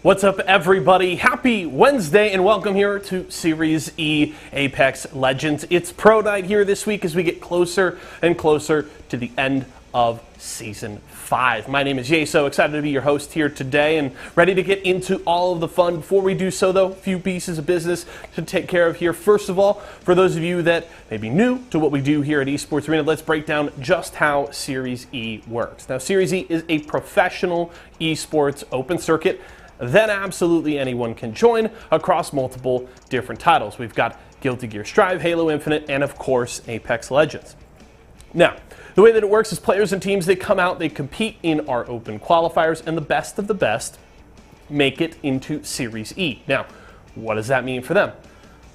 What's up, everybody? Happy Wednesday and welcome here to Series E Apex Legends. It's Pro Night here this week as we get closer and closer to the end of Season 5. My name is Yeso, excited to be your host here today and ready to get into all of the fun. Before we do so, though, a few pieces of business to take care of here. First of all, for those of you that may be new to what we do here at Esports Arena, let's break down just how Series E works. Now, Series E is a professional esports open circuit that absolutely anyone can join across multiple different titles. We've got Guilty Gear Strive, Halo Infinite, and of course, Apex Legends. Now, the way that it works is players and teams, they come out, they compete in our open qualifiers, and the best of the best make it into Series E. Now, what does that mean for them?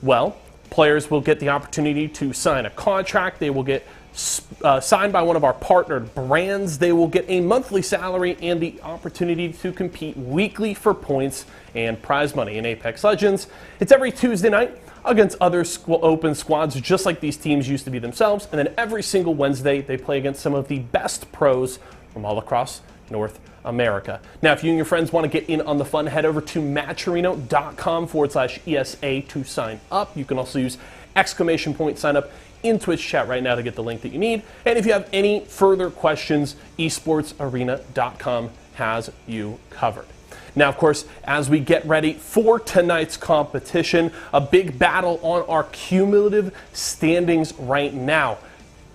Well, players will get the opportunity to sign a contract, they will get signed by one of our partnered brands, they will get a monthly salary and the opportunity to compete weekly for points and prize money. In Apex Legends, it's every Tuesday night against other open squads just like these teams used to be themselves, and then every single Wednesday they play against some of the best pros from all across North America. Now, if you and your friends want to get in on the fun, head over to matcherino.com/ESA to sign up. You can also use ! sign up in Twitch chat right now to get the link that you need. And if you have any further questions, esportsarena.com has you covered. Now, of course, as we get ready for tonight's competition, a big battle on our cumulative standings right now.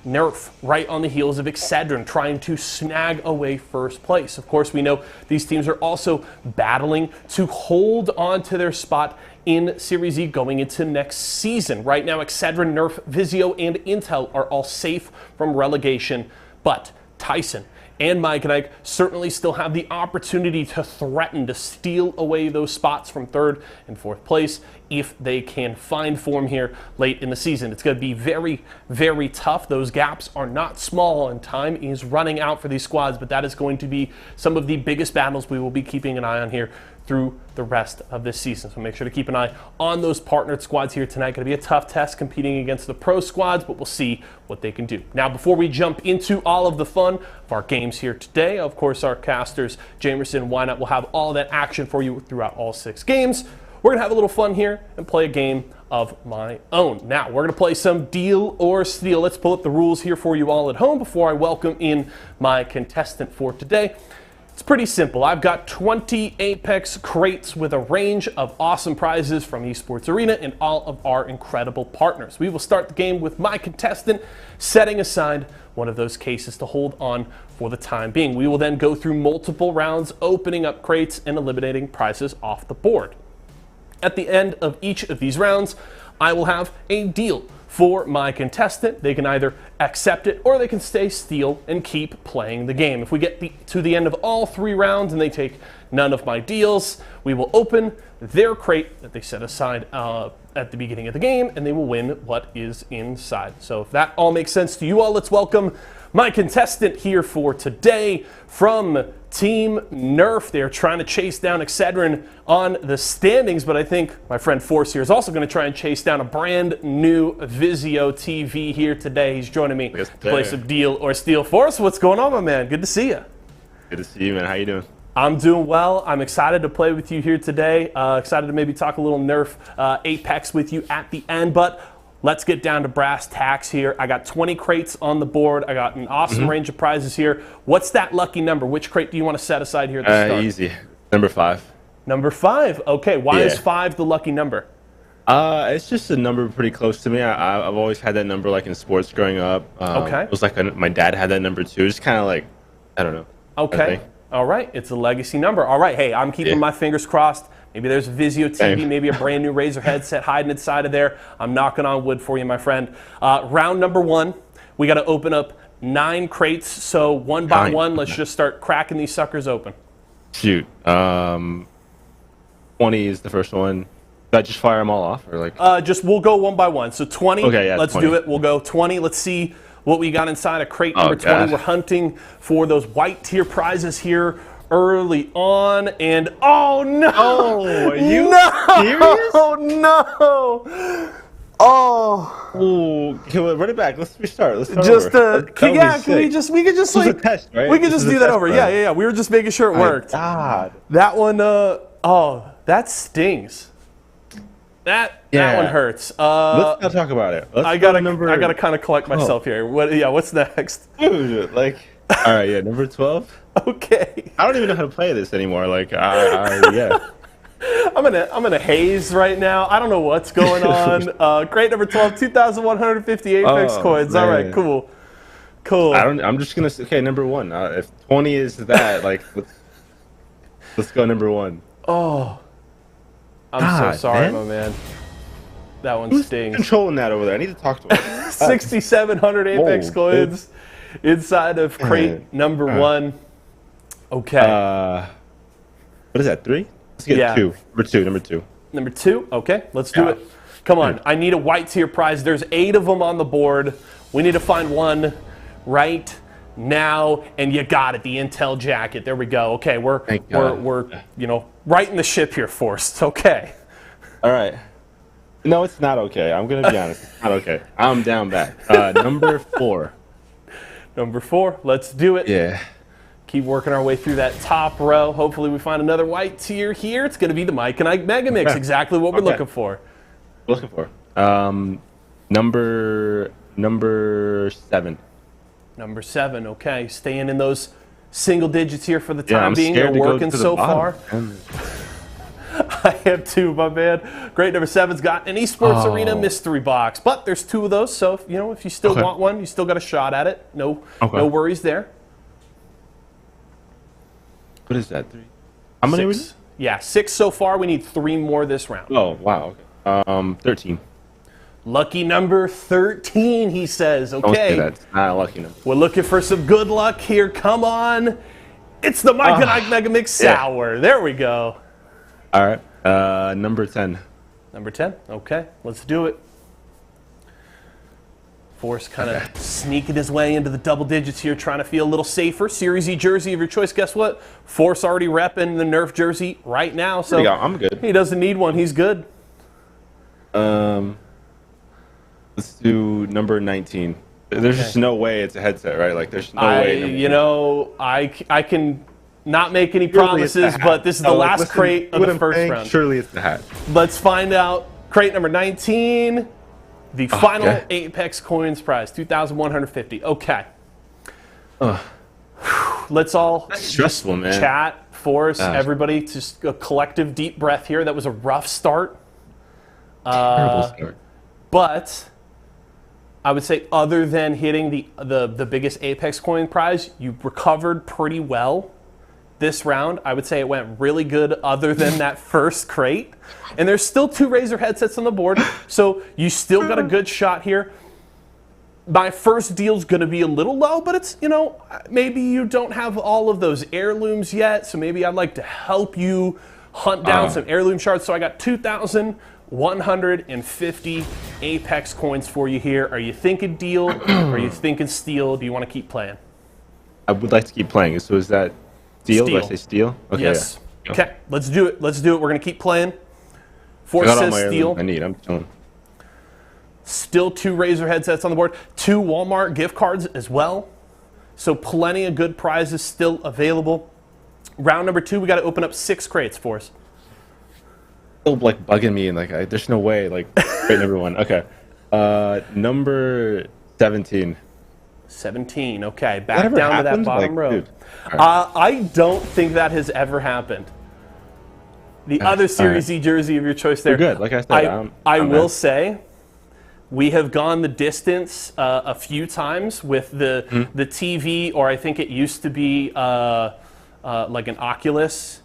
Nerf right on the heels of Excedrin trying to snag away first place. Of course, we know these teams are also battling to hold on to their spot in Series E going into next season. Right now, Excedrin, Nerf, Vizio, and Intel are all safe from relegation, but Tyson and Mike and Ike certainly still have the opportunity to threaten to steal away those spots from third and fourth place if they can find form here late in the season. It's going to be very, very tough. Those gaps are not small and time is running out for these squads, but that is going to be some of the biggest battles we will be keeping an eye on here through the rest of this season. So make sure to keep an eye on those partnered squads here tonight. Going to be a tough test competing against the pro squads, but we'll see what they can do. Now, before we jump into all of the fun of our games here today, of course, our casters, Jamerson and Wynot, will have all that action for you throughout all 6 games. We're going to have a little fun here and play a game of my own. Now, we're going to play some Deal or Steal. Let's pull up the rules here for you all at home before I welcome in my contestant for today. It's pretty simple. I've got 20 Apex crates with a range of awesome prizes from Esports Arena and all of our incredible partners. We will start the game with my contestant setting aside one of those cases to hold on for the time being. We will then go through multiple rounds, opening up crates and eliminating prizes off the board. At the end of each of these rounds, I will have a deal for my contestant. They can either accept it or they can stay steal and keep playing the game. If we get to the end of all 3 rounds and they take none of my deals, we will open their crate that they set aside at the beginning of the game, and they will win what is inside. So if that all makes sense to you all, let's welcome my contestant here for today from Team Nerf. They're trying to chase down Excedrin on the standings, but I think my friend Force here is also going to try and chase down a brand new Vizio TV here today. He's joining me to play some Deal or Steal. Force, what's going on, my man? Good to see you. Good to see you, man. How you doing? I'm doing well. I'm excited to play with you here today. Excited to maybe talk a little Nerf Apex with you at the end, but let's get down to brass tacks here. I got 20 crates on the board. I got an awesome range of prizes here. What's that lucky number? Which crate do you want to set aside here at the start? Easy. Number 5. Number 5. Okay. Why is 5 the lucky number? It's just a number pretty close to me. I've always had that number like in sports growing up. Okay. It was like my dad had that number too. Just kind of like, I don't know. Okay. All right. It's a legacy number. All right. Hey, I'm keeping my fingers crossed. Maybe there's a Vizio TV, maybe a brand new Razer headset hiding inside of there. I'm knocking on wood for you, my friend. Round number 1, we got to open up 9 crates. So one by one, let's just start cracking these suckers open. Shoot. 20 is the first one. Should I just fire them all off, or like? We'll go one by one. So 20. Okay, yeah, let's 20. do it. We'll go 20. Let's see what we got inside of crate number 20. We're hunting for those white tier prizes here early on, and oh no! Oh, are you serious? Oh no! Oh. Ooh, can we run it back? Let's restart. Let's start just over. we could just like a test, right? we could just do that over. Yeah. We were just making sure it worked. God. That one Oh, that stings. That one hurts. Let's not talk about it. I gotta kind of collect myself here. What's next? Dude, like, all right, yeah, number 12. Okay. I don't even know how to play this anymore. Like, yeah. I'm in a haze right now. I don't know what's going on. Crate number 12, 2,150 Apex coins. Man. All right, cool. I'm just gonna say, okay, number 1. If 20 is that, like, let's go number 1. Oh, I'm so sorry, my man. That one stings. Who's controlling that over there? I need to talk to him. 6,700 Apex coins inside of crate number 1. Okay. What is that? 3? Let's get 2. Number 2. Number 2. Okay, let's do it. Come on. I need a white tier prize. There's 8 of them on the board. We need to find one right now, and you got it. The Intel jacket. There we go. Okay, we're right in the ship here, Forrest. Okay. All right. No, it's not okay. I'm gonna be honest. It's not okay. I'm down bad. Number 4. Number 4. Let's do it. Yeah. Keep working our way through that top row. Hopefully we find another white tier here. It's going to be the Mike and Ike Mega Mix. Exactly what we're looking for. Number 7. Number 7. Okay, staying in those single digits here for the time being. They're working so far. I have 2, my man. Great number 7's got an Esports Arena mystery box, but there's 2 of those. So if you still want one, you still got a shot at it. No worries there. What is that? 3? How many? 6. Yeah, 6 so far. We need 3 more this round. Oh, wow. Okay. 13. Lucky number 13, he says. Okay. Don't say that. It's not a lucky number. We're looking for some good luck here. Come on. It's the Mike and Ike Mega Mix Sour. There we go. All right. Number 10. Number 10. Okay, let's do it. Force kind of sneaking his way into the double digits here, trying to feel a little safer. Series E jersey of your choice. Guess what? Force already repping the Nerf jersey right now, so I'm good. He doesn't need one. He's good. Let's do number 19. There's just no way it's a headset, right? Like, there's no way. I can not make any promises, but this is the last crate of the first round. Surely it's the hat. Let's find out. Crate number 19. The final Apex coins prize, 2,150. Okay. Let's all stressful, man. Chat, Force, everybody, just a collective deep breath here. That was a rough start. Terrible start. But I would say other than hitting the biggest Apex coin prize, you recovered pretty well this round. I would say it went really good other than that first crate. And there's still 2 Razer headsets on the board, so you still got a good shot here. My first deal's going to be a little low, but it's, maybe you don't have all of those heirlooms yet, so maybe I'd like to help you hunt down some heirloom shards. So I got 2,150 Apex coins for you here. Are you thinking deal? Are you thinking steal? Do you want to keep playing? I would like to keep playing. So is that steal? Do I say steal? Okay. Yes. Yeah. Okay, let's do it. We're going to keep playing. Force says steal. I need. I'm chilling. Still 2 Razer headsets on the board. 2 Walmart gift cards as well. So plenty of good prizes still available. Round number 2, we got to open up 6 crates for us. Still like bugging me and like there's no way crate number 1. Okay. Number 17. 17. Okay. Back down to that bottom row. Dude. I don't think that has ever happened. The other Series E jersey of your choice there. You're good. Like I said, I will say, we have gone the distance a few times with the TV, or I think it used to be like an Oculus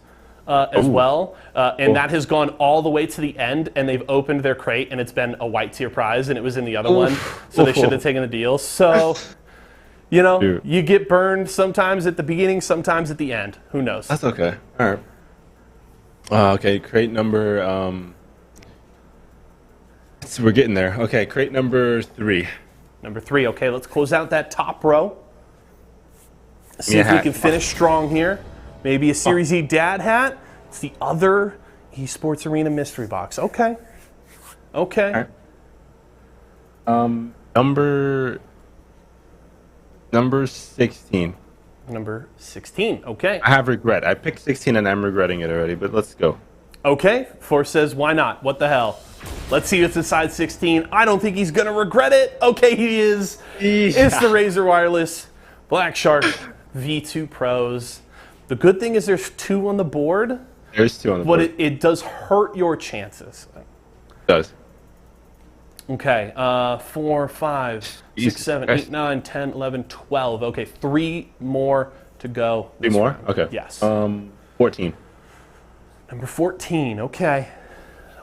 as well. And that has gone all the way to the end, and they've opened their crate, and it's been a white tier prize, and it was in the other one. So they should have taken the deal. So, you get burned sometimes at the beginning, sometimes at the end. Who knows? That's okay. All right. Okay, crate number, so we're getting there. Okay, crate number 3. Number 3, okay, let's close out that top row. See if we can finish strong here. Maybe a Series E dad hat. It's the other Esports Arena mystery box. Okay. Okay. Right. Number 16. Number 16, okay. I have regret. I picked 16 and I'm regretting it already, but let's go. Okay, Force says, why not? What the hell? Let's see what's inside 16. I don't think he's going to regret it. Okay, he is. Yeah. It's the Razer Wireless Black Shark V2 Pros. The good thing is there's 2 on the board. There's 2 on the board. But it does hurt your chances. It does. Okay, 4, 5, 6, 7, 8, 9, 10, 11, 12. Okay, 3 more to go. 3 more? Okay. Yes. 14. Number 14, okay.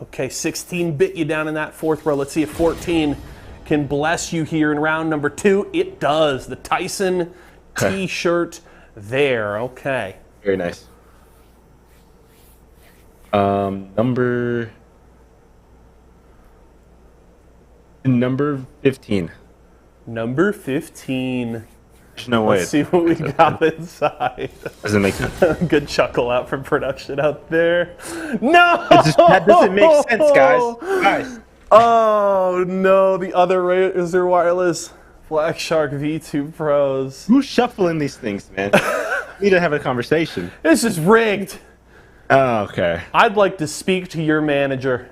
Okay, 16 bit you down in that 4th row. Let's see if 14 can bless you here in round number 2. It does. The Tyson t-shirt there. Okay. Very nice. Number 15. Number 15. There's no way. Let's see what we got inside. Doesn't make sense. Good chuckle out from production out there. No! That doesn't make sense, guys. Oh, no. The other Razer Wireless Black Shark V2 Pros. Who's shuffling these things, man? We need to have a conversation. This is rigged. Oh, okay. I'd like to speak to your manager.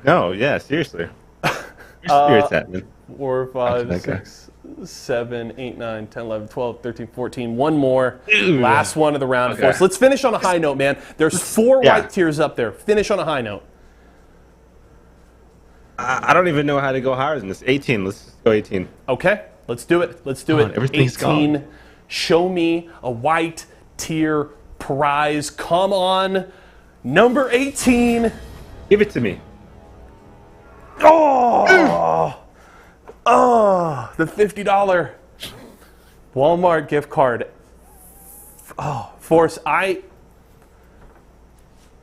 No, yeah, seriously. Your spirit's at, man. 4, 5, 6, 7, 8, 9, 10, 11, 12, 13, 14. One more. Last one of the round, of course. Let's finish on a high note, man. There's 4 white tiers up there. Finish on a high note. I don't even know how to go higher than this. 18. Let's just go 18. Okay, let's do it. Let's do it. Everything's 18. gone. Show me a white tier prize. Come on. Number 18. Give it to me. Oh! Oh, the $50 Walmart gift card. Oh, Force, I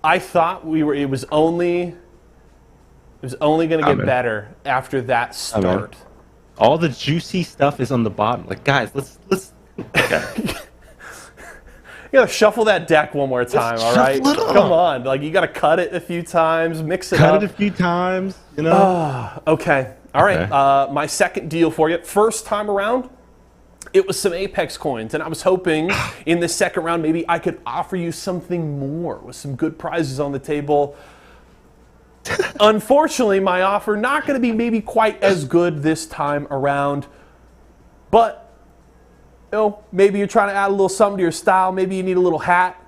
thought it was only going to get better after that start. All the juicy stuff is on the bottom. Like, guys, let's okay. You gotta shuffle that deck one more time, all right? Come on, like you gotta cut it a few times, mix it up. Cut it a few times, you know. Okay, all right. My second deal for you, first time around, it was some Apex coins, and I was hoping in the second round maybe I could offer you something more with some good prizes on the table. Unfortunately, my offer not going to be maybe quite as good this time around, but you know, maybe you're trying to add a little something to your style. Maybe you need a little hat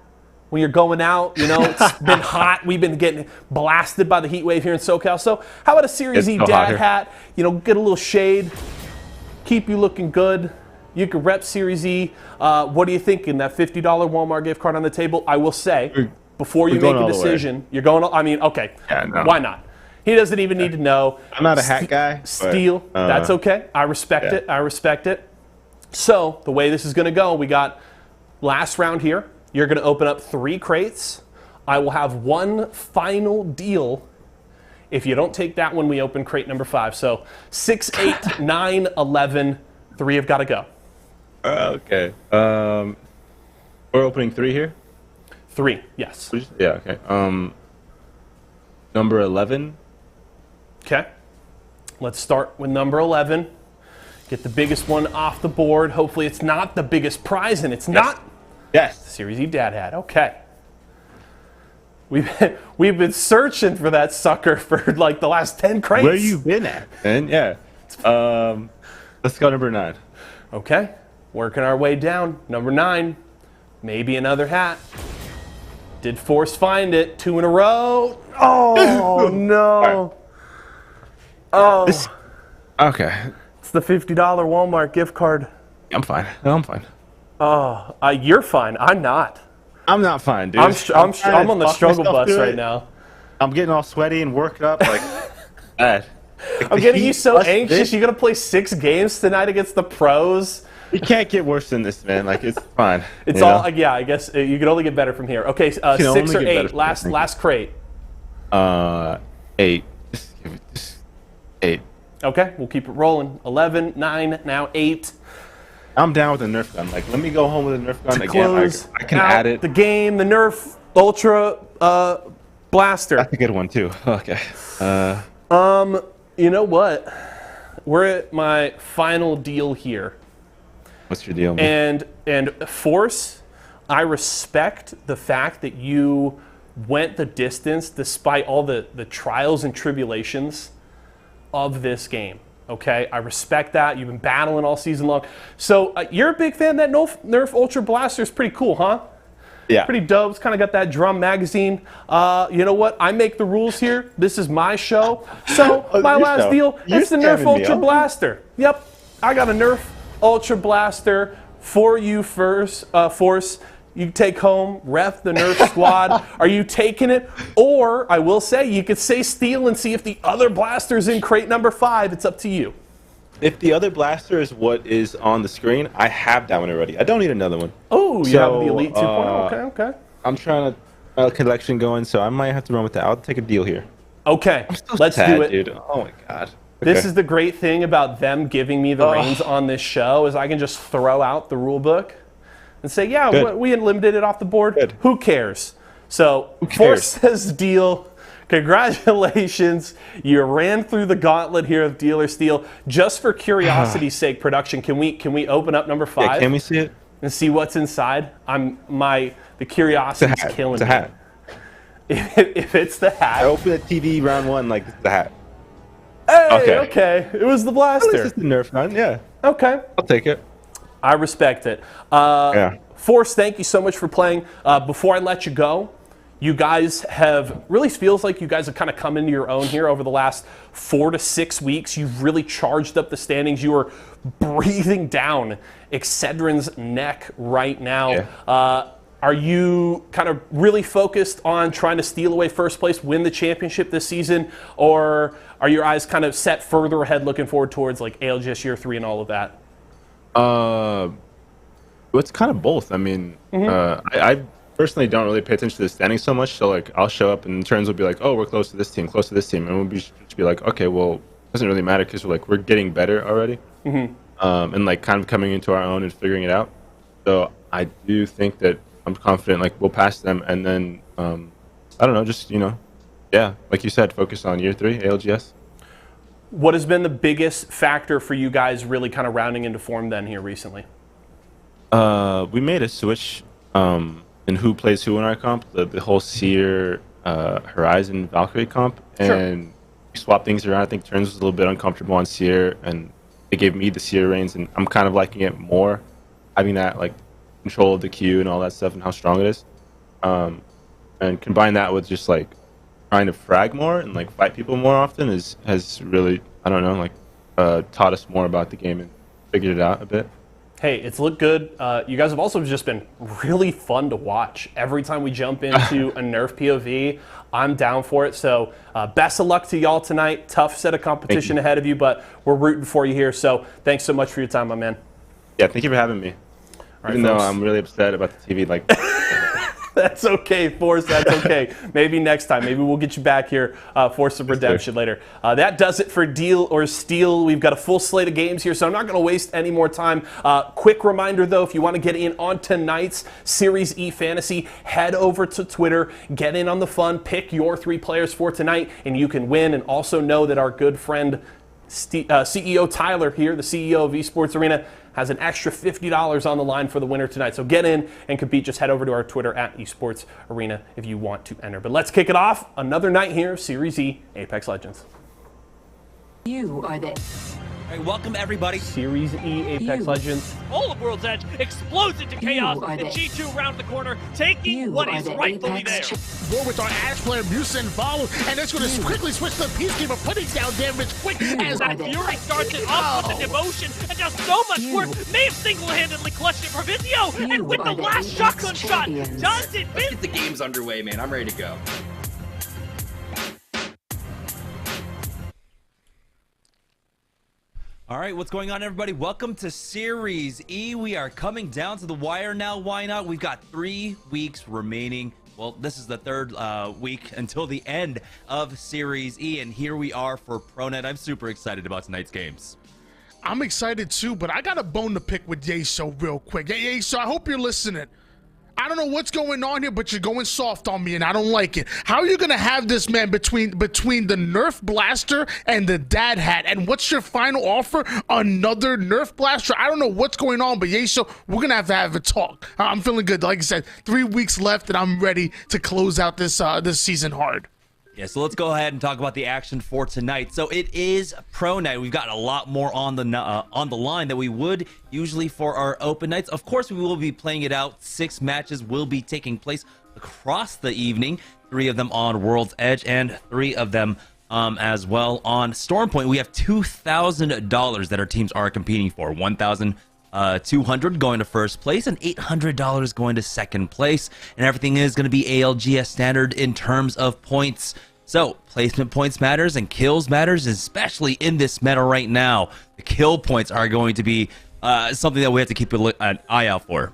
when you're going out. You know, it's been hot. We've been getting blasted by the heat wave here in SoCal. So how about a Series E dad hat? You know, get a little shade, keep you looking good. You could rep Series E. What do you think in that $50 Walmart gift card on the table? I will say, before you make a decision, you're going, I mean, okay, why not? He doesn't even need to know. I'm not a hat guy. Steal, that's okay. I respect it. I respect it. So the way this is going to go, we got last round here. You're going to open up 3 crates. I will have one final deal. If you don't take that one, we open crate number 5. So 6, 8, 9, 11. 3 have got to go. Okay. We're opening 3 here? 3, yes. Yeah, okay. Number 11. Okay. Let's start with number 11. Get the biggest one off the board. Hopefully it's not the biggest prize, and it's not. Yes. Series E dad hat. Okay. We've been searching for that sucker for like the last 10 crates. Where you been at, man? Yeah. Let's go number 9. Okay. Working our way down. Number 9. Maybe another hat. Did Force find it? 2 in a row. Oh, no. Oh. Okay. It's the $50 Walmart gift card. I'm fine. No, I'm fine. Oh, you're fine. I'm not. I'm not fine, dude. I'm on the struggle bus right now. I'm getting all sweaty and worked up. Like, bad. I'm getting you so anxious. You're going to play 6 games tonight against the pros. You can't get worse than this, man. Like, it's fine. It's all, yeah, I guess you can only get better from here. Okay, 6 or 8. Last crate. 8. Just 8. Okay, we'll keep it rolling. 11, 9, now 8. I'm down with the Nerf gun. Like, let me go home with a Nerf gun again. I can add it. The game, the Nerf Ultra Blaster. That's a good one, too. Okay. You know what? We're at my final deal here. What's your deal, man? And Force, I respect the fact that you went the distance despite all the trials and tribulations of this game. Okay, I respect that. You've been battling all season long. So you're a big fan. That Nerf Ultra Blaster is pretty cool, huh? Yeah. Pretty dope. It's kind of got that drum magazine. You know what? I make the rules here. This is my show. So my last deal is the Nerf Ultra Blaster. Yep, I got a Nerf Ultra Blaster for you first, Force. You take home, ref the Nerf squad. Are you taking it? Or, I will say, you could say steal and see if the other blaster's in crate number 5. It's up to you. If the other blaster is what is on the screen, I have that one already. I don't need another one. Oh, you have the Elite 2.0. Okay. I'm trying to a collection going, so I might have to run with that. I'll take a deal here. Okay, let's do it. Dude. Oh my god. This is the great thing about them giving me the reins on this show is I can just throw out the rule book and say, yeah, we eliminated it off the board. Good. Who cares? So, Force says deal. Congratulations. You ran through the gauntlet here of Deal or Steal. Just for curiosity's sake, production, can we open up number 5? Yeah, can we see it? And see what's inside? The curiosity's killing me. It's a hat. If it's the hat. I opened the TV round 1 like it's the hat. Hey, okay. It was the blaster. At least it's the Nerf gun, yeah. Okay. I'll take it. I respect it. Force, thank you so much for playing. Before I let you go, you guys feels like you guys have kind of come into your own here over the last 4 to 6 weeks. You've really charged up the standings. You are breathing down Excedrin's neck right now. Yeah. Are you kind of really focused on trying to steal away first place, win the championship this season, or are your eyes kind of set further ahead looking forward towards like ALGS Year 3 and all of that? It's kind of both. I mean, I personally don't really pay attention to the standings so much. So like, I'll show up and turns will be like, oh, we're close to this team, and we'll just be like, okay, well, it doesn't really matter because we're getting better already, and like kind of coming into our own and figuring it out. So I do think that I'm confident like we'll pass them, and then I don't know, just like you said, focus on Year 3 ALGS. What has been the biggest factor for you guys really kind of rounding into form then here recently? We made a switch in who plays who in our comp, the whole Seer, Horizon, Valkyrie comp, and we swapped things around. I think Turns was a little bit uncomfortable on Seer, and they gave me the Seer reins, and I'm kind of liking it more, having that like control of the queue and all that stuff and how strong it is. And combine that with just like trying to frag more and like fight people more often has really, I don't know, like taught us more about the game and figured it out a bit. Hey, it's looked good. You guys have also just been really fun to watch. Every time we jump into a Nerf POV, I'm down for it. So best of luck to y'all tonight. Tough set of competition ahead of you, but we're rooting for you here. So thanks so much for your time, my man. Yeah, thank you for having me. Even though I'm really upset about the TV, like. That's okay, Force. That's okay. Maybe next time. Maybe we'll get you back here for some redemption later. That does it for Deal or Steal. We've got a full slate of games here, so I'm not going to waste any more time. Quick reminder, though, if you want to get in on tonight's Series E Fantasy, head over to Twitter, get in on the fun, pick your 3 players for tonight, and you can win. And also know that our good friend CEO Tyler here, the CEO of Esports Arena, has an extra $50 on the line for the winner tonight. So get in and compete. Just head over to our Twitter at Esports Arena if you want to enter. But let's kick it off. Another night here, Series E, Apex Legends. You are the... All right, welcome everybody. Series E, Apex Legends. All of World's Edge explodes into chaos, and G2 round the corner, taking what is rightfully theirs. War with our Ashe player Musin follows, and it's going to quickly switch to the Peacekeeper, putting down damage quick as that Fury starts it off with the devotion and does so much work. May have single-handedly clutched it for Vizio, and with the last shotgun shot, does it. Let's get the game's underway, man. I'm ready to go. All right, what's going on, everybody? Welcome to Series E. We are coming down to the wire now. Why not? We've got 3 weeks remaining. Well, this is the 3rd week until the end of Series E, and here we are for ProNet. I'm super excited about tonight's games. I'm excited too, but I got a bone to pick with Yeso real quick. Yeso, I hope you're listening. I don't know what's going on here, but you're going soft on me, and I don't like it. How are you going to have this, man, between the Nerf blaster and the dad hat? And what's your final offer? Another Nerf blaster? I don't know what's going on, but so we're going to have a talk. I'm feeling good. Like I said, 3 weeks left, and I'm ready to close out this season hard. Yeah, so let's go ahead and talk about the action for tonight. So it is pro night. We've got a lot more on the line than we would usually for our open nights. Of course, we will be playing it out. 6 matches will be taking place across the evening. 3 of them on World's Edge and 3 of them as well on Storm Point. We have $2,000 that our teams are competing for. $1,200 going to first place and $800 going to second place, and everything is going to be ALGS standard in terms of points. So placement points matters and kills matters, especially in this meta right now. The kill points are going to be something that we have to keep an eye out for.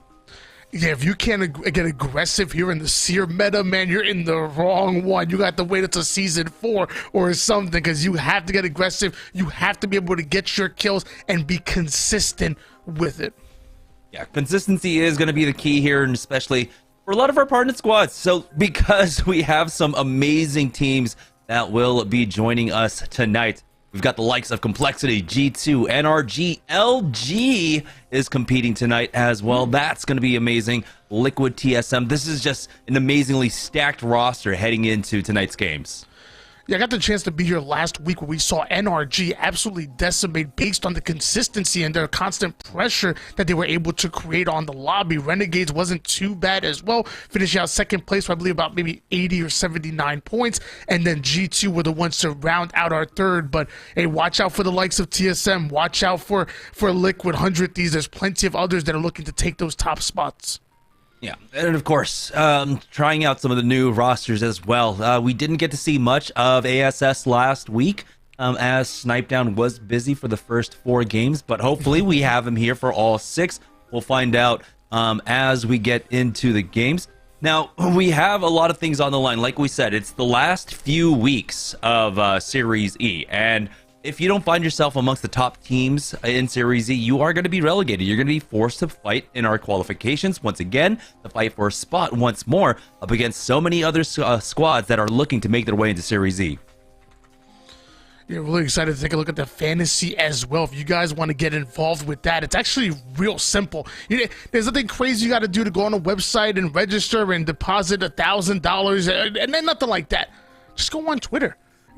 Yeah, if you can't get aggressive here in the Seer meta, man, you're in the wrong one. You got to wait until season 4 or something, because you have to get aggressive. You have to be able to get your kills and be consistent with it. Yeah, consistency is going to be the key here, and especially for a lot of our partner squads. So because we have some amazing teams that will be joining us tonight. We've got the likes of Complexity, G2, NRG, LG is competing tonight as well. That's going to be amazing. Liquid, TSM. This is just an amazingly stacked roster heading into tonight's games. Yeah, I got the chance to be here last week where we saw NRG absolutely decimate based on the consistency and their constant pressure that they were able to create on the lobby. Renegades wasn't too bad as well, finishing out second place for I believe about maybe 80 or 79 points. And then G2 were the ones to round out our third. But hey, watch out for the likes of TSM. Watch out for Liquid, 100 Thieves. There's plenty of others that are looking to take those top spots. Yeah, and of course, trying out some of the new rosters as well. We didn't get to see much of ASS last week as Snipedown was busy for the first 4 games, but hopefully we have him here for all 6. We'll find out as we get into the games. Now, we have a lot of things on the line. Like we said, it's the last few weeks of Series E, and if you don't find yourself amongst the top teams in Series E, you are going to be relegated. You're going to be forced to fight in our qualifications once again, to fight for a spot once more up against so many other squads that are looking to make their way into Series E. Yeah, really excited to take a look at the fantasy as well. If you guys want to get involved with that, it's actually real simple. There's nothing crazy you got to do to go on a website and register and deposit $1,000 and then nothing like that. Just go on Twitter.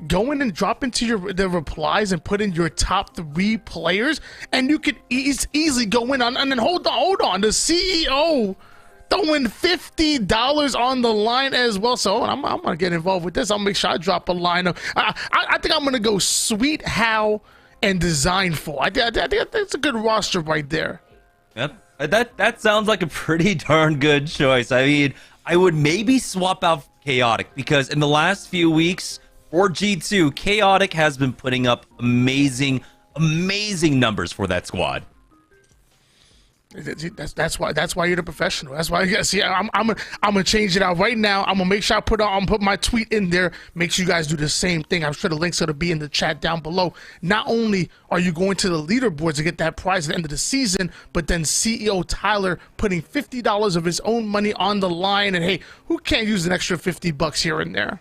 Go in and drop into the replies and put in your top 3 players, and you could easily go in on. And then hold on, the CEO throwing $50 on the line as well. So I'm gonna get involved with this. I'll make sure I drop a line of. I think I'm gonna go Sweet How and Designful. I think that's a good roster right there. Yep, that sounds like a pretty darn good choice. I mean, I would maybe swap out Chaotic, because in the last few weeks for G2, Chaotic has been putting up amazing numbers for that squad. That's why you're the professional. That's why I'm gonna change it out right now. I'm gonna make sure I put my tweet in there. Make sure you guys do the same thing. I'm sure the link's gonna be in the chat down below. Not only are you going to the leaderboards to get that prize at the end of the season, but then CEO Tyler putting $50 of his own money on the line. And hey, who can't use an extra $50 here and there?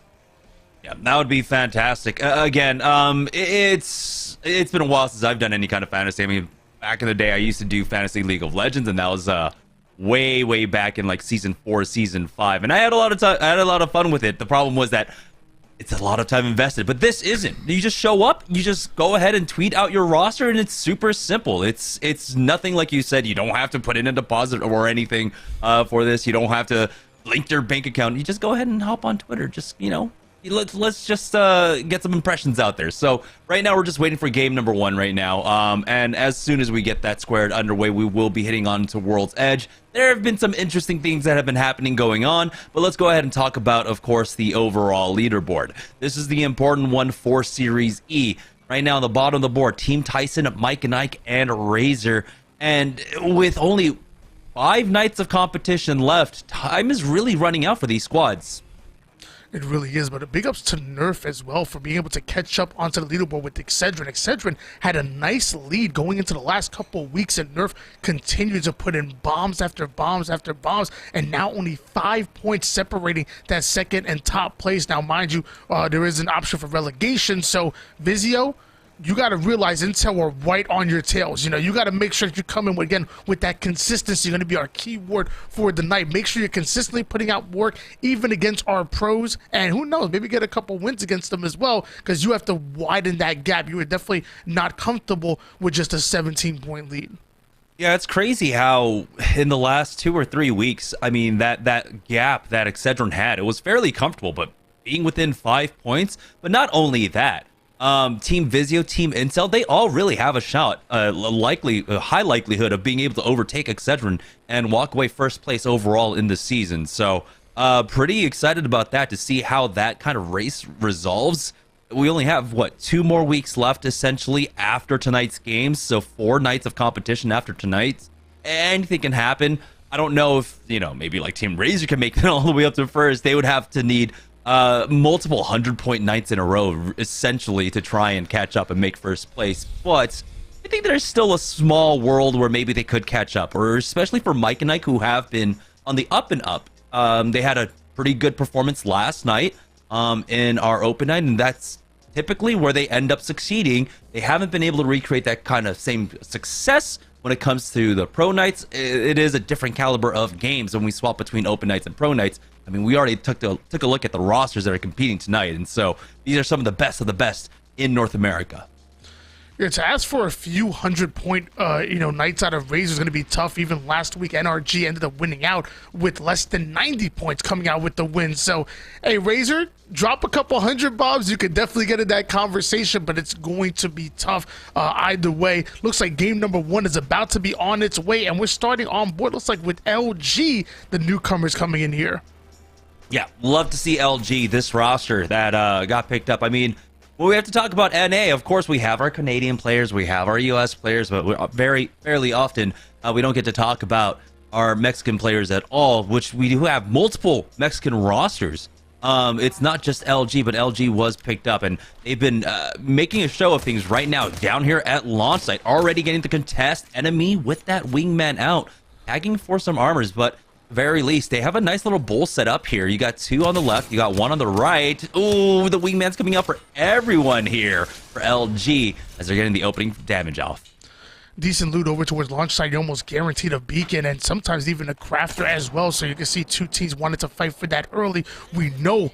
Yeah, that would be fantastic. Again, it's been a while since I've done any kind of fantasy. I mean, back in the day, I used to do Fantasy League of Legends, and that was way back in like season 4, season 5, and I had a lot of time. I had a lot of fun with it. The problem was that it's a lot of time invested, but this isn't. You just show up, you just go ahead and tweet out your roster, and it's super simple. It's nothing like you said. You don't have to put in a deposit or anything for this. You don't have to link your bank account. You just go ahead and hop on Twitter. Just let's just get some impressions out there. So right now we're just waiting for game number 1 right now, and as soon as we get that squared underway, we will be hitting on to World's Edge. There have been some interesting things that have been happening going on, but let's go ahead and talk about, of course, the overall leaderboard. This is the important one for Series E. Right now on the bottom of the board, Team Tyson, Mike and Ike, and Razor, and with only 5 nights of competition left, time is really running out for these squads. It really is, but big ups to Nerf as well for being able to catch up onto the leaderboard with Excedrin. Excedrin had a nice lead going into the last couple of weeks, and Nerf continued to put in bombs after bombs after bombs, and now only 5 points separating that second and top place. Now, mind you, there is an option for relegation, so Vizio, you got to realize Intel are right on your tails. You know, you got to make sure that you come in again with that consistency. Going to be our key word for the night. Make sure you're consistently putting out work even against our pros, and who knows, maybe get a couple wins against them as well, because you have to widen that gap. You were definitely not comfortable with just a 17-point lead. Yeah, it's crazy how in the last 2 or 3 weeks, I mean, that gap that Excedrin had, it was fairly comfortable, but being within 5 points. But not only that, Team Vizio, Team Intel, they all really have a shot, a high likelihood of being able to overtake Excedrin and walk away first place overall in the season. So pretty excited about that, to see how that kind of race resolves. We only have, what, 2 more weeks left essentially after tonight's games, so 4 nights of competition after tonight's. Anything can happen. I don't know if, you know, maybe like Team Razor can make it all the way up to first. They would have to need multiple 100-point nights in a row essentially to try and catch up and make first place. But I think there's still a small world where maybe they could catch up, or especially for Mike and Ike, who have been on the up and up. They had a pretty good performance last night in our open night, and that's typically where they end up succeeding. They haven't been able to recreate that kind of same success when it comes to the pro nights. It is a different caliber of games when we swap between open nights and pro nights. I mean, we already took a look at the rosters that are competing tonight, and so these are some of the best in North America. Yeah, to ask for a few 100-point, nights out of Razor is going to be tough. Even last week, NRG ended up winning out with less than 90 points coming out with the win. So, hey, Razor, drop a couple 100 bombs. You could definitely get in that conversation, but it's going to be tough either way. Looks like game number 1 is about to be on its way, and we're starting on board. Looks like with LG, the newcomers coming in here. Yeah, love to see LG, this roster that got picked up. I mean, well, we have to talk about NA. Of course, we have our Canadian players, we have our US players, but fairly often we don't get to talk about our Mexican players at all, which we do have multiple Mexican rosters. It's not just LG, but LG was picked up, and they've been making a show of things right now down here at launch site, already getting to contest enemy with that wingman out, tagging for some armors, but very least they have a nice little bowl set up here. You got 2 on the left, you got 1 on the right. Ooh, the wingman's coming up for everyone here for LG as they're getting the opening damage off. Decent loot over towards launch site. You're almost guaranteed a beacon and sometimes even a crafter as well. So you can see 2 teams wanted to fight for that early. We know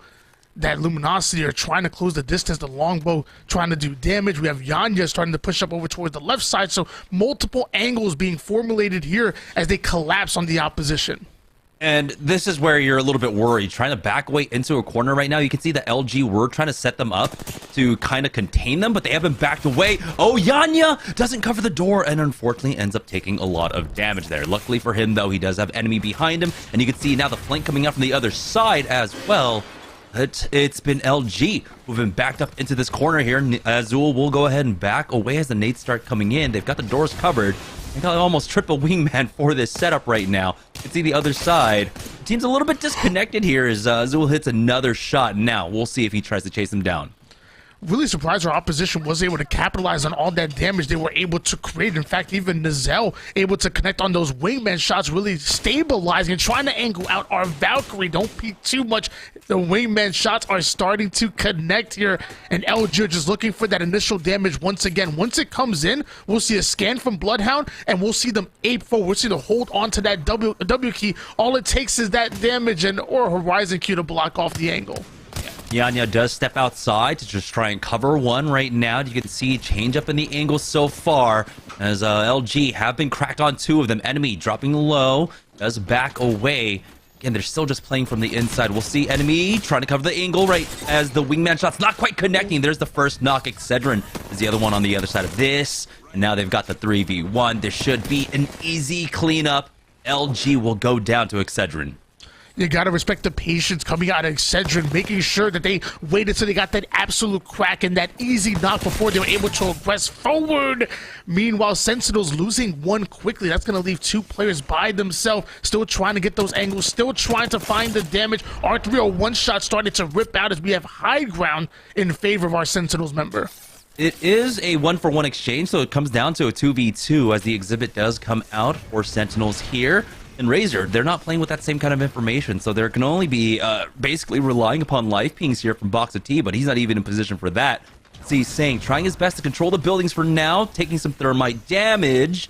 that Luminosity are trying to close the distance, the longbow trying to do damage. We have Yanya starting to push up over towards the left side. So multiple angles being formulated here as they collapse on the opposition. And this is where you're a little bit worried, trying to back away into a corner right now. You can see that LG were trying to set them up to kind of contain them, but they haven't backed away. Oh, Yanya doesn't cover the door and unfortunately ends up taking a lot of damage there. Luckily for him, though, he does have enemy behind him, and you can see now the flank coming up from the other side as well. It's been LG who've been backed up into this corner here. Azul will go ahead and back away as the nades start coming in. They've got the doors covered. They got almost triple wingman for this setup right now. You can see the other side. The team's a little bit disconnected here as Azul hits another shot. Now we'll see if he tries to chase him down. Really surprised our opposition was able to capitalize on all that damage they were able to create. In fact, even Nazel able to connect on those wingman shots, really stabilizing and trying to angle out our Valkyrie. Don't peek too much. The wingman shots are starting to connect here, and LG just looking for that initial damage once again. Once it comes in, we'll see a scan from Bloodhound, and we'll see them ape forward. We'll see them hold on to that W key. All it takes is that damage or Horizon Q to block off the angle. Yanya does step outside to just try and cover one right now. You can see change up in the angle so far as LG have been cracked on 2 of them. Enemy dropping low, does back away. Again, they're still just playing from the inside. We'll see enemy trying to cover the angle right as the wingman shot's not quite connecting. There's the first knock. Excedrin is the other one on the other side of this. And now they've got the 3v1. There should be an easy cleanup. LG will go down to Excedrin. You gotta respect the patience coming out of Excedrin, making sure that they waited till they got that absolute crack and that easy knock before they were able to aggress forward. Meanwhile, Sentinels losing one quickly. That's gonna leave 2 players by themselves, still trying to get those angles, still trying to find the damage. R3 one shot started to rip out as we have high ground in favor of our Sentinels member. It is a 1-for-1 exchange, so it comes down to a 2v2 as the exhibit does come out for Sentinels here. And Razor, they're not playing with that same kind of information, so there can only be basically relying upon life pings here from Box of T, but he's not even in position for that. See, Sang trying his best to control the buildings for now, taking some thermite damage,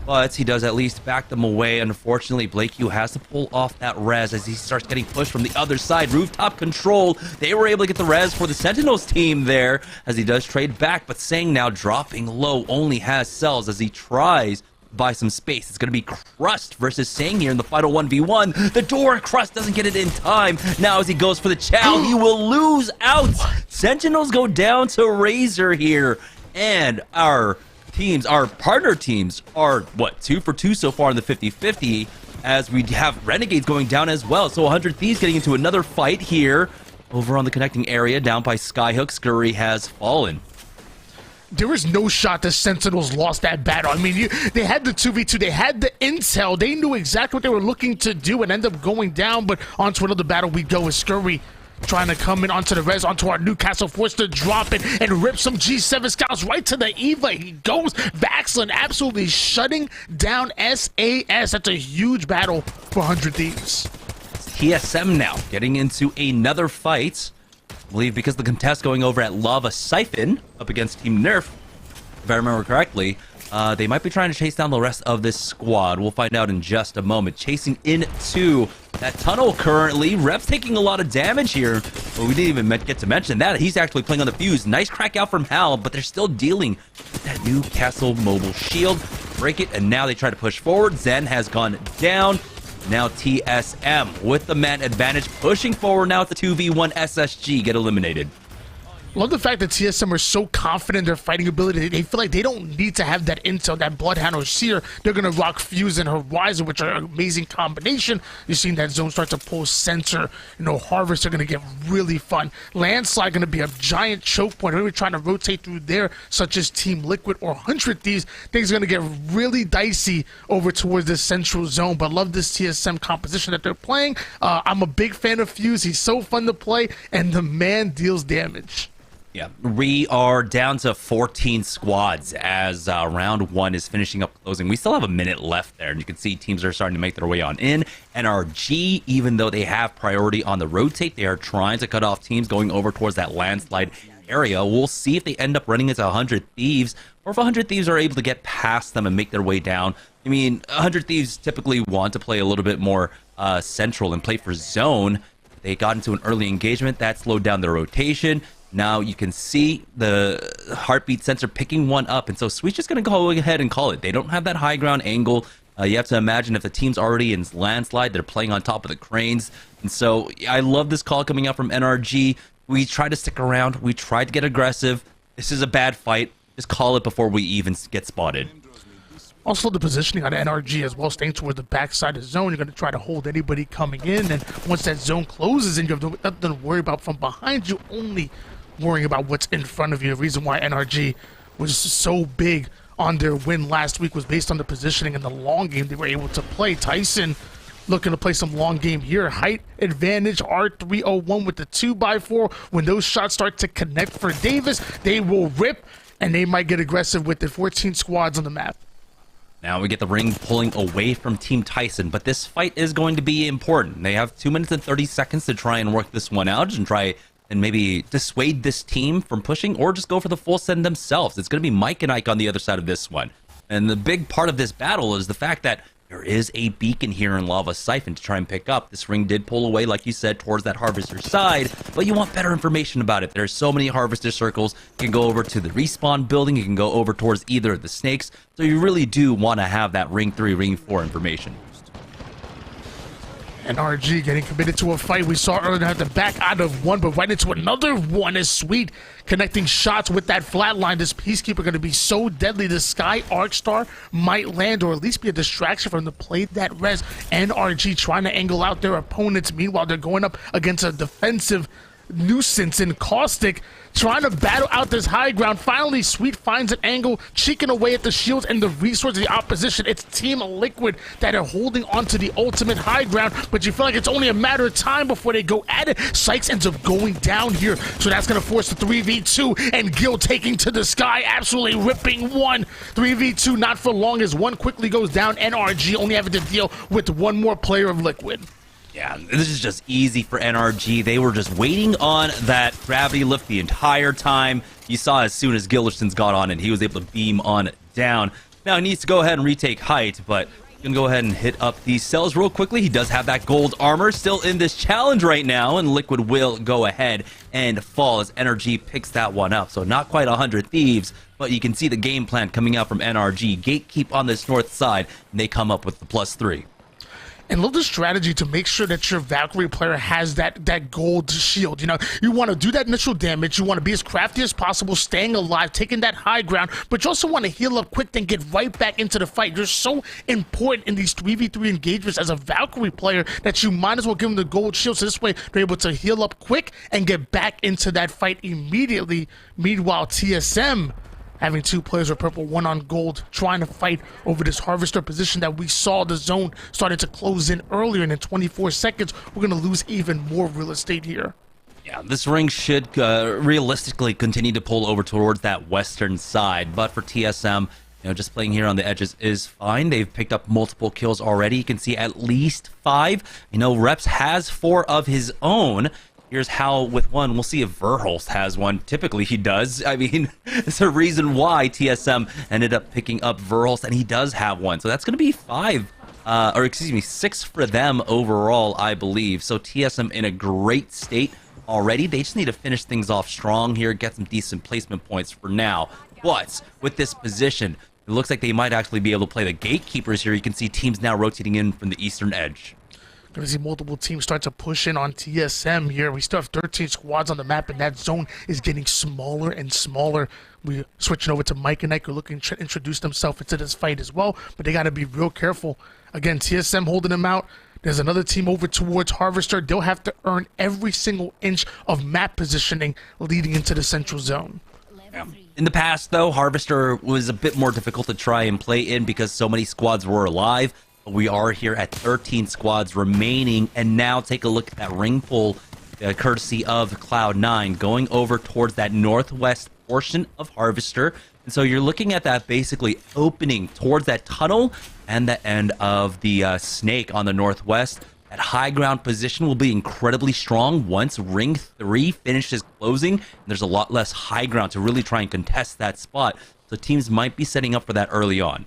but he does at least back them away. Unfortunately, BlakeU has to pull off that res as he starts getting pushed from the other side. Rooftop control, they were able to get the res for the Sentinels team there as he does trade back, but Sang now dropping low, only has cells as he tries buy some space. It's going to be Crust versus Sang here in the final 1v1. The door, Crust doesn't get it in time. Now as he goes for the chow, he will lose out. Sentinels go down to Razor here. And our teams, our partner teams are, what, 2 for 2 so far in the 50-50 as we have Renegades going down as well. So 100 Thieves getting into another fight here over on the connecting area down by Skyhook. Scurry has fallen. There is no shot the Sentinels lost that battle. I mean, they had the 2v2, they had the intel, they knew exactly what they were looking to do and end up going down, but onto another battle we go with Scurry trying to come in onto the res, onto our Newcastle, forced to drop it and rip some G7 scouts right to the Eva. He goes, Vaxlin absolutely shutting down SAS. That's a huge battle for 100 Thieves. TSM now getting into another fight. I believe because the contest going over at Lava Siphon up against Team Nerf, if I remember correctly, they might be trying to chase down the rest of this squad. We'll find out in just a moment. Chasing into that tunnel currently. Rep's taking a lot of damage here, but we didn't even get to mention that. He's actually playing on the fuse. Nice crack out from Hal, but they're still dealing with that Newcastle mobile shield. Break it, and now they try to push forward. Zen has gone down. Now TSM with the man advantage, pushing forward now at the 2v1 SSG get eliminated. Love the fact that TSM are so confident in their fighting ability. They feel like they don't need to have that intel, that Bloodhound or Seer. They're going to rock Fuse and Horizon, which are an amazing combination. You're seeing that zone start to pull center. You know, Harvest are going to get really fun. Landslide going to be a giant choke point. We're trying to rotate through there, such as Team Liquid or 100 Thieves. Things are going to get really dicey over towards the central zone, but love this TSM composition that they're playing. I'm a big fan of Fuse. He's so fun to play, and the man deals damage. Yeah, we are down to 14 squads as round 1 is finishing up closing. We still have a minute left there, and you can see teams are starting to make their way on in. NRG, even though they have priority on the rotate, they are trying to cut off teams going over towards that landslide area. We'll see if they end up running into 100 Thieves, or if 100 Thieves are able to get past them and make their way down. I mean, 100 Thieves typically want to play a little bit more central and play for zone. They got into an early engagement that slowed down their rotation. Now you can see the heartbeat sensor picking one up, and so Sweet's just going to go ahead and call it. They don't have that high ground angle. You have to imagine if the team's already in landslide, they're playing on top of the cranes. And so I love this call coming out from NRG. We tried to stick around. We tried to get aggressive. This is a bad fight. Just call it before we even get spotted. Also, the positioning on NRG as well, staying towards the backside of the zone. You're going to try to hold anybody coming in, and once that zone closes and you have nothing to worry about from behind you, only worrying about what's in front of you. The reason why NRG was so big on their win last week was based on the positioning and the long game they were able to play. Tyson looking to play some long game here. Height advantage, R301 with the 2x4. When those shots start to connect for Davis, they will rip, and they might get aggressive with the 14 squads on the map. Now we get the ring pulling away from Team Tyson, but this fight is going to be important. They have 2 minutes and 30 seconds to try and work this one out and try and maybe dissuade this team from pushing, or just go for the full send themselves. It's going to be Mike and Ike on the other side of this one. And the big part of this battle is the fact that there is a beacon here in Lava Siphon to try and pick up. This ring did pull away, like you said, towards that Harvester side, but you want better information about it. There's so many Harvester circles. You can go over to the respawn building. You can go over towards either of the snakes. So you really do want to have that ring 3, ring 4 information. NRG getting committed to a fight. We saw earlier have to back out of one, but right into another one is Sweet connecting shots with that flatline. This Peacekeeper going to be so deadly. The Sky Arc Star might land or at least be a distraction from the play that res. NRG trying to angle out their opponents. Meanwhile, they're going up against a defensive nuisance in Caustic, trying to battle out this high ground. Finally, Sweet finds an angle, cheeking away at the shields and the resources of the opposition. It's Team Liquid that are holding on to the ultimate high ground, but you feel like it's only a matter of time before they go at it. Sykes ends up going down here, so that's going to force the 3v2, and Gil taking to the sky, absolutely ripping one. 3v2 not for long as one quickly goes down. NRG only having to deal with one more player of Liquid. Yeah, this is just easy for NRG. They were just waiting on that gravity lift the entire time. You saw as soon as Gillerson's got on it, he was able to beam on down. Now he needs to go ahead and retake height, but you can go ahead and hit up these cells real quickly. He does have that gold armor still in this challenge right now, and Liquid will go ahead and fall as NRG picks that one up. So not quite 100 Thieves, but you can see the game plan coming out from NRG. Gatekeep on this north side, and they come up with the +3. And love the strategy to make sure that your Valkyrie player has that gold shield. You know, you want to do that initial damage. You want to be as crafty as possible, staying alive, taking that high ground, but you also want to heal up quick, then get right back into the fight. You're so important in these 3v3 engagements as a Valkyrie player that you might as well give them the gold shield, so this way they're able to heal up quick and get back into that fight immediately. Meanwhile, TSM having two players with purple, one on gold, trying to fight over this Harvester position that we saw the zone started to close in earlier, and in 24 seconds, we're going to lose even more real estate here. Yeah, this ring should realistically continue to pull over towards that western side, but for TSM, you know, just playing here on the edges is fine. They've picked up multiple kills already. You can see at least 5. You know, Reps has 4 of his own. Here's how with one. We'll see if Verhulst has one. Typically he does. I mean, it's a reason why TSM ended up picking up Verhulst, and he does have one. So that's going to be 5, or excuse me, 6 for them overall, I believe. So TSM in a great state already. They just need to finish things off strong here, get some decent placement points for now. But with this position, it looks like they might actually be able to play the gatekeepers here. You can see teams now rotating in from the eastern edge. Going to see multiple teams start to push in on TSM here. We still have 13 squads on the map, and that zone is getting smaller and smaller. We're switching over to Mike and Ike, who are looking to introduce themselves into this fight as well, but they got to be real careful. Again, TSM holding them out. There's another team over towards Harvester. They'll have to earn every single inch of map positioning leading into the central zone. Yeah. In the past, though, Harvester was a bit more difficult to try and play in because so many squads were alive. We are here at 13 squads remaining, and now take a look at that ring pull, courtesy of Cloud9, going over towards that northwest portion of Harvester. And so you're looking at that basically opening towards that tunnel and the end of the snake on the northwest. That high ground position will be incredibly strong once Ring 3 finishes closing. And there's a lot less high ground to really try and contest that spot. So teams might be setting up for that early on.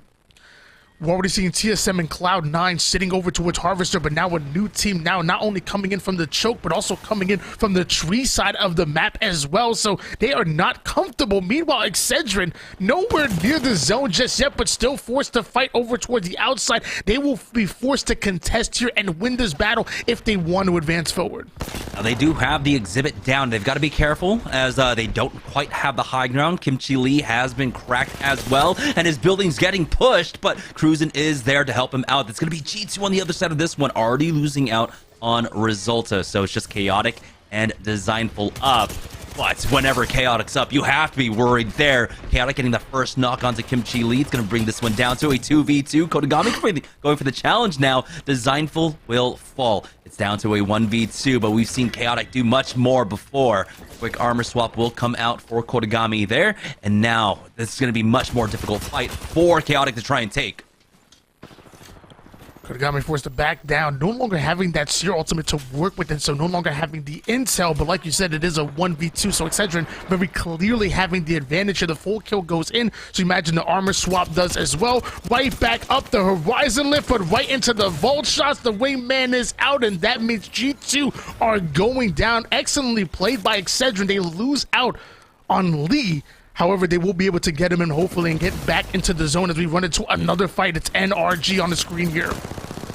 We're already seeing TSM and Cloud9 sitting over towards Harvester, but now a new team now not only coming in from the choke, but also coming in from the tree side of the map as well. So they are not comfortable. Meanwhile, Excedrin nowhere near the zone just yet, but still forced to fight over towards the outside. They will be forced to contest here and win this battle if they want to advance forward. Now they do have the exhibit down. They've got to be careful as they don't quite have the high ground. Kimchi Lee has been cracked as well, and his building's getting pushed, but Cruisin is there to help him out. It's going to be G2 on the other side of this one, already losing out on Resulta. So it's just Chaotic and Designful up. But whenever Chaotic's up, you have to be worried there. Chaotic getting the first knock onto Kimchi Lee. It's going to bring this one down to a 2v2. Kodagami going for the challenge now. Designful will fall. It's down to a 1v2, but we've seen Chaotic do much more before. Quick armor swap will come out for Kodagami there. And now this is going to be much more difficult fight for Chaotic to try and take. Kodagami forced to back down, no longer having that Seer ultimate to work with, and so no longer having the intel, but like you said, it is a 1v2, so Excedrin very clearly having the advantage here. The full kill goes in, so imagine the armor swap does as well. Right back up the horizon lift, but right into the vault shots. The wingman is out, and that means G2 are going down. Excellently played by Excedrin. They lose out on Lee. However, they will be able to get him in, hopefully, and get back into the zone as we run into another fight. It's NRG on the screen here.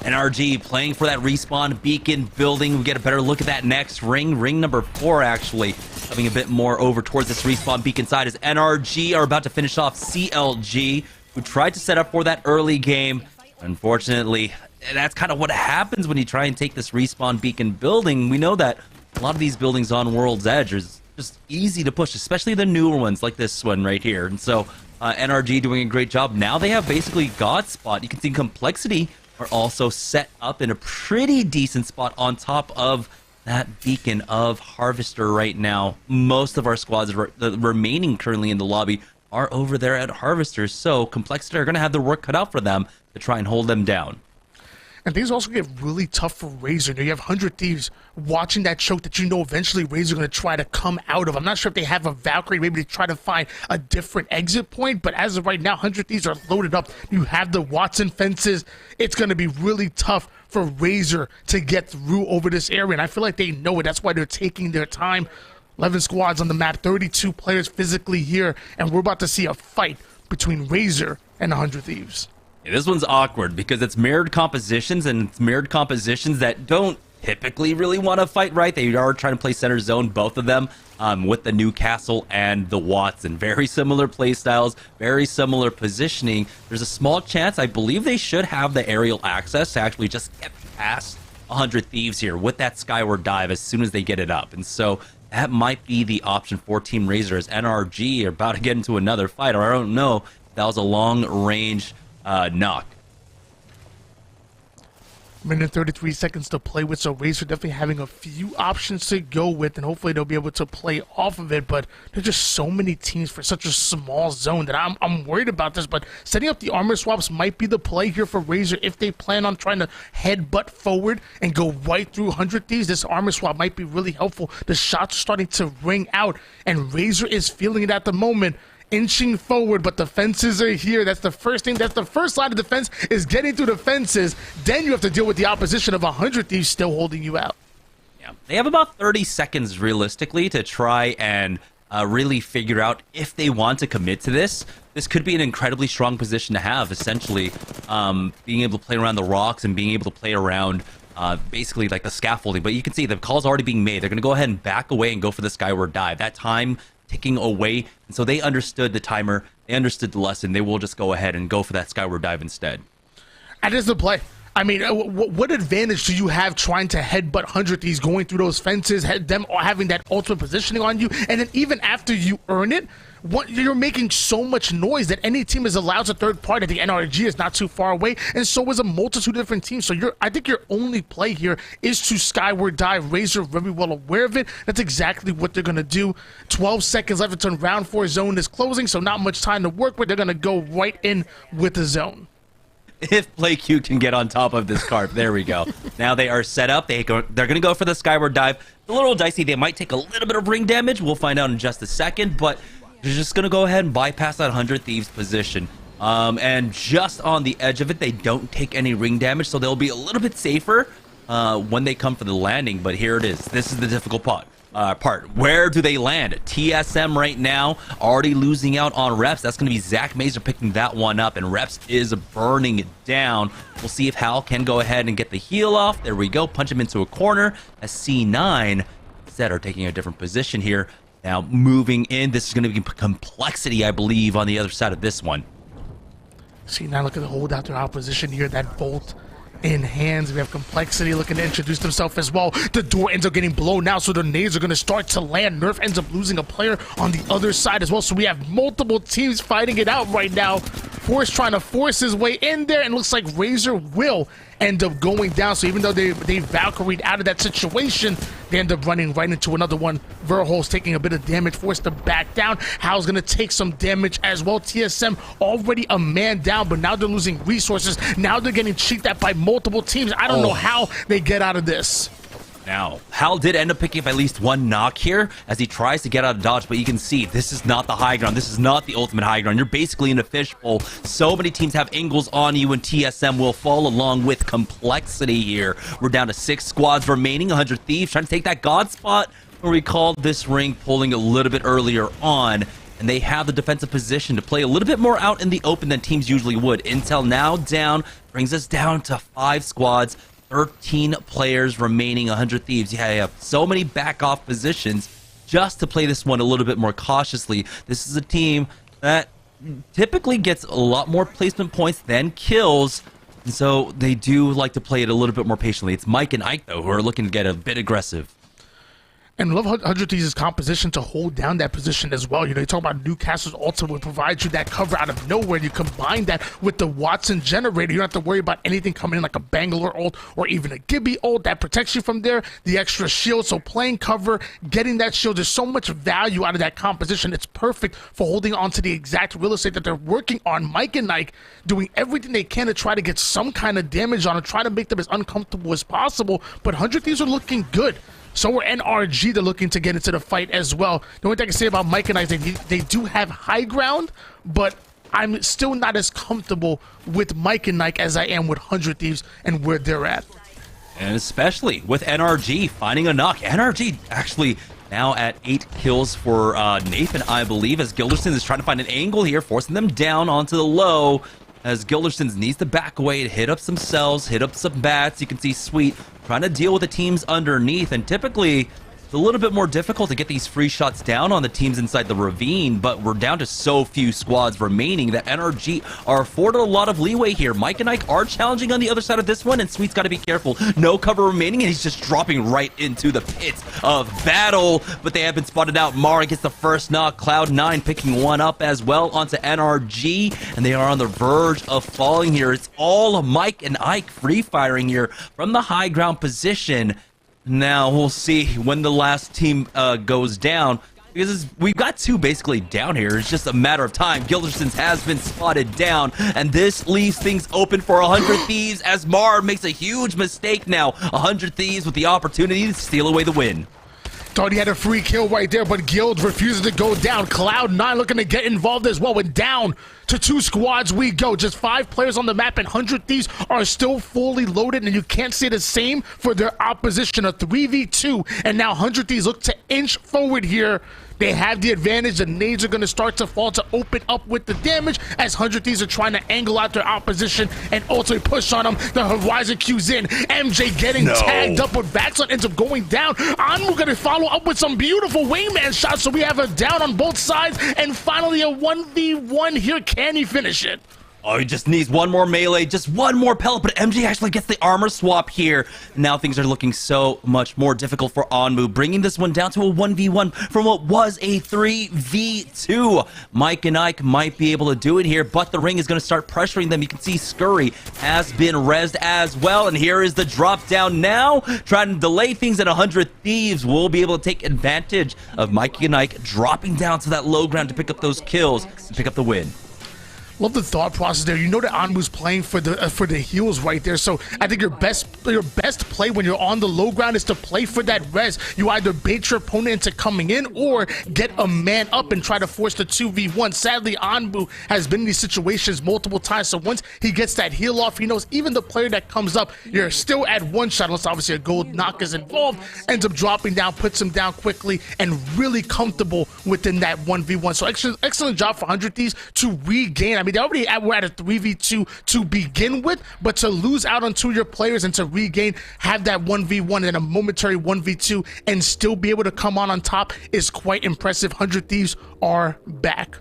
NRG playing for that respawn beacon building. We get a better look at that next ring. Ring number 4 actually coming a bit more over towards this respawn beacon side as NRG are about to finish off CLG, who tried to set up for that early game. Unfortunately, that's kind of what happens when you try and take this respawn beacon building. We know that a lot of these buildings on World's Edge is just easy to push, especially the newer ones like this one right here. And so NRG doing a great job. Now they have basically God spot. You can see Complexity are also set up in a pretty decent spot on top of that beacon of Harvester right now. Most of our squads remaining currently in the lobby are over there at Harvester, so Complexity are going to have their work cut out for them to try and hold them down. And things also get really tough for Razor. You have 100 Thieves watching that choke that you know eventually Razor are going to try to come out of. I'm not sure if they have a Valkyrie, maybe they try to find a different exit point, but as of right now, 100 Thieves are loaded up. You have the Watson fences. It's going to be really tough for Razor to get through over this area, and I feel like they know it. That's why they're taking their time. 11 squads on the map, 32 players physically here, and we're about to see a fight between Razor and 100 Thieves. Yeah, this one's awkward because it's mirrored compositions, and it's mirrored compositions that don't typically really want to fight right. They are trying to play center zone, both of them, with the Newcastle and the Watson. Very similar play styles, very similar positioning. There's a small chance, I believe they should have the aerial access to actually just get past 100 Thieves here with that skyward dive as soon as they get it up. And so that might be the option for Team Razor as NRG are about to get into another fight, or I don't know if that was a long-range knock. Minute and 33 seconds to play with, so Razor definitely having a few options to go with, and hopefully they'll be able to play off of it, but there's just so many teams for such a small zone that I'm worried about this, but setting up the armor swaps might be the play here for Razor if they plan on trying to headbutt forward and go right through 100 Thieves. This armor swap might be really helpful. The shots are starting to ring out, and Razor is feeling it at the moment. Inching forward, but the fences are here. That's the first thing. That's the first line of defense, is getting through the fences. Then you have to deal with the opposition of 100 Thieves still holding you out. Yeah, they have about 30 seconds realistically to try and really figure out if they want to commit to this. This could be an incredibly strong position to have, essentially being able to play around the rocks and being able to play around basically like the scaffolding. But you can see the call's already being made. They're going to go ahead and back away and go for the skyward dive. That time ticking away, and so they understood the timer, they understood the lesson. They will just go ahead and go for that skyward dive instead. And is the play. I mean, what advantage do you have trying to headbutt 100 Thieves, going through those fences, them having that ultimate positioning on you, and then even after you earn it, you're making so much noise that any team is allowed a third party. The NRG is not too far away, and so is a multitude of different teams. So I think your only play here is to skyward dive. Razor very well aware of it. That's exactly what they're going to do. 12 seconds left until round 4 zone is closing, so not much time to work with. They're going to go right in with the zone. If PlayQ can get on top of this carp, there we go. Now they are set up. They're going to go for the skyward dive. A little dicey. They might take a little bit of ring damage. We'll find out in just a second, but they're just going to go ahead and bypass that 100 Thieves position. And just on the edge of it, they don't take any ring damage, so they'll be a little bit safer when they come for the landing. But here it is. This is the difficult part. Where do they land? TSM right now already losing out on Reps. That's going to be Zach Mazer picking that one up, and Reps is burning it down. We'll see if Hal can go ahead and get the heal off. There we go. Punch him into a corner. As C9 instead are taking a different position here. Now moving in. This is going to be Complexity, I believe, on the other side of this one. C9 looking to hold out their opposition here. That bolt in hands. We have Complexity looking to introduce themselves as well. The door ends up getting blown now, so the nades are going to start to land. Nerf ends up losing a player on the other side as well, so we have multiple teams fighting it out right now. Force trying to force his way in there, and looks like Razor will end up going down. So even though they Valkyried out of that situation, they end up running right into another one. Verhol's taking a bit of damage, forced to back down. Hal's going to take some damage as well. TSM already a man down, but now they're losing resources. Now they're getting cheeked at by multiple teams. I don't know how they get out of this. Now, Hal did end up picking up at least one knock here as he tries to get out of dodge, but you can see this is not the high ground. This is not the ultimate high ground. You're basically in a fishbowl. So many teams have angles on you, and TSM will fall along with Complexity here. We're down to 6 squads remaining, 100 Thieves trying to take that God spot where we called this ring pulling a little bit earlier on. and they have the defensive position to play a little bit more out in the open than teams usually would. Intel now down, brings us down to 5 squads, 13 players remaining, 100 Thieves. Yeah, you have so many back off positions just to play this one a little bit more cautiously. This is a team that typically gets a lot more placement points than kills, and so they do like to play it a little bit more patiently. It's Mike and Ike, though, who are looking to get a bit aggressive. And love 100 Thieves' composition to hold down that position as well. You know, you talk about Newcastle's ultimate would provide you that cover out of nowhere. You combine that with the Watson generator. You don't have to worry about anything coming in like a Bangalore ult or even a Gibby ult that protects you from there. The extra shield, so playing cover, getting that shield, there's so much value out of that composition. It's perfect for holding on to the exact real estate that they're working on. Mike and Ike doing everything they can to try to get some kind of damage on and try to make them as uncomfortable as possible. But 100 Thieves are looking good. So are NRG. They're looking to get into the fight as well. The only thing I can say about Mike and I is they do have high ground, but I'm still not as comfortable with Mike and Ike as I am with 100 Thieves and where they're at. And especially with NRG finding a knock. NRG actually now at 8 kills for Nathan, I believe, as Gilderson is trying to find an angle here, forcing them down onto the low. As Gilderson needs to back away to hit up some cells, hit up some bats. You can see Sweet trying to deal with the teams underneath, and typically it's a little bit more difficult to get these free shots down on the teams inside the ravine, but we're down to so few squads remaining that NRG are afforded a lot of leeway here. Mike and Ike are challenging on the other side of this one, and Sweet's got to be careful. No cover remaining, and he's just dropping right into the pits of battle, but they have been spotted out. Mara gets the first knock. Cloud9 picking one up as well onto NRG, and they are on the verge of falling here. It's all Mike and Ike free firing here from the high ground position. Now we'll see when the last team goes down, because we've got 2 basically down here. It's just a matter of time. Gilderson's has been spotted down, and this leaves things open for 100 Thieves as Mar makes a huge mistake now. 100 Thieves with the opportunity to steal away the win. Thought he had a free kill right there, but Guild refuses to go down. Cloud9 looking to get involved as well, and down to 2 squads we go. Just 5 players on the map, and 100 Thieves are still fully loaded, and you can't say the same for their opposition. A 3v2, and now 100 Thieves look to inch forward here. They have the advantage. The nades are going to start to fall to open up with the damage as 100 Thieves are trying to angle out their opposition and ultimately push on them. The Horizon Q's in. MJ getting tagged up, but Vaxon ends up going down. Anmu going to follow up with some beautiful wingman shots, so we have a down on both sides, and finally a 1v1 here. Can he finish it? Oh, he just needs one more melee, just one more pellet, but MJ actually gets the armor swap here. Now things are looking so much more difficult for Onmu, bringing this one down to a 1v1 from what was a 3v2. Mike and Ike might be able to do it here, but the ring is going to start pressuring them. You can see Scurry has been rezzed as well, and here is the drop down now, trying to delay things at 100 Thieves. Will be able to take advantage of Mike and Ike dropping down to that low ground to pick up those kills and pick up the win. Love the thought process there. You know that Anmu's playing for the heals right there. So I think your best play when you're on the low ground is to play for that res. You either bait your opponent into coming in or get a man up and try to force the 2v1. Sadly, Anmu has been in these situations multiple times. So once he gets that heal off, he knows even the player that comes up, you're still at one shot, unless obviously a gold knock is involved, ends up dropping down, puts him down quickly, and really comfortable within that 1v1. So excellent job for 100 Thieves to regain. I mean, they already were at a 3v2 to begin with, but to lose out on 2 of your players and to regain, have that 1v1 and a momentary 1v2 and still be able to come on top is quite impressive. 100 Thieves are back.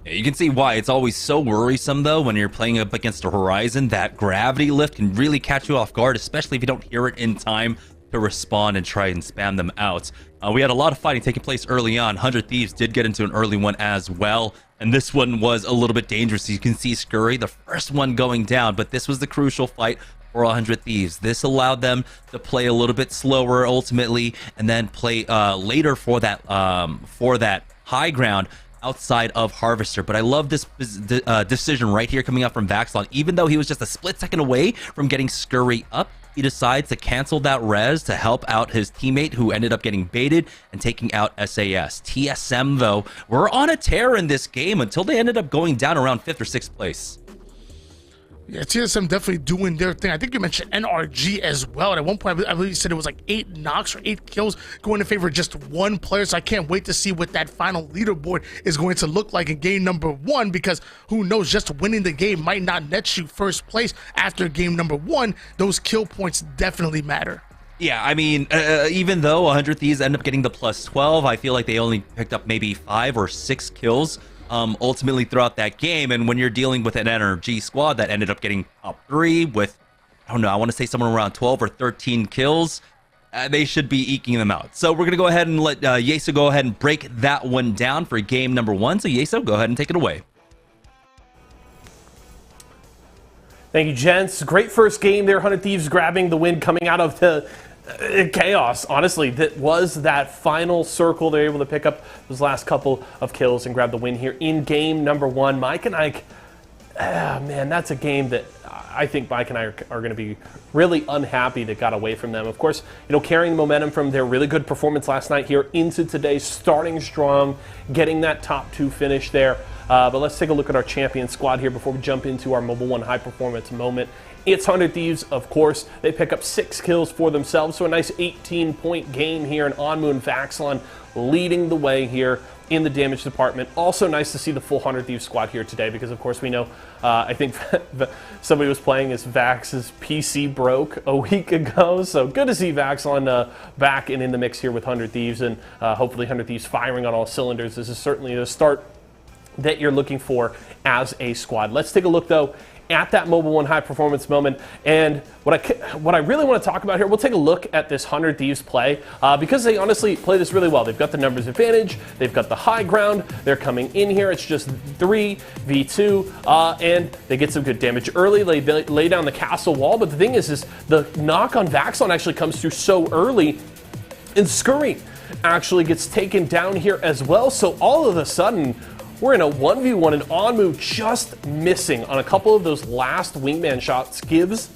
Yeah, you can see why it's always so worrisome, though, when you're playing up against a Horizon. That gravity lift can really catch you off guard, especially if you don't hear it in time to respond and try and spam them out. We had a lot of fighting taking place early on. 100 Thieves did get into an early one as well, and this one was a little bit dangerous. You can see Scurry, the first one going down, but this was the crucial fight for 100 Thieves. This allowed them to play a little bit slower ultimately, and then play later for that high ground outside of Harvester. But I love this decision right here coming out from Vaxlon. Even though he was just a split second away from getting Scurry up, he decides to cancel that res to help out his teammate, who ended up getting baited and taking out SAS. TSM, though, were on a tear in this game until they ended up going down around 5th or 6th place. Yeah, TSM definitely doing their thing. I think you mentioned NRG as well. And at one point, I believe you said it was like 8 knocks or 8 kills going in favor of just one player. So I can't wait to see what that final leaderboard is going to look like in game number 1, because who knows, just winning the game might not net you first place after game number 1. Those kill points definitely matter. Yeah, I mean, even though 100 Thieves end up getting the plus 12, I feel like they only picked up maybe 5 or 6 kills ultimately throughout that game. And when you're dealing with an NRG squad that ended up getting top 3 with, I don't know, I want to say somewhere around 12 or 13 kills, they should be eking them out. So we're going to go ahead and let Yeso go ahead and break that one down for game number 1. So Yeso, go ahead and take it away. Thank you, gents. Great first game there. 100 Thieves grabbing the win coming out of the chaos, honestly. That was that final circle. They're able to pick up those last couple of kills and grab the win here in game number 1. Mike and Ike, man, that's a game that I think Mike and I are going to be really unhappy that got away from them. Of course, you know, carrying momentum from their really good performance last night here into today, starting strong, getting that top 2 finish there. But let's take a look at our champion squad here before we jump into our Mobile 1 high performance moment. It's 100 Thieves, of course. They pick up 6 kills for themselves, so a nice 18-point game here, and Onmu and Vaxlon leading the way here in the damage department. Also nice to see the full 100 Thieves squad here today, because of course we know, I think somebody was playing as Vax's PC broke a week ago, so good to see Vaxlon back and in the mix here with 100 Thieves, and hopefully 100 Thieves firing on all cylinders. This is certainly the start that you're looking for as a squad. Let's take a look though at that Mobile 1 high performance moment, and what I really want to talk about here, we'll take a look at this 100 Thieves play, because they honestly play this really well. They've got the numbers advantage, they've got the high ground, they're coming in here, it's just 3v2, and they get some good damage early. They lay down the castle wall, but the thing is the knock on Vaxlon actually comes through so early, and Scurry actually gets taken down here as well, so all of a sudden we're in a 1v1, and Onmu just missing on a couple of those last wingman shots gives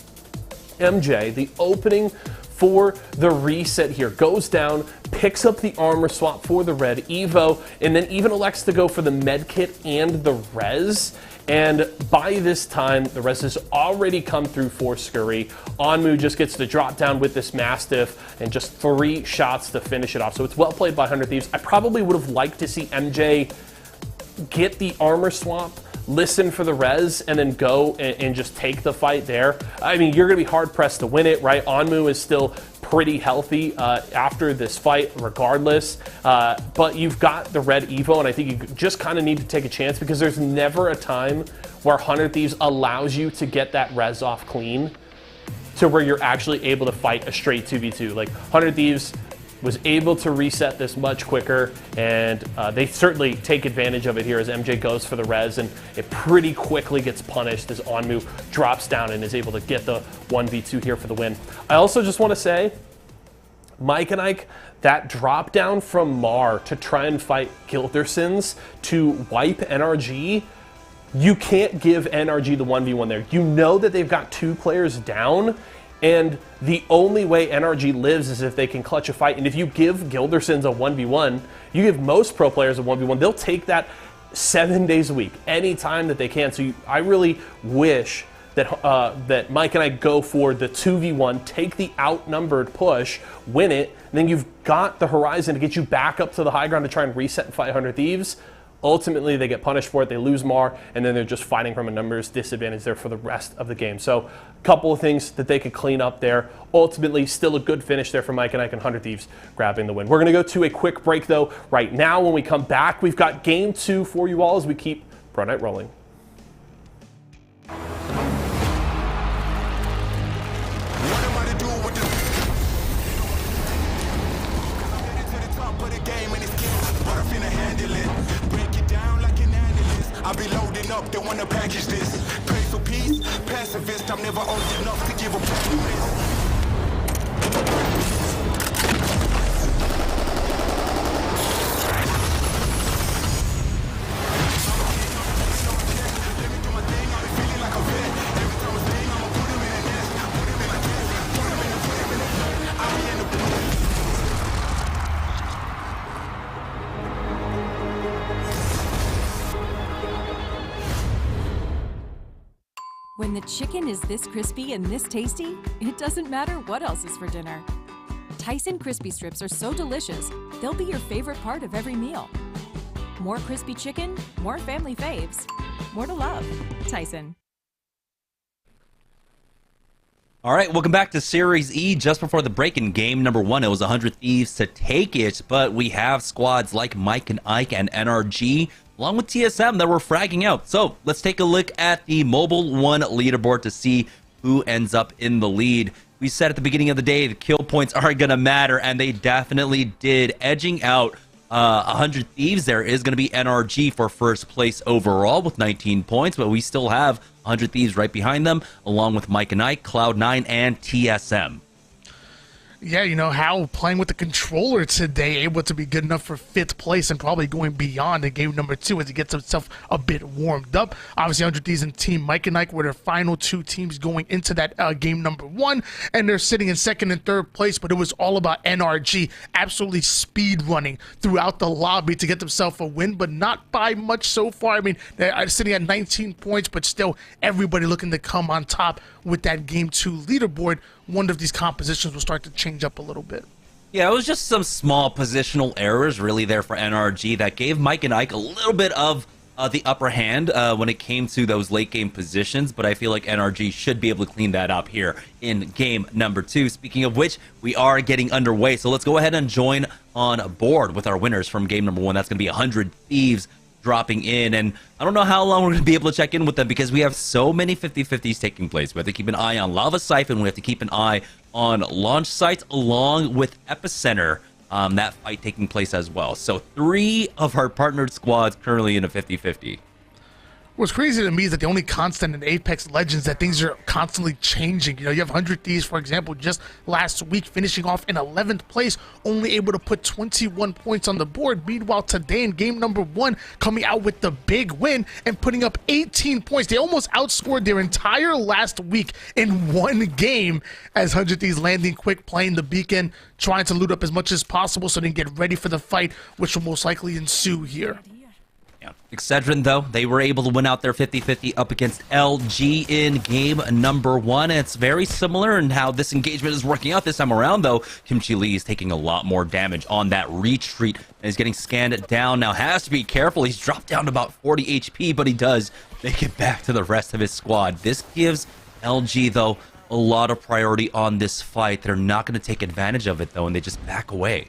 MJ the opening for the reset here. Goes down, picks up the armor swap for the red Evo, and then even elects to go for the med kit and the res. And by this time, the res has already come through for Scurry. Onmu just gets the drop down with this Mastiff and just 3 shots to finish it off. So it's well played by 100 Thieves. I probably would have liked to see MJ get the armor swap, listen for the res, and then go and just take the fight there. I mean, you're going to be hard-pressed to win it, right? Onmu is still pretty healthy after this fight regardless, but you've got the red Evo, and I think you just kind of need to take a chance, because there's never a time where 100 Thieves allows you to get that res off clean to where you're actually able to fight a straight 2v2. Like, 100 Thieves was able to reset this much quicker, and they certainly take advantage of it here as MJ goes for the res, and it pretty quickly gets punished as Onmu drops down and is able to get the 1v2 here for the win. I also just want to say, Mike and Ike, that drop down from Mar to try and fight Gildersons to wipe NRG, you can't give NRG the 1v1 there. You know that they've got 2 players down, and the only way NRG lives is if they can clutch a fight. And if you give Gildersons a 1v1, you give most pro players a 1v1, they'll take that 7 days a week, anytime that they can. So I really wish that that Mike and I go for the 2v1, take the outnumbered push, win it, and then you've got the horizon to get you back up to the high ground to try and reset and fight 100 Thieves. Ultimately, they get punished for it, they lose Mar, and then they're just fighting from a numbers disadvantage there for the rest of the game. So a couple of things that they could clean up there. Ultimately, still a good finish there for Mike and Ike, and 100 Thieves grabbing the win. We're going to go to a quick break, though, right now. When we come back, we've got Game 2 for you all as we keep Pro Night rolling. I'll be loading up, they wanna package this. Pray for peace, pacifist, I'm never old enough to give a When the chicken is this crispy and this tasty, it doesn't matter what else is for dinner. Tyson crispy strips are so delicious, they'll be your favorite part of every meal. More crispy chicken, more family faves, more to love. Tyson. All right, welcome back to Series E. Just before the break in game number 1, it was 100 Thieves to take it, but we have squads like Mike and Ike and NRG, along with TSM, that were fragging out. So let's take a look at the Mobile 1 leaderboard to see who ends up in the lead. We said at the beginning of the day the kill points are going to matter, and they definitely did. Edging out 100 Thieves, there is going to be NRG for first place overall with 19 points, but we still have 100 Thieves right behind them, along with Mike and Ike, Cloud9, and TSM. Yeah, you know, Hal playing with the controller today, able to be good enough for 5th place and probably going beyond in game number 2 as he gets himself a bit warmed up. Obviously, 100 Thieves and Team Mike and Ike were their final 2 teams going into that game number 1, and they're sitting in 2nd and 3rd place, but it was all about NRG absolutely speed running throughout the lobby to get themselves a win, but not by much so far. I mean, they're sitting at 19 points, but still everybody looking to come on top with that game 2 leaderboard. One of these compositions will start to change up a little bit. Yeah, it was just some small positional errors really there for NRG that gave Mike and Ike a little bit of the upper hand when it came to those late game positions, but I feel like NRG should be able to clean that up here in game number 2. Speaking of which, we are getting underway, so let's go ahead and join on board with our winners from game number 1. That's going to be 100 Thieves dropping in, and I don't know how long we're going to be able to check in with them because we have so many 50-50s taking place. We have to keep an eye on Lava Siphon, we have to keep an eye on Launch Sites along with Epicenter, that fight taking place as well. So 3 of our partnered squads currently in a 50-50. What's crazy to me is that the only constant in Apex Legends that things are constantly changing. You know, you have 100 Thieves, for example, just last week finishing off in 11th place, only able to put 21 points on the board. Meanwhile, today in game number 1, coming out with the big win and putting up 18 points. They almost outscored their entire last week in one game as 100 Thieves landing quick, playing the beacon, trying to loot up as much as possible so they can get ready for the fight, which will most likely ensue here. Excedrin, though, they were able to win out their 50-50 up against LG in game number 1. It's very similar in how this engagement is working out this time around, though. Kimchi Lee is taking a lot more damage on that retreat and is getting scanned down. Now has to be careful. He's dropped down to about 40 HP, but he does make it back to the rest of his squad. This gives LG, though, a lot of priority on this fight. They're not going to take advantage of it, though, and they just back away.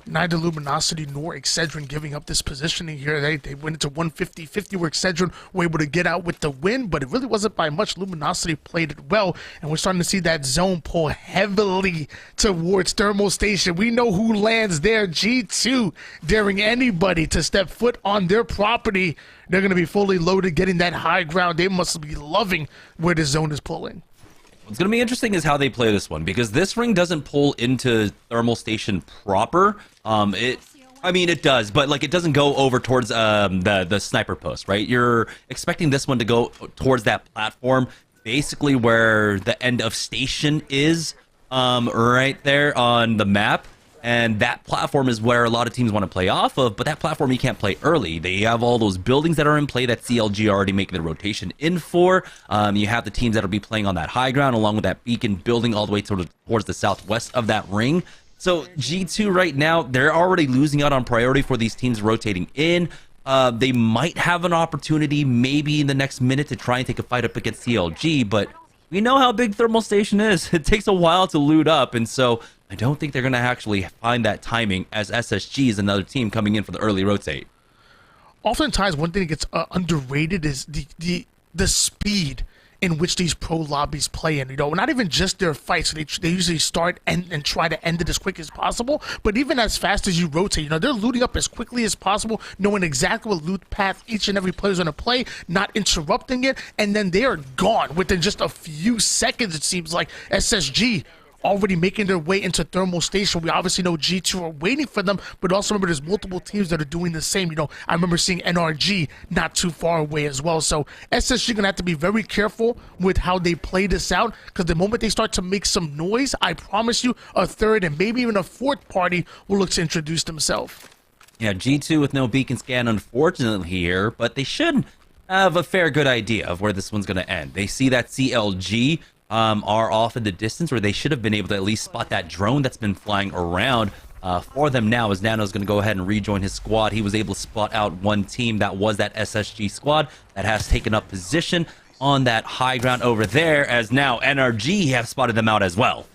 Neither Luminosity nor Excedrin giving up this positioning here. They went into 150-50 where Excedrin were able to get out with the win, but it really wasn't by much. Luminosity played it well, and we're starting to see that zone pull heavily towards Thermal Station. We know who lands there. G2 daring anybody to step foot on their property. They're going to be fully loaded, getting that high ground. They must be loving where the zone is pulling. What's going to be interesting is how they play this one, because this ring doesn't pull into Thermal Station proper. It does, but like it doesn't go over towards the sniper post, right? You're expecting this one to go towards that platform, basically where the end of station is, right there on the map. And that platform is where a lot of teams want to play off of, but that platform you can't play early. They have all those buildings that are in play that CLG are already making the rotation in for. You have the teams that will be playing on that high ground along with that beacon building all the way towards the southwest of that ring. So G2 right now, they're already losing out on priority for these teams rotating in. They might have an opportunity maybe in the next minute to try and take a fight up against CLG, but we know how big Thermal Station is. It takes a while to loot up, and so I don't think they're going to actually find that timing as SSG is another team coming in for the early rotate. Oftentimes, one thing that gets underrated is the speed in which these pro lobbies play in. You know, not even just their fights. They usually start and try to end it as quick as possible. But even as fast as you rotate, you know, they're looting up as quickly as possible, knowing exactly what loot path each and every player is going to play, not interrupting it, and then they are gone within just a few seconds. It seems like SSG already making their way into Thermal Station. We obviously know G2 are waiting for them, but also remember there's multiple teams that are doing the same. You know, I remember seeing NRG not too far away as well. So SSG gonna have to be very careful with how they play this out, because the moment they start to make some noise, I promise you a third and maybe even a fourth party will look to introduce themselves. Yeah, G2 with no beacon scan, unfortunately here, but they should have a fair good idea of where this one's going to end. They see that CLG are off in the distance, where they should have been able to at least spot that drone that's been flying around for them now, as Nano's going to go ahead and rejoin his squad. He was able to spot out one team that was that SSG squad that has taken up position on that high ground over there, as now NRG have spotted them out as well.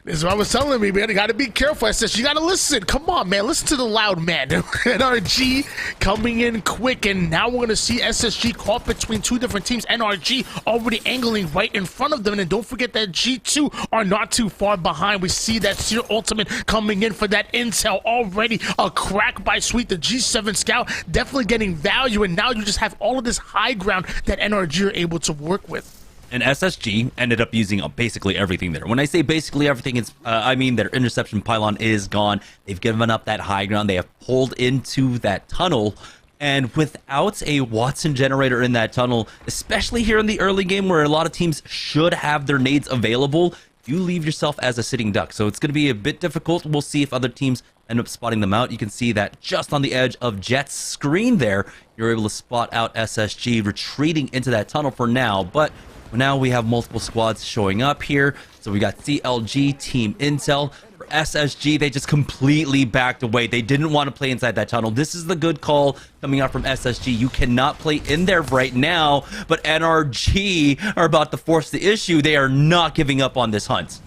This is what I was telling me, man. You got to be careful. I said, you got to listen. Come on, man. Listen to the loud man. NRG coming in quick, and now we're going to see SSG caught between two different teams. NRG already angling right in front of them, and don't forget that G2 are not too far behind. We see that Seer Ultimate coming in for that intel already. A crack by Sweet, the G7 Scout, definitely getting value, and now you just have all of this high ground that NRG are able to work with. And SSG ended up using basically everything there. When I say basically everything, it's I mean their interception pylon is gone. They've given up that high ground. They have pulled into that tunnel. And without a Watson generator in that tunnel, especially here in the early game where a lot of teams should have their nades available, you leave yourself as a sitting duck. So it's going to be a bit difficult. We'll see if other teams end up spotting them out. You can see that just on the edge of Jet's screen there, you're able to spot out SSG retreating into that tunnel for now. But now we have multiple squads showing up here. So we got CLG, Team Intel. For SSG, they just completely backed away. They didn't want to play inside that tunnel. This is the good call coming out from SSG. You cannot play in there right now, but NRG are about to force the issue. They are not giving up on this hunt.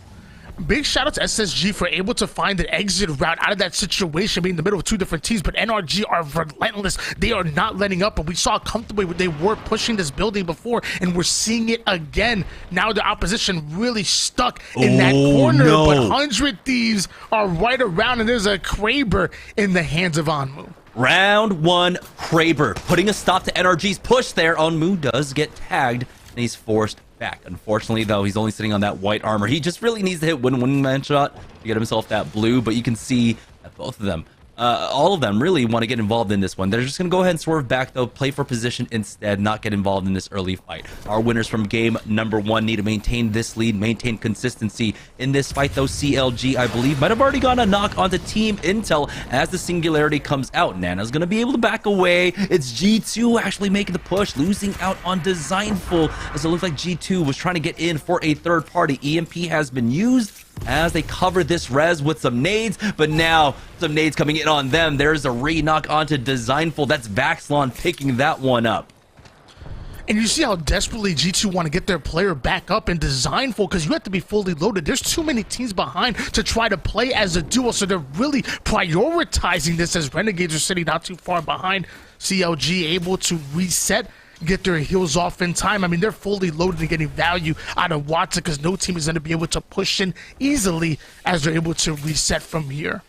Big shout out to SSG for able to find an exit route out of that situation, being in the middle of two different teams, but NRG are relentless. They are not letting up, and we saw how comfortably they were pushing this building before, and we're seeing it again. Now the opposition really stuck in that corner, but 100 Thieves are right around, and there's a Kraber in the hands of Onmu. Round one, Kraber putting a stop to NRG's push there. Onmu does get tagged, and he's forced back. Unfortunately, though, he's only sitting on that white armor. He just really needs to hit one man shot to get himself that blue, but you can see that both of them, all of them really want to get involved in this one. They're just going to go ahead and swerve back, though, play for position instead, not get involved in this early fight. Our winners from game number one need to maintain this lead, maintain consistency in this fight, though. CLG, I believe, might have already gotten a knock onto Team Intel as the singularity comes out. Nana's going to be able to back away. It's G2 actually making the push, losing out on Designful, as it looks like G2 was trying to get in for a third party. EMP has been used as they cover this res with some nades, but now some nades coming in on them. There's a re-knock onto Designful. That's Vaxlon picking that one up. And you see how desperately G2 want to get their player back up and Designful, because you have to be fully loaded. There's too many teams behind to try to play as a duo, so they're really prioritizing this as Renegades are sitting not too far behind. CLG able to reset, get their heals off in time. I mean, they're fully loaded and getting value out of Watson, because no team is going to be able to push in easily as they're able to reset from here.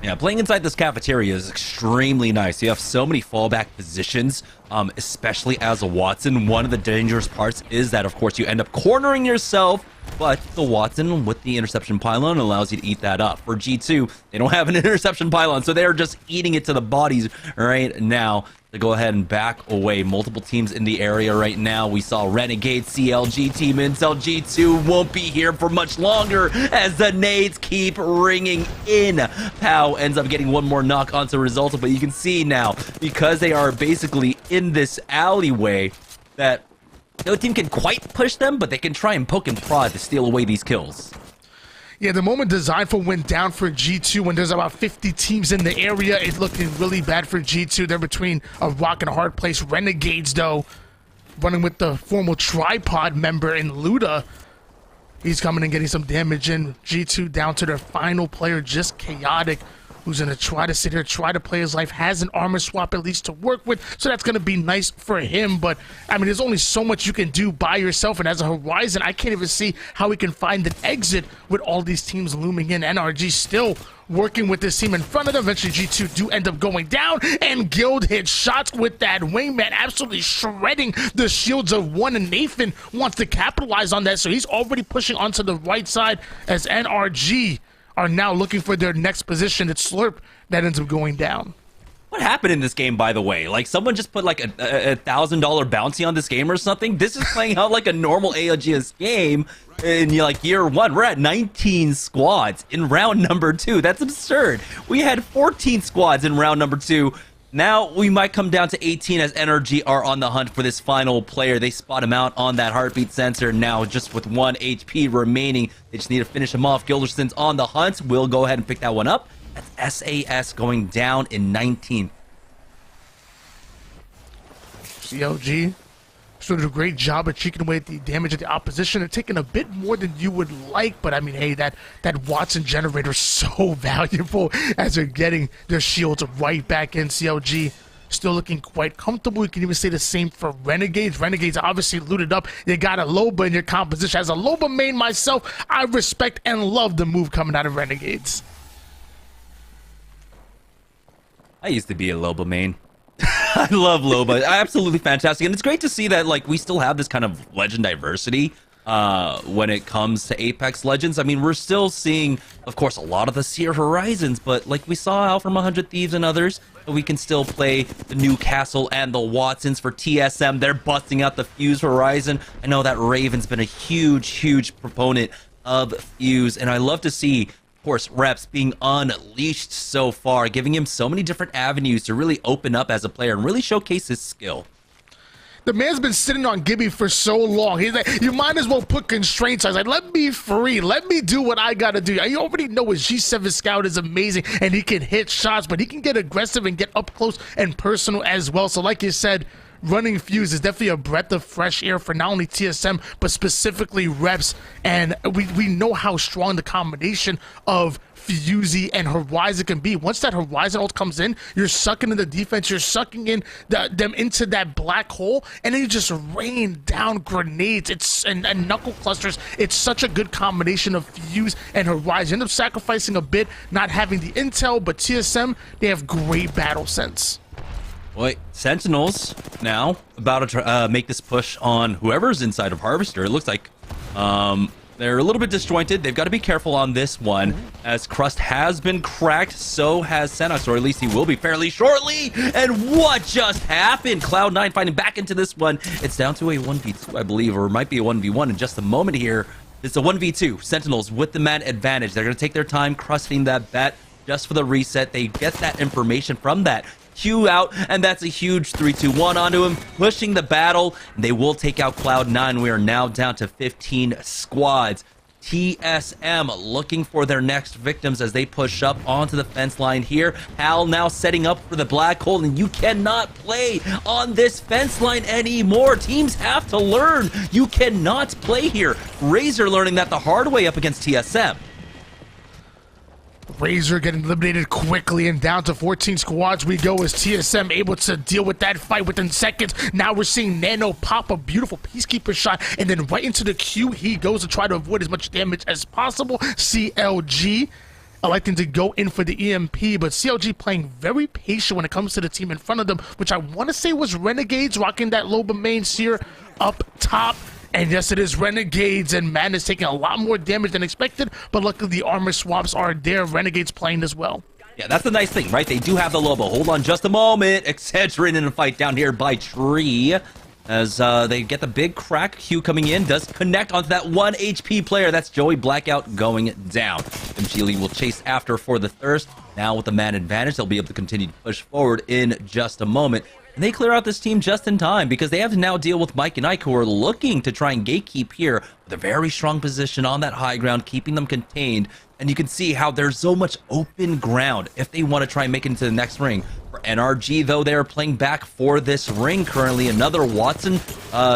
Yeah, playing inside this cafeteria is extremely nice. You have so many fallback positions, especially as a Watson. One of the dangerous parts is that, of course, you end up cornering yourself, but the Watson with the interception pylon allows you to eat that up. For G2, they don't have an interception pylon, so they're just eating it to the bodies right now to go ahead and back away. Multiple teams in the area right now. We saw Renegade, CLG, Team Intel. G2 won't be here for much longer as the nades keep ringing in. Pow ends up getting one more knock onto Resulta, but you can see now, because they are basically in this alleyway, that no team can quite push them, but they can try and poke and prod to steal away these kills. Yeah, the moment Designful went down for G2, when there's about 50 teams in the area, it's looking really bad for G2. They're between a rock and a hard place. Renegades, though, running with the formal tripod member in Luda. He's coming and getting some damage in. G2 down to their final player, just Chaotic, who's going to try to sit here, try to play his life, has an armor swap at least to work with, so that's going to be nice for him. But, I mean, there's only so much you can do by yourself, and as a Horizon, I can't even see how we can find an exit with all these teams looming in. NRG still working with this team in front of them. Eventually, G2 do end up going down, and Guild hits shots with that wingman, absolutely shredding the shields of one, and Nathan wants to capitalize on that, so he's already pushing onto the right side as NRG are now looking for their next position. It's Slurp that ends up going down. What happened in this game, by the way? Like, someone just put like a $1,000 bounty on this game or something? This is playing out like a normal ALGS game in like year one. We're at 19 squads in round number 2. That's absurd. We had 14 squads in round number 2. Now we might come down to 18 as NRG are on the hunt for this final player. They spot him out on that heartbeat sensor. Now just with 1 HP remaining, they just need to finish him off. Gilderson's on the hunt. We'll go ahead and pick that one up. That's SAS going down in 19th. CLG still did a great job of cheeking away at the damage of the opposition and taking a bit more than you would like, but I mean, hey, that Watson generator is so valuable as they're getting their shields right back in. CLG still looking quite comfortable. You can even say the same for Renegades. Renegades obviously looted up. You got a Loba in your composition. As a Loba main myself, I respect and love the move coming out of Renegades. I used to be a Loba main. I love Loba. Absolutely fantastic. And it's great to see that like we still have this kind of legend diversity when it comes to Apex Legends. I mean, we're still seeing, of course, a lot of the Seer Horizons, but like we saw out from 100 Thieves and others, we can still play the Newcastle and the Watsons for TSM. They're busting out the Fuse Horizon. I know that Raven's been a huge proponent of Fuse, and I love to see, of course, Reps being unleashed so far, giving him so many different avenues to really open up as a player and really showcase his skill. The man's been sitting on Gibby for so long. He's like, you might as well put constraints on. He's like, let me free. Let me do what I gotta do. You already know his G7 Scout is amazing and he can hit shots, but he can get aggressive and get up close and personal as well. So like you said, running Fuse is definitely a breath of fresh air for not only TSM, but specifically Reps. And we know how strong the combination of Fusey and Horizon can be. Once that Horizon ult comes in, you're sucking in the defense, you're sucking in them into that black hole, and then you just rain down grenades and knuckle clusters. It's such a good combination of Fuse and Horizon. You end up sacrificing a bit, not having the intel, but TSM, they have great battle sense. Wait, Sentinels now about to make this push on whoever's inside of Harvester. It looks like they're a little bit disjointed. They've got to be careful on this one, as Crust has been cracked. So has Senox, or at least he will be fairly shortly. And what just happened? Cloud9 fighting back into this one. It's down to a 1v2, I believe, or it might be a 1v1 in just a moment here. It's a 1v2. Sentinels with the man advantage. They're going to take their time crusting that bat just for the reset. They get that information from that Q out, and that's a huge 3-2-1 onto him, pushing the battle. They will take out Cloud9. We are now down to 15 squads. TSM looking for their next victims as they push up onto the fence line here. Hal now setting up for the black hole, and you cannot play on this fence line anymore. Teams have to learn. You cannot play here. Razor learning that the hard way up against TSM. Razor getting eliminated quickly, and down to 14 squads we go as TSM able to deal with that fight within seconds. Now we're seeing Nano pop a beautiful Peacekeeper shot, and then right into the Q he goes to try to avoid as much damage as possible. CLG electing to go in for the EMP, but CLG playing very patient when it comes to the team in front of them, which I want to say was Renegades rocking that Loba main Seer up top. And yes, it is Renegades, and Man is taking a lot more damage than expected, but luckily the armor swaps are there. Renegades playing as well. Yeah, that's the nice thing, right? They do have the Lobo. Hold on just a moment. Excedrin in a fight down here by Tree. As they get the big crack. Q coming in, does connect onto that 1 HP player. That's Joey Blackout going down. Mchili will chase after for the thirst. Now with the man advantage, they'll be able to continue to push forward in just a moment. And they clear out this team just in time because they have to now deal with Mike and Ike, who are looking to try and gatekeep here with a very strong position on that high ground, keeping them contained. And you can see how there's so much open ground if they want to try and make it into the next ring. For NRG, though, they are playing back for this ring currently. Another Watson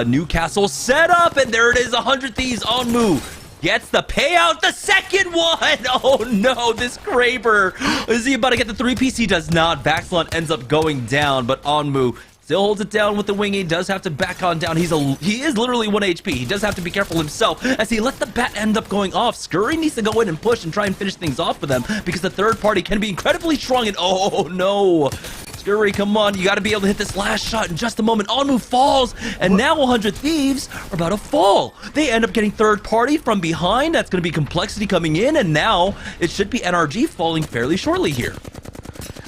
Newcastle set up, and there it is, 100 Thieves on move. Gets the payout, the second one! Oh no, this Kraber. Is he about to get the 3-piece? He does not. Vaxlon ends up going down, but Onmu still holds it down with the wing. He does have to back on down. He is literally 1 HP. He does have to be careful himself as he let the bat end up going off. Scurry needs to go in and push and try and finish things off for them because the third party can be incredibly strong. And oh no. Scurry, come on. You got to be able to hit this last shot in just a moment. Onmu falls, and now 100 Thieves are about to fall. They end up getting third party from behind. That's going to be Complexity coming in, and now it should be NRG falling fairly shortly here.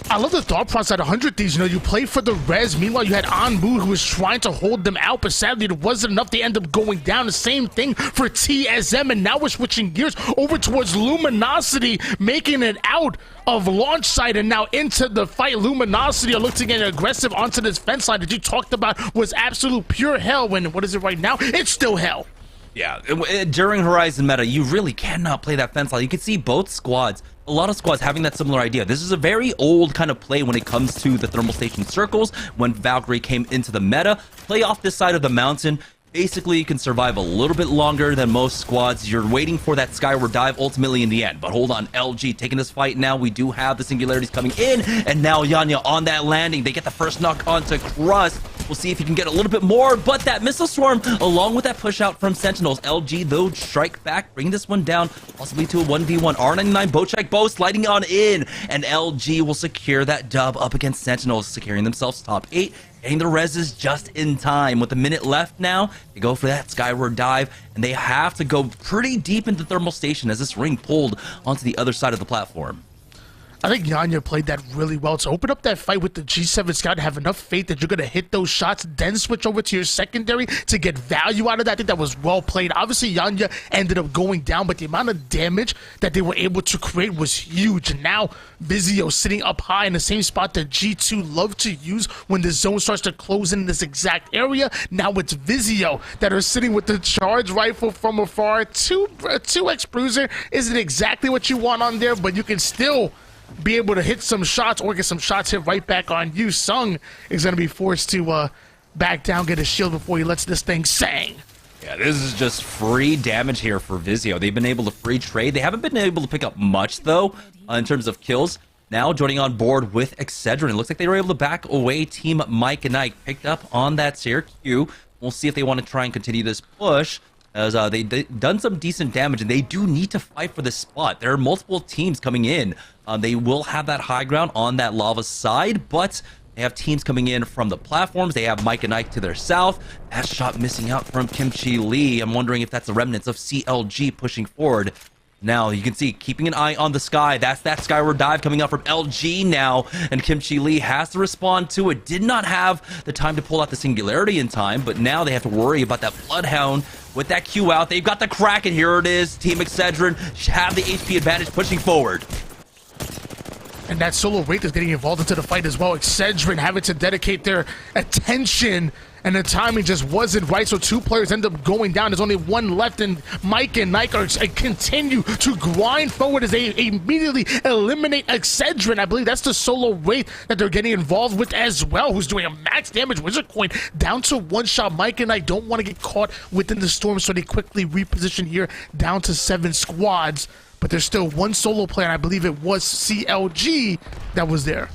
I love the thought process at 100 Thieves. You know, you play for the res. Meanwhile, you had Anmu who was trying to hold them out, but sadly it wasn't enough. They end up going down. The same thing for TSM, and now we're switching gears over towards Luminosity, making it out of launch site and now into the fight. Luminosity are looking to get aggressive onto this fence line that you talked about was absolute pure hell. When, what is it right now? It's still hell. Yeah, during Horizon meta, you really cannot play that fence line. You can see both squads, a lot of squads having that similar idea. This is a very old kind of play when it comes to the thermal station circles. When Valkyrie came into the meta, play off this side of the mountain. Basically, you can survive a little bit longer than most squads. You're waiting for that skyward dive ultimately in the end. But hold on, LG taking this fight now. We do have the singularities coming in. And now Yanya on that landing. They get the first knock onto Crust. We'll see if he can get a little bit more. But that missile swarm, along with that push out from Sentinels. LG, though, strike back, bring this one down. Possibly to a 1v1. R99 Bochek Bow sliding on in. And LG will secure that dub up against Sentinels, securing themselves top 8. Getting the reses just in time. With a minute left now, they go for that skyward dive, and they have to go pretty deep into thermal station as this ring pulled onto the other side of the platform. I think Yanya played that really well to open up that fight with the G7 Scout, have enough faith that you're going to hit those shots, then switch over to your secondary to get value out of that. I think that was well played. Obviously, Yanya ended up going down, but the amount of damage that they were able to create was huge. And now, Vizio sitting up high in the same spot that G2 love to use when the zone starts to close in this exact area. Now it's Vizio that are sitting with the charge rifle from afar. 2x bruiser isn't exactly what you want on there, but you can still be able to hit some shots or get some shots hit right back on you. Sung is going to be forced to back down, get a shield before he lets this thing sang. Yeah, this is just free damage here for Vizio. They've been able to free trade. They haven't been able to pick up much, though, in terms of kills. Now joining on board with Excedrin. It looks like they were able to back away Team Mike and Ike. Picked up on that Seer Q. We'll see if they want to try and continue this push, as they've done some decent damage, and they do need to fight for this spot. There are multiple teams coming in. They will have that high ground on that lava side, but they have teams coming in from the platforms. They have Mike and Ike to their south. That shot missing out from Kimchi Lee. I'm wondering if that's the remnants of CLG pushing forward. Now, you can see, keeping an eye on the sky. That's that skyward dive coming up from LG now, and Kimchi Lee has to respond to it. Did not have the time to pull out the singularity in time, but now they have to worry about that Bloodhound with that Q out. They've got the Kraken. Here it is. Team Excedrin have the HP advantage pushing forward. And that solo Wraith is getting involved into the fight as well. Excedrin having to dedicate their attention, and the timing just wasn't right, so two players end up going down. There's only one left, and Mike and Nike continue to grind forward as they immediately eliminate Excedrin. I believe that's the solo Wraith that they're getting involved with as well, who's doing a max damage Wizard Coin down to one shot. Mike and Ike don't want to get caught within the storm, so they quickly reposition here down to 7 squads. But there's still one solo player, and I believe it was CLG that was there.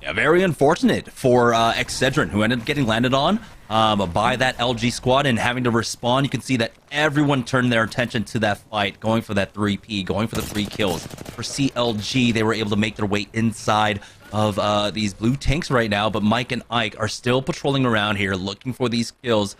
Yeah, very unfortunate for Excedrin, who ended up getting landed on by that LG squad and having to respond. You can see that everyone turned their attention to that fight, going for that 3P, going for the 3 kills. For CLG, they were able to make their way inside of these blue tanks right now, but Mike and Ike are still patrolling around here looking for these kills.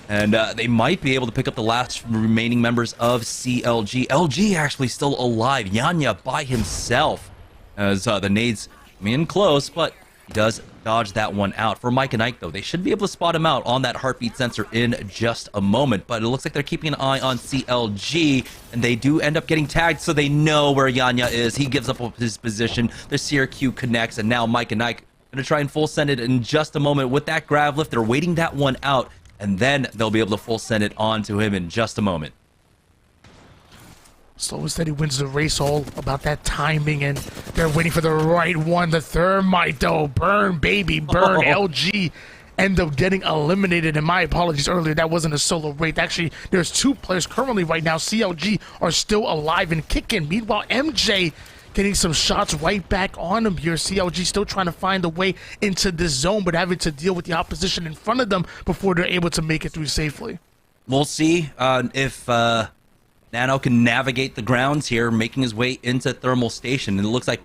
And they might be able to pick up the last remaining members of CLG. LG actually still alive. Yanya by himself as the nades come in close, but he does dodge that one out. For Mike and Ike, though, they should be able to spot him out on that heartbeat sensor in just a moment. But it looks like they're keeping an eye on CLG, and they do end up getting tagged, so they know where Yanya is. He gives up his position. The Seer Q connects, and now Mike and Ike going to try and full send it in just a moment with that grab lift. They're waiting that one out, and then they'll be able to full send it on to him in just a moment. Slow and Steady wins the race, all about that timing, and they're waiting for the right one. The Thermite, though. Burn, baby, burn. LG end up getting eliminated, and my apologies earlier. That wasn't a solo Wraith. Actually, there's 2 players currently right now. CLG are still alive and kicking. Meanwhile, MJ getting some shots right back on him here. CLG still trying to find a way into this zone, but having to deal with the opposition in front of them before they're able to make it through safely. We'll see if Nano can navigate the grounds here, making his way into Thermal Station. And it looks like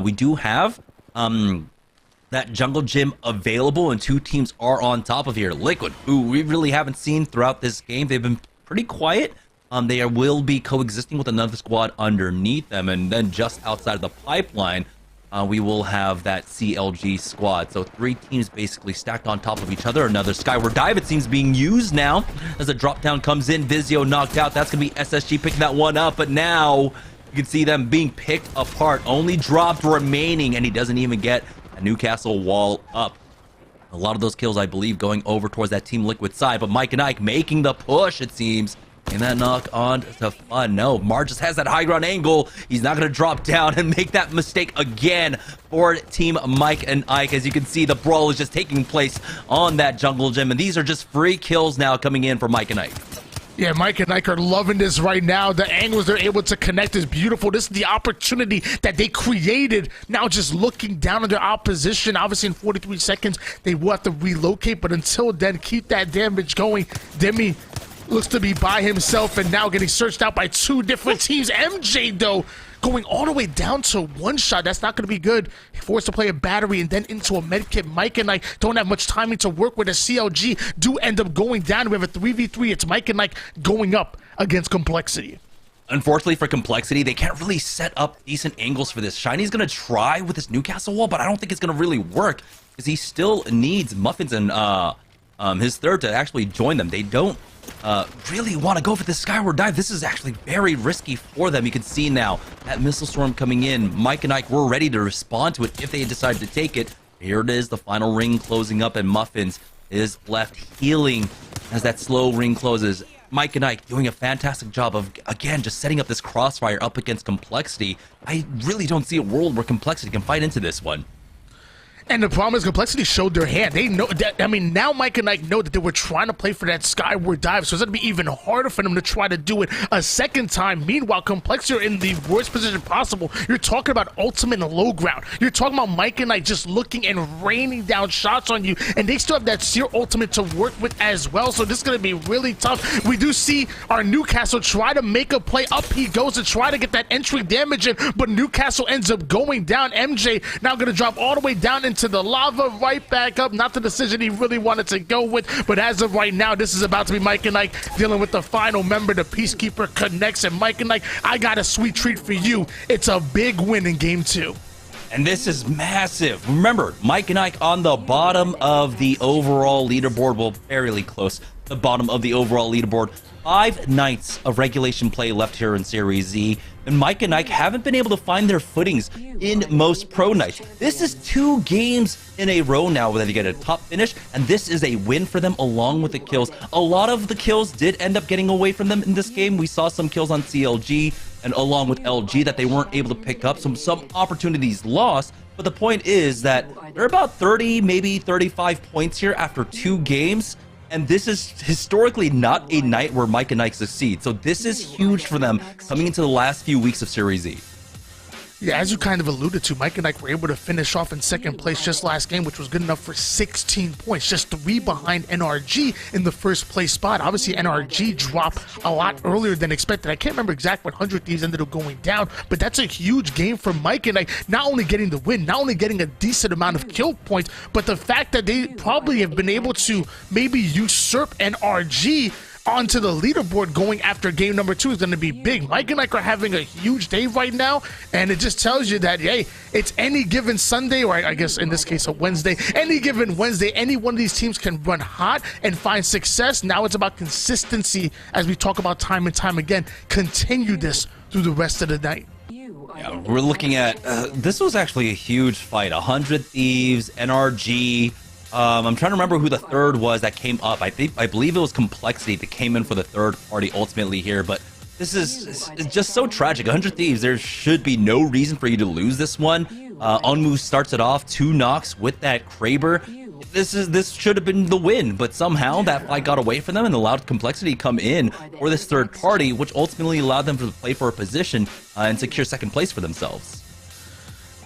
we do have that Jungle Gym available, and 2 teams are on top of here. Liquid, who we really haven't seen throughout this game. They've been pretty quiet. They will be coexisting with another squad underneath them, and then just outside of the pipeline, we will have that CLG squad. So 3 teams basically stacked on top of each other. Another Skyward Dive, it seems, being used now as a drop down comes in. Vizio knocked out. That's going to be SSG picking that one up. But now you can see them being picked apart. Only dropped remaining, and he doesn't even get a Newcastle wall up. A lot of those kills, I believe, going over towards that Team Liquid side. But Mike and Ike making the push, it seems. And that knock on to Fun. No, Mar just has that high ground angle. He's not going to drop down and make that mistake again for Team Mike and Ike. As you can see, the brawl is just taking place on that jungle gym. And these are just free kills now coming in for Mike and Ike. Yeah, Mike and Ike are loving this right now. The angles they're able to connect is beautiful. This is the opportunity that they created. Now just looking down on their opposition. Obviously in 43 seconds, they will have to relocate. But until then, keep that damage going. Demi looks to be by himself and now getting searched out by 2 different teams. MJ, though, going all the way down to 1 shot. That's not going to be good. Forced to play a battery and then into a medkit. Mike and Ike don't have much timing to work with. A CLG do end up going down. We have a 3v3. It's Mike and Ike going up against Complexity. Unfortunately for Complexity, they can't really set up decent angles for this. Shiny's going to try with this Newcastle wall, but I don't think it's going to really work because he still needs Muffins and his third to actually join them. They don't really want to go for this Skyward Dive. This is actually very risky for them. You can see now that missile storm coming in. Mike and Ike were ready to respond to it if they decided to take it. Here it is, the final ring closing up, and Muffins is left healing as that slow ring closes. Mike and Ike doing a fantastic job of, again, just setting up this crossfire up against Complexity. I really don't see a world where Complexity can fight into this one. And the problem is Complexity showed their hand. They know that, I mean, now Mike and Ike know that they were trying to play for that Skyward Dive, so it's going to be even harder for them to try to do it a second time. Meanwhile, Complexity are in the worst position possible. You're talking about ultimate and low ground. You're talking about Mike and Ike just looking and raining down shots on you, and they still have that Seer ultimate to work with as well, so this is going to be really tough. We do see our Newcastle try to make a play. Up he goes to try to get that entry damage in, but Newcastle ends up going down. MJ now going to drop all the way down into the lava, right back up. Not the decision he really wanted to go with, but as of right now, this is about to be Mike and Ike dealing with the final member. The Peacekeeper connects, and Mike and Ike, I got a sweet treat for you. It's a big win in game 2. And this is massive. Remember, Mike and Ike on the bottom of the overall leaderboard. Well, fairly close. The bottom of the overall leaderboard. 5 nights of regulation play left here in Series Z, and Mike and Ike haven't been able to find their footings in most pro nights. This is 2 games in a row now where they get a top finish, and this is a win for them along with the kills. A lot of the kills did end up getting away from them in this game. We saw some kills on CLG and along with LG that they weren't able to pick up, some opportunities lost. But the point is that they're about 30, maybe 35 points here after 2 games. And this is historically not a night where Mike and Ike succeed. So this is huge for them coming into the last few weeks of Series Z. Yeah, as you kind of alluded to, Mike and Ike were able to finish off in second place just last game, which was good enough for 16 points, just 3 behind NRG in the first place spot. Obviously, NRG dropped a lot earlier than expected. I can't remember exactly when 100 Thieves ended up going down, but that's a huge game for Mike and Ike, not only getting the win, not only getting a decent amount of kill points, but the fact that they probably have been able to maybe usurp NRG onto the leaderboard going after game number 2 is going to be big. Mike and Ike are having a huge day right now, and it just tells you that, hey, it's any given Sunday, or I guess in this case a Wednesday, any given Wednesday, any one of these teams can run hot and find success. Now it's about consistency, as we talk about time and time again. Continue this through the rest of the night. Yeah, we're looking at, this was actually a huge fight. 100 Thieves, NRG, I'm trying to remember who the third was that came up. I believe it was Complexity that came in for the third party ultimately here, but this is just so tragic. 100 Thieves, there should be no reason for you to lose this one. Onmu starts it off, 2 knocks with that Kraber. This should have been the win, but somehow that fight got away from them and allowed Complexity to come in for this third party, which ultimately allowed them to play for a position and secure second place for themselves.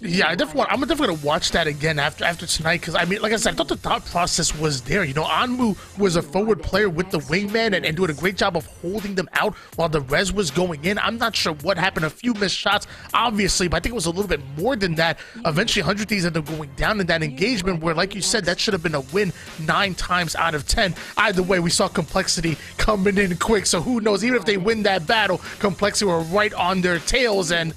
Yeah, I'm definitely gonna watch that again after tonight, because I mean, like I said, I thought the thought process was there. You know, Onmu was a forward player with the wingman and doing a great job of holding them out while the res was going in. I'm not sure what happened. A few missed shots, obviously, but I think it was a little bit more than that. Eventually, 100 Thieves ended up going down in that engagement where, like you said, that should have been a win 9 times out of 10. Either way, we saw Complexity coming in quick, so who knows? Even if they win that battle, Complexity were right on their tails and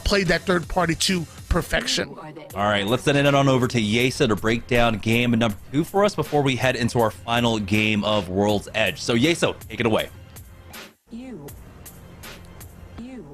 played that third party too perfection. All right, let's send it on over to Yesa to break down game number 2 for us before we head into our final game of World's Edge. So Yesa, take it away.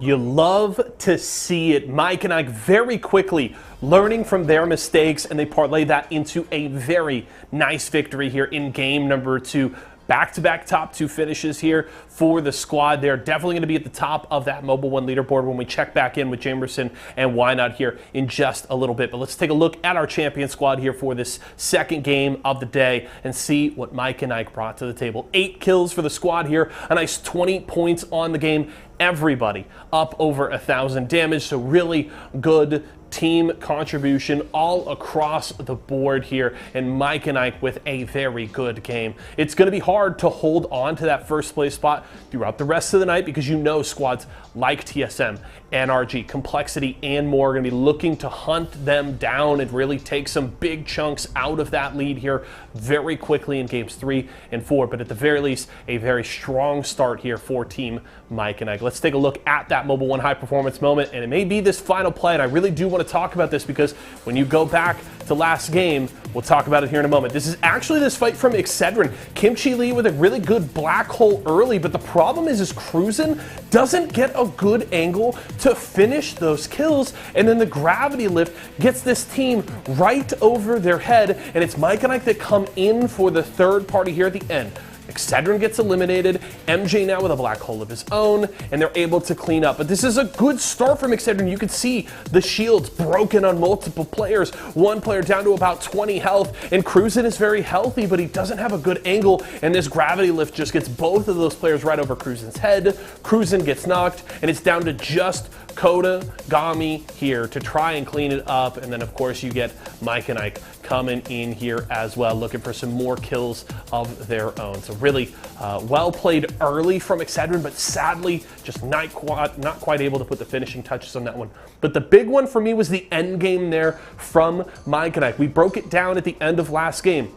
You love to see it. Mike and Ike very quickly learning from their mistakes, and they parlay that into a very nice victory here in game number 2. Back-to-back top 2 finishes here for the squad. They're definitely going to be at the top of that Mobile 1 leaderboard when we check back in with Jamerson and Wynot here in just a little bit. But let's take a look at our champion squad here for this second game of the day and see what Mike and Ike brought to the table. 8 kills for the squad here, a nice 20 points on the game. Everybody up over 1,000 damage, so really good team contribution all across the board here, and Mike and Ike with a very good game. It's going to be hard to hold on to that first place spot throughout the rest of the night because you know squads like TSM, NRG, Complexity, and more are going to be looking to hunt them down and really take some big chunks out of that lead here very quickly in games 3 and 4, but at the very least, a very strong start here for Team Mike and Ike. Let's take a look at that Mobile 1 high performance moment, and it may be this final play, and I really do want to talk about this because when you go back to last game, we'll talk about it here in a moment. This is actually this fight from Excedrin. Kimchi Lee with a really good black hole early, but the problem is Cruisin doesn't get a good angle to finish those kills, and then the gravity lift gets this team right over their head, and it's Mike and Ike that come in for the third party here at the end. Excedrin gets eliminated, MJ now with a black hole of his own, and they're able to clean up. But this is a good start from Excedrin. You can see the shields broken on multiple players. One player down to about 20 health, and Cruisin is very healthy, but he doesn't have a good angle, and this gravity lift just gets both of those players right over Cruisin's head. Cruisin gets knocked, and it's down to just Coda, Gami here to try and clean it up, and then of course you get Mike and Ike coming in here as well, looking for some more kills of their own. So really well played early from Excedrin, but sadly just not quite able to put the finishing touches on that one. But the big one for me was the end game there from Mike and Ike. We broke it down at the end of last game.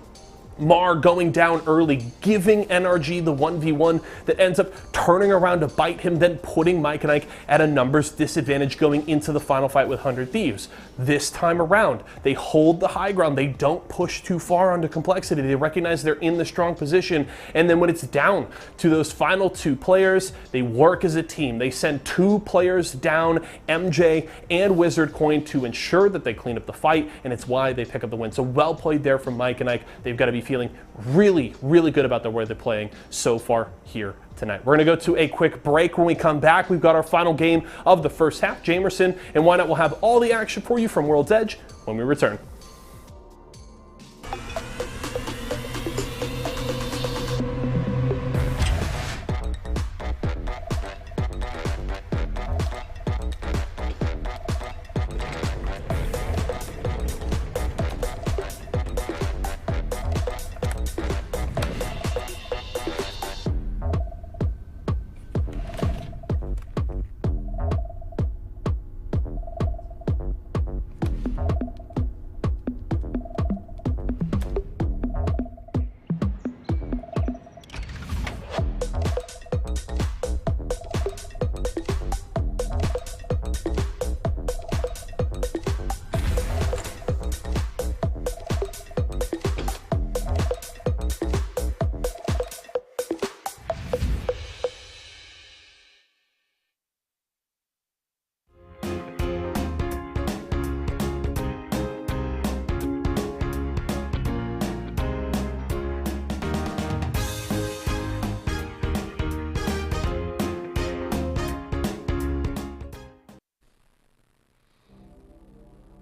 Mar going down early, giving NRG the 1v1 that ends up turning around to bite him, then putting Mike and Ike at a numbers disadvantage going into the final fight with 100 Thieves. This time around, they hold the high ground. They don't push too far onto Complexity. They recognize they're in the strong position, and then when it's down to those final 2 players, they work as a team. They send 2 players down, MJ and Wizard Coin, to ensure that they clean up the fight, and it's why they pick up the win. So well played there from Mike and Ike. They've got to be feeling really, really good about the way they're playing so far here tonight. We're going to go to a quick break. When we come back, we've got our final game of the first half. Jamerson and Wynot will have all the action for you from World's Edge when we return.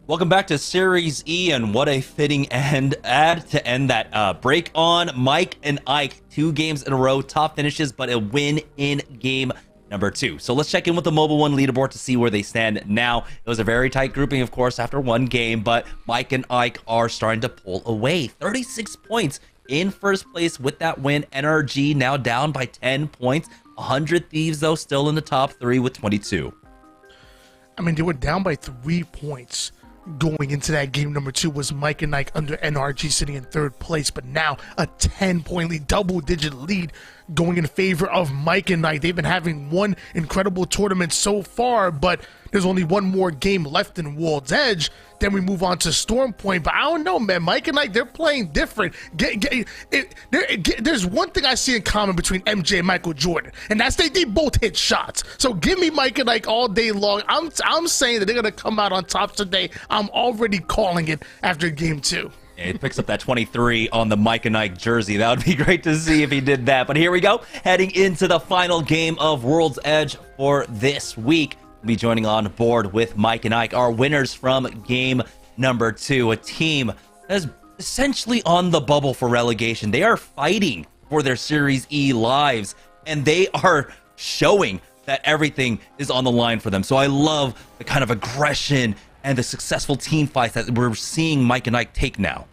Welcome back to Series E, and what a fitting ad to end that break on. Mike and Ike, 2 games in a row, top finishes, but a win in game number 2. So let's check in with the Mobile 1 leaderboard to see where they stand now. It was a very tight grouping, of course, after 1 game, but Mike and Ike are starting to pull away. 36 points in first place with that win. NRG now down by 10 points. 100 Thieves, though, still in the top 3 with 22. I mean, they were down by 3 points going into that game number 2. Was Mike and Ike under NRG sitting in 3rd place, but now a 10-point lead, double-digit lead going in favor of Mike and Knight. They've been having one incredible tournament so far, but there's only one more game left in World's Edge. Then we move on to Storm Point. But I don't know, man. Mike and Knight, they're playing different. There's one thing I see in common between MJ and Michael Jordan, and that's they both hit shots. So give me Mike and Knight all day long. I'm saying that they're going to come out on top today. I'm already calling it after game 2. He picks up that 23 on the Mike and Ike jersey. That would be great to see if he did that. But here we go, heading into the final game of World's Edge for this week. We'll be joining on board with Mike and Ike, our winners from game number 2. A team that's essentially on the bubble for relegation. They are fighting for their Series E lives, and they are showing that everything is on the line for them. So I love the kind of aggression and the successful team fights that we're seeing Mike and Ike take now.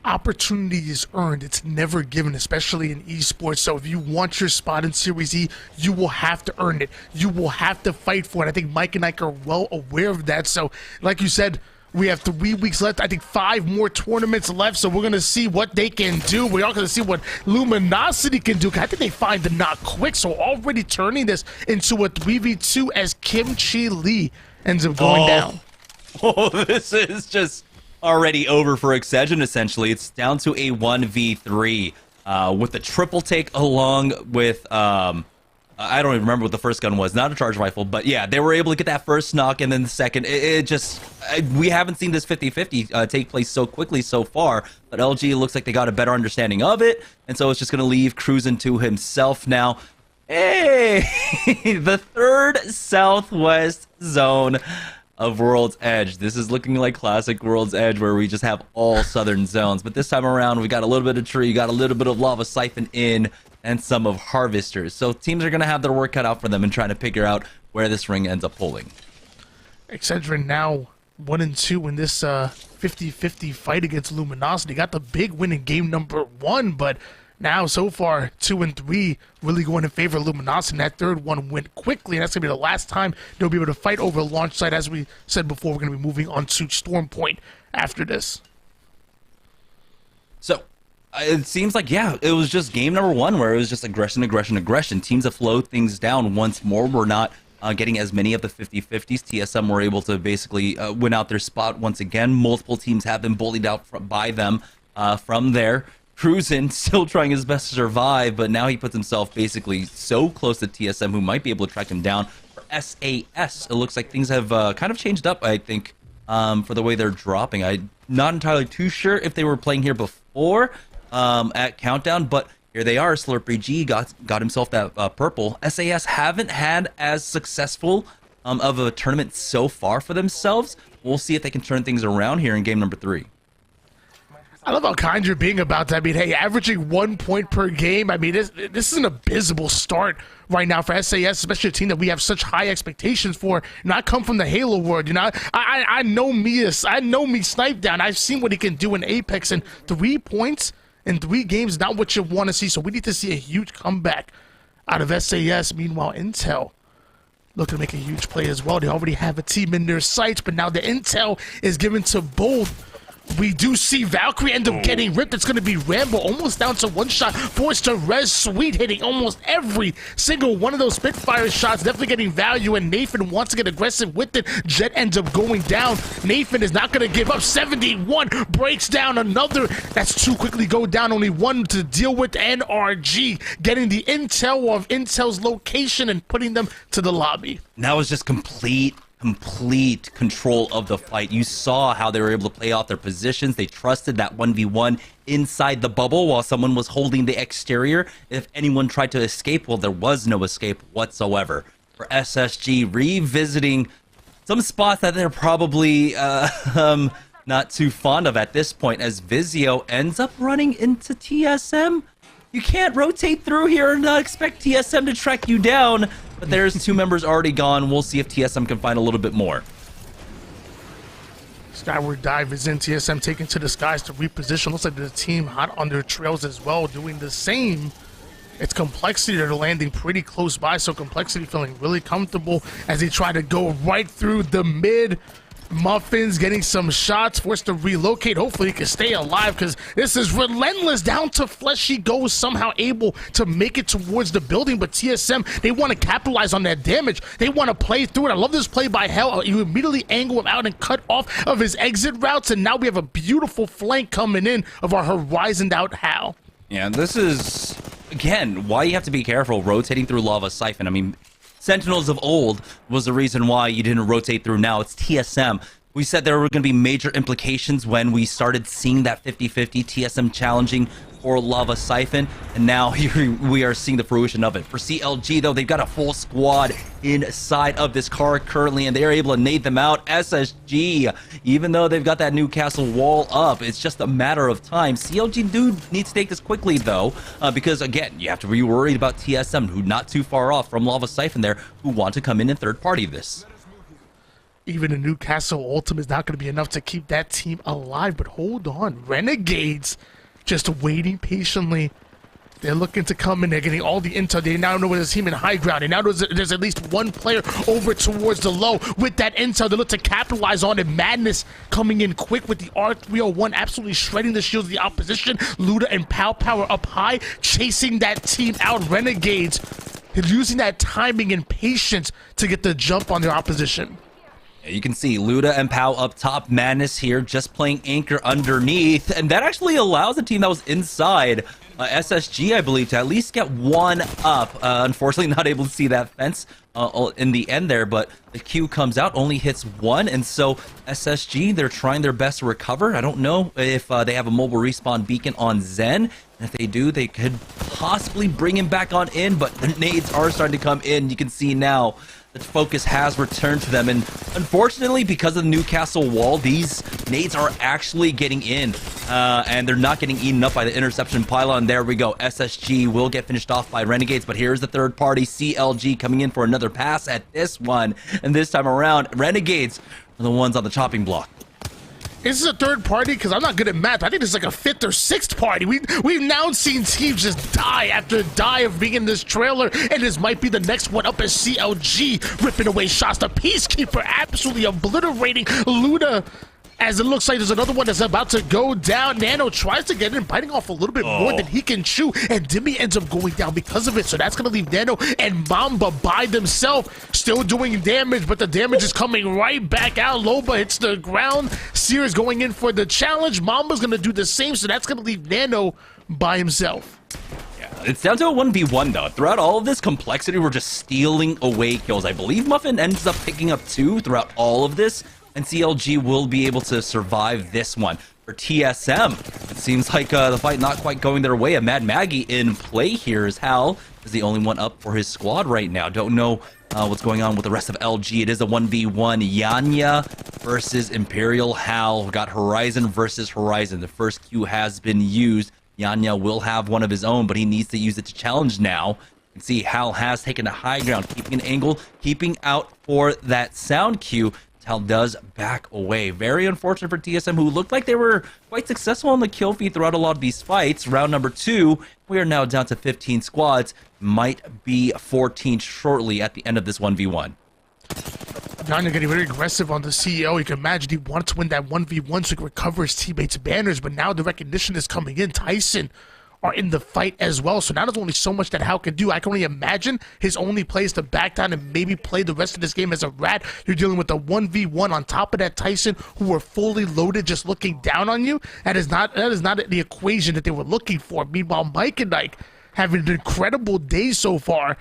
Opportunity is earned. It's never given, especially in esports. So if you want your spot in Series E, you will have to earn it. You will have to fight for it. I think Mike and Ike are well aware of that. So like you said, we have 3 weeks left. I think 5 more tournaments left. So we're going to see what they can do. We're also going to see what Luminosity can do. I think they find the knock quick. So already turning this into a 3v2 as Kim Chi Lee ends up going down. Oh, this is just already over for Exegin, essentially. It's down to a 1v3 with the triple take along with, I don't even remember what the first gun was. Not a charge rifle, but yeah, they were able to get that first knock, and then the second. We haven't seen this 50-50 take place so quickly so far, but LG looks like they got a better understanding of it, and so it's just going to leave Cruisin' to himself now. Hey, the third Southwest zone of World's Edge. This is looking like classic World's Edge, where we just have all southern zones. But this time around, we got a little bit of tree, got a little bit of lava siphon in, and some of harvesters. So teams are going to have their work cut out for them and trying to figure out where this ring ends up pulling. Excedrin now 1-2 in this 50-50 fight against Luminosity. Got the big win in game number 1, but now, so far, 2-3 really going in favor of Luminosity. And that third one went quickly, and that's going to be the last time they'll be able to fight over launch site. As we said before, we're going to be moving on to Storm Point after this. So, it seems like, yeah, it was just game number 1 where it was just aggression, aggression, aggression. Teams have slowed things down once more. We're not getting as many of the 50-50s. TSM were able to basically win out their spot once again. Multiple teams have been bullied out by them from there. Cruisin' still trying his best to survive, but now he puts himself basically so close to TSM, who might be able to track him down. For SAS, it looks like things have kind of changed up, I think, for the way they're dropping. I'm not entirely too sure if they were playing here before at Countdown, but here they are. Slurpee G got himself that purple. SAS haven't had as successful of a tournament so far for themselves. We'll see if they can turn things around here in game number 3. I love how kind you're being about that. I mean, hey, averaging 1 point per game. I mean, this is an abysmal start right now for SAS, especially a team that we have such high expectations for. And I come from the Halo world, you know. I know me Snipe Down. I've seen what he can do in Apex, and 3 points in 3 games is not what you want to see. So we need to see a huge comeback out of SAS. Meanwhile, Intel looking to make a huge play as well. They already have a team in their sights, but now the intel is given to both. We do see Valkyrie end up getting ripped. It's going to be Rambo almost down to 1 shot. Forced to res Sweet, hitting almost every single one of those Spitfire shots. Definitely getting value, and Nathan wants to get aggressive with it. Jet ends up going down. Nathan is not going to give up. 71 breaks down another. That's 2 quickly go down. Only 1 to deal with. NRG getting the intel of Intel's location and putting them to the lobby. That was just complete control of the fight. You saw how they were able to play out their positions. They trusted that 1v1 inside the bubble while someone was holding the exterior. If anyone tried to escape, well, there was no escape whatsoever. For SSG, revisiting some spots that they're probably not too fond of at this point, as Vizio ends up running into TSM. You can't rotate through here and not expect TSM to track you down. But there's 2 members already gone. We'll see if TSM can find a little bit more. Skyward dive is in. TSM taken to the skies to reposition. Looks like the team hot on their trails as well, doing the same. It's Complexity that are landing pretty close by, so Complexity feeling really comfortable as they try to go right through the mid. Muffins getting some shots, forced to relocate. Hopefully he can stay alive because this is relentless. Down to Flesh he goes, somehow able to make it towards the building, but TSM, they want to capitalize on that damage. They want to play through it. I love this play by Hell. You immediately angle him out and cut off of his exit routes, and now we have a beautiful flank coming in of our horizoned out Hal. Yeah, this is, again, why you have to be careful rotating through Lava Siphon. I mean, Sentinels of old was the reason why you didn't rotate through. Now it's TSM. We said there were going to be major implications when we started seeing that 50-50 TSM challenging for Lava Siphon, and now here we are seeing the fruition of it. For CLG, though, they've got a full squad inside of this car currently, and they're able to nade them out. SSG, even though they've got that Newcastle wall up, it's just a matter of time. CLG do need to take this quickly, though, because, again, you have to be worried about TSM, who not too far off from Lava Siphon there, who want to come in and third-party this. Even a Newcastle ultimate is not going to be enough to keep that team alive, but hold on. Renegades just waiting patiently. They're looking to come in. They're getting all the intel. They now know there's a team in high ground. And now there's at least one player over towards the low. With that intel, they look to capitalize on it. Madness coming in quick with the R301, absolutely shredding the shields of the opposition. Luda and Pow Power up high, chasing that team out. Renegades using that timing and patience to get the jump on their opposition. You can see Luda and Pow up top, Madness here just playing anchor underneath, and that actually allows the team that was inside SSG, I believe, to at least get one up. Unfortunately, not able to see that fence in the end there, but the Q comes out, only hits one, and so SSG, they're trying their best to recover. I don't know if they have a mobile respawn beacon on Zen, and if they do, they could possibly bring him back on in, but the nades are starting to come in. You can see now the focus has returned to them, and unfortunately, because of the Newcastle wall, these nades are actually getting in, and they're not getting eaten up by the interception pylon. There we go. SSG will get finished off by Renegades, but here's the third party, CLG, coming in for another pass at this one, and this time around, Renegades are the ones on the chopping block. Is this a third party? Because I'm not good at math. I think this is like a fifth or sixth party. We've now seen teams just die after die of being in this trailer, and this might be the next one up as CLG ripping away shots. The Peacekeeper absolutely obliterating Luda. As it looks like there's another one that's about to go down. Nano tries to get in, biting off a little bit more than he can chew, and Dimmy ends up going down because of it. So that's going to leave Nano and Mamba by themselves, still doing damage, but the damage is coming right back out. Loba hits the ground. Sears going in for the challenge. Mamba's going to do the same, so that's going to leave Nano by himself. It's down to a 1v1 though. Throughout all of this complexity, we're just stealing away kills. I believe Muffin ends up picking up 2 throughout all of this, and CLG will be able to survive this one. For TSM, it seems like the fight not quite going their way. A Mad Maggie in play here, as Hal is the only one up for his squad right now. Don't know what's going on with the rest of LG. It is a 1v1. Yanya versus Imperial. Hal. We got Horizon versus Horizon. The first Q has been used. Yanya will have one of his own, but he needs to use it to challenge now. You can see Hal has taken a high ground, keeping an angle, keeping out for that sound cue. Hal does back away. Very unfortunate for TSM, who looked like they were quite successful on the kill feed throughout a lot of these fights. Round number 2, we are now down to 15 squads. Might be 14 shortly at the end of this 1v1. Yanya getting very aggressive on the CEO. You can imagine he wanted to win that 1v1 so he could recover his teammates' banners, but now the recognition is coming in. Tyson are in the fight as well, so now there's only so much that Hal can do. I can only imagine his only play is to back down and maybe play the rest of this game as a rat. You're dealing with a 1v1 on top of that Tyson, who are fully loaded, just looking down on you. That is not the equation that they were looking for. Meanwhile, Mike and Ike having an incredible day so far.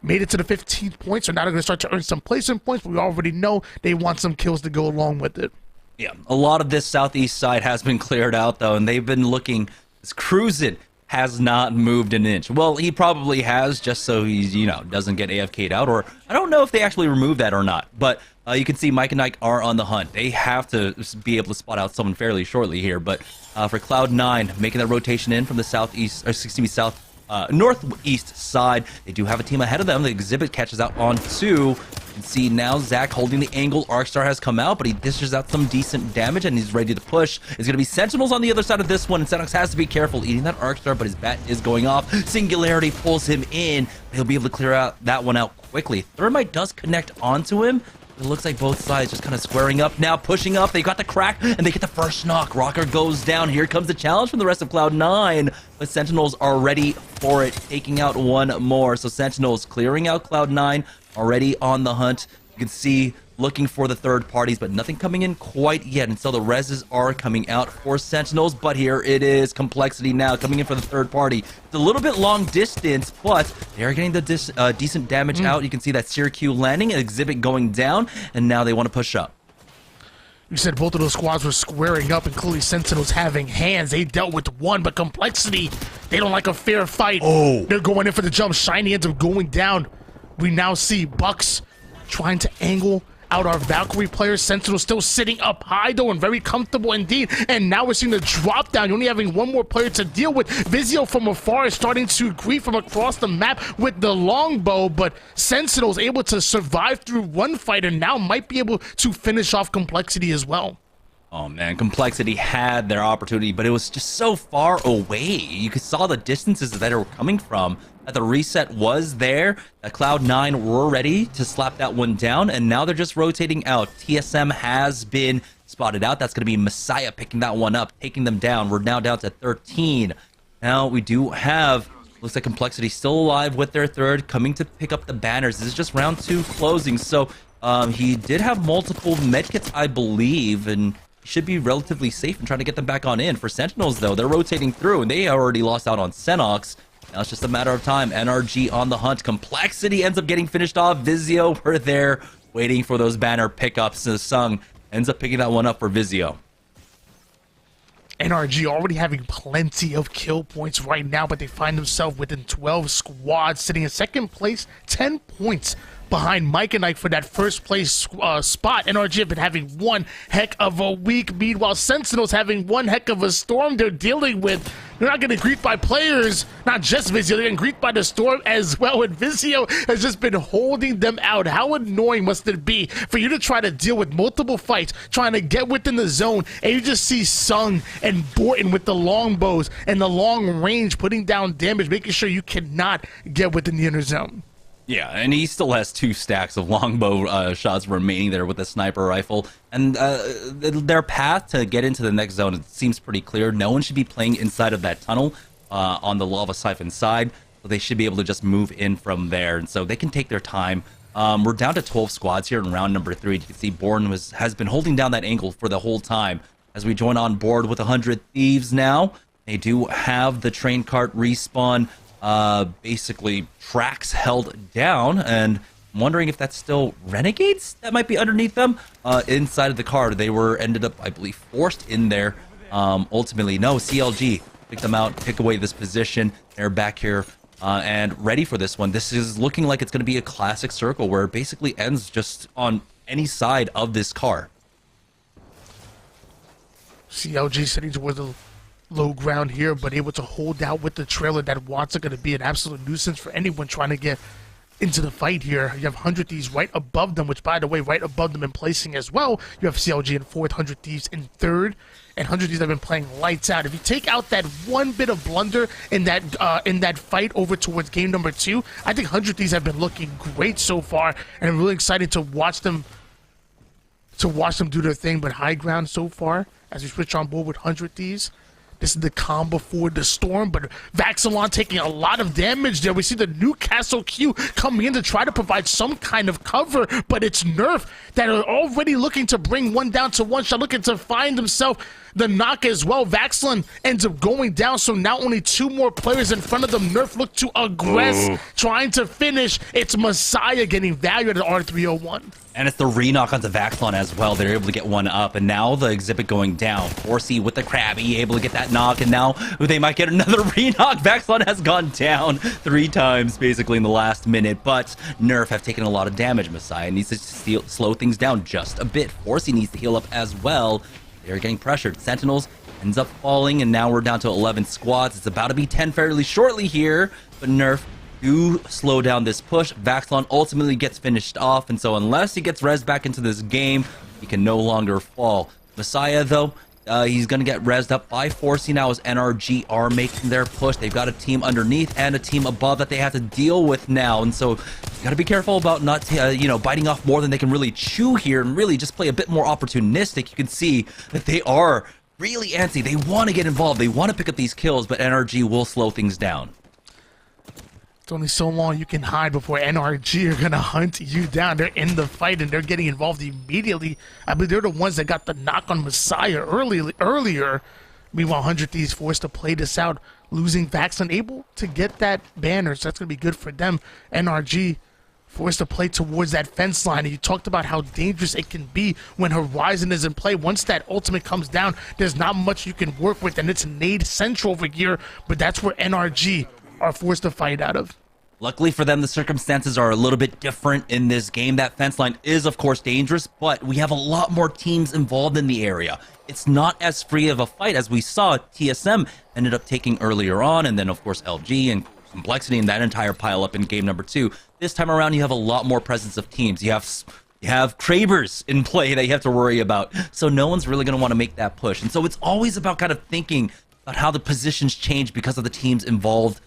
Made it to the 15th point, so now they're going to start to earn some placement points, but we already know they want some kills to go along with it. Yeah, a lot of this southeast side has been cleared out, though, and they've been looking. Cruisin' has not moved an inch. Well, he probably has, just so he's, doesn't get AFK'd out, or I don't know if they actually removed that or not, but you can see Mike and Ike are on the hunt. They have to be able to spot out someone fairly shortly here, but for Cloud9, making that rotation in from the southeast, or excuse me, northeast side, they do have a team ahead of them. The Exhibit catches out on 2. You can see now Zach holding the angle. Arcstar has come out, but he dishes out some decent damage, and he's ready to push. It's going to be Sentinels on the other side of this one, and Xenox has to be careful eating that Arcstar, but his bat is going off. Singularity pulls him in. He'll be able to clear out that one out quickly. Thermite does connect onto him, It looks like both sides just kind of squaring up now, pushing up. They got the crack, and they get the first knock. Rocker goes down. Here comes the challenge from the rest of Cloud9. But Sentinels are ready for it, taking out one more. So Sentinels clearing out Cloud9, already on the hunt. You can see looking for the third parties, but nothing coming in quite yet. And so the reses are coming out for Sentinels. But here it is, Complexity now coming in for the third party. It's a little bit long distance, but they are getting the decent damage out. You can see that Syracuse landing, Exhibit going down, and now they want to push up. You said both of those squads were squaring up, and clearly Sentinels having hands. They dealt with one, but Complexity, they don't like a fair fight. Oh, they're going in for the jump. Shiny ends up going down. We now see Bucks trying to angle out our Valkyrie players. Sentinel still sitting up high though and very comfortable indeed. And now we're seeing the drop down. You're only having one more player to deal with. Vizio from afar is starting to greet from across the map with the longbow, but Sentinel's able to survive through one fight and now might be able to finish off Complexity as well. Oh man, Complexity had their opportunity, but it was just so far away. You saw the distances that they were coming from. That the reset was there. That Cloud9 were ready to slap that one down, and now they're just rotating out. TSM has been spotted out. That's going to be Messiah picking that one up, taking them down. We're now down to 13. Now we do have, looks like Complexity still alive with their third, coming to pick up the banners. This is just round 2 closing, so he did have multiple medkits, I believe, and should be relatively safe in trying to get them back on in. For Sentinels, though, they're rotating through, and they already lost out on Senox. Now it's just a matter of time. NRG on the hunt. Complexity ends up getting finished off. Vizio were there waiting for those banner pickups. Sung ends up picking that one up for Vizio. NRG already having plenty of kill points right now, but they find themselves within 12 squads, sitting in second place, 10 points behind Mike and Ike for that first place spot. NRG have been having one heck of a week. Meanwhile, Sentinels having one heck of a storm they're dealing with. They're not getting greeted by players, not just Vizio, they're getting greeted by the storm as well, and Vizio has just been holding them out. How annoying must it be for you to try to deal with multiple fights, trying to get within the zone, and you just see Sung and Borton with the longbows and the long range putting down damage, making sure you cannot get within the inner zone. Yeah, and he still has 2 stacks of longbow shots remaining there with the sniper rifle. And their path to get into the next zone, it seems pretty clear. No one should be playing inside of that tunnel on the lava siphon side. So they should be able to just move in from there. And so they can take their time. We're down to 12 squads here in round number 3. You can see Bourne has been holding down that angle for the whole time. As we join on board with 100 Thieves now. They do have the train cart respawn. Basically tracks held down, and I'm wondering if that's still Renegades that might be underneath them. Inside of the car, they were ended up, I believe, forced in there. Ultimately, no, CLG picked them out, pick away this position. They're back here and ready for this one. This is looking like it's going to be a classic circle where it basically ends just on any side of this car. CLG sitting towards the low ground here, but able to hold out with the trailer. That Watts are going to be an absolute nuisance for anyone trying to get into the fight here. You have 100 Thieves right above them, which, by the way, right above them in placing as well. You have CLG in 4th, 100 Thieves in 3rd, and 100 Thieves have been playing lights out. If you take out that one bit of blunder in that fight over towards game number 2, I think 100 Thieves have been looking great so far, and I'm really excited to watch them do their thing. But high ground so far as we switch on board with 100 Thieves. This is the calm before the storm, but Vaxilon taking a lot of damage there. We see the Newcastle Q coming in to try to provide some kind of cover, but it's Nerf that are already looking to bring one down to one shot, looking to find himself the knock as well. Vaxilon ends up going down, so now only 2 more players in front of them. Nerf look to aggress, trying to finish. It's Messiah getting value at an R301. And it's the re-knock onto Vaxilon as well. They're able to get one up, and now the Exhibit going down. 4C with the Krabby, able to get that knock, and now they might get another re-knock. Vaxilon has gone down 3 times, basically, in the last minute, but Nerf have taken a lot of damage. Messiah needs to slow things down just a bit. 4C needs to heal up as well. They're getting pressured. Sentinels ends up falling, and now we're down to 11 squads. It's about to be 10 fairly shortly here, but Nerf do slow down this push. Vaxilon ultimately gets finished off, and so unless he gets res back into this game, he can no longer fall. Messiah, though, He's going to get rezzed up by Forcey now as NRG are making their push. They've got a team underneath and a team above that they have to deal with now. And so you got to be careful about not, biting off more than they can really chew here and really just play a bit more opportunistic. You can see that they are really antsy. They want to get involved. They want to pick up these kills, but NRG will slow things down. It's only so long you can hide before NRG are going to hunt you down. They're in the fight, and they're getting involved immediately. I believe they're the ones that got the knock on Messiah earlier. Meanwhile, 100 Thieves forced to play this out, losing Vax, unable to get that banner, so that's going to be good for them. NRG forced to play towards that fence line, and you talked about how dangerous it can be when Horizon is in play. Once that ultimate comes down, there's not much you can work with, and it's Nade Central over here, but that's where NRG are forced to fight out of. Luckily for them, the circumstances are a little bit different in this game. That fence line is, of course, dangerous, but we have a lot more teams involved in the area. It's not as free of a fight as we saw TSM ended up taking earlier on, and then, of course, LG and Complexity and that entire pile-up in game number 2. This time around, you have a lot more presence of teams. You have Kravers in play that you have to worry about, so no one's really going to want to make that push. And so it's always about kind of thinking about how the positions change because of the teams involved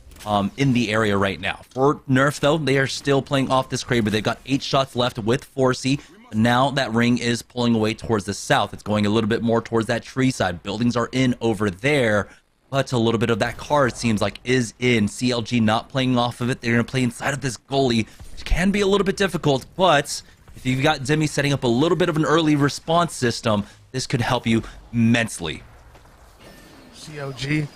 in the area right now. For Nerf, though, they are still playing off this Kraber. They've got 8 shots left with Forcey. Now that ring is pulling away towards the south. It's going a little bit more towards that tree side. Buildings are in over there, but a little bit of that car, it seems like, is in. CLG not playing off of it. They're going to play inside of this goalie, which can be a little bit difficult, but if you've got Demi setting up a little bit of an early response system, this could help you immensely. CLG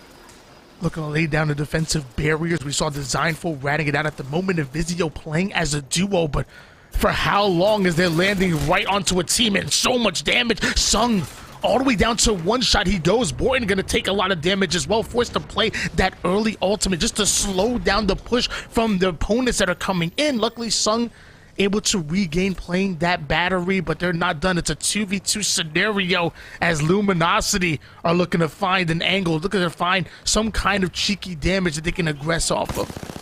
looking to lay down the defensive barriers. We saw Designful ratting it out at the moment of Vizio playing as a duo, but for how long is they landing right onto a team and so much damage? Sung all the way down to 1 shot. He goes. Boyden gonna take a lot of damage as well, forced to play that early ultimate just to slow down the push from the opponents that are coming in. Luckily, Sung able to regain playing that battery, but they're not done. It's a 2v2 scenario as Luminosity are looking to find an angle, looking to find some kind of cheeky damage that they can aggress off of.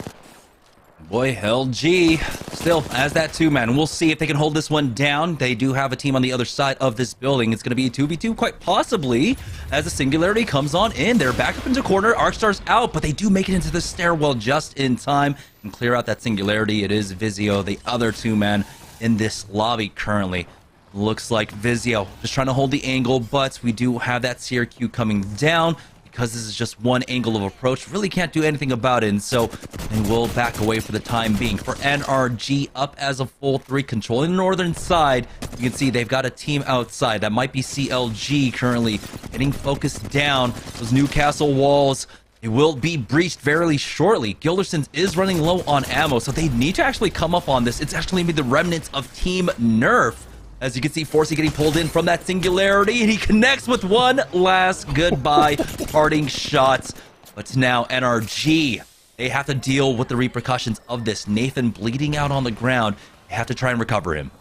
Boy, LG still as that 2-man. We'll see if they can hold this one down. They do have a team on the other side of this building. It's going to be a 2v2 quite possibly as the Singularity comes on in. They're back up into corner. Arcstar's out, but they do make it into the stairwell just in time and clear out that Singularity. It is Vizio, the other 2-man in this lobby currently. Looks like Vizio just trying to hold the angle, but we do have that CRQ coming down. Because this is just one angle of approach, really can't do anything about it, and so they will back away for the time being. For NRG, up as a full 3, controlling the northern side. You can see they've got a team outside. That might be CLG currently getting focused down. Those Newcastle walls, it will be breached very shortly. Gilderson's is running low on ammo, so they need to actually come up on this. It's actually maybe the remnants of Team Nerf. As you can see, Forcey getting pulled in from that Singularity, and he connects with one last goodbye parting shots. But now NRG, they have to deal with the repercussions of this. Nathan bleeding out on the ground. They have to try and recover him.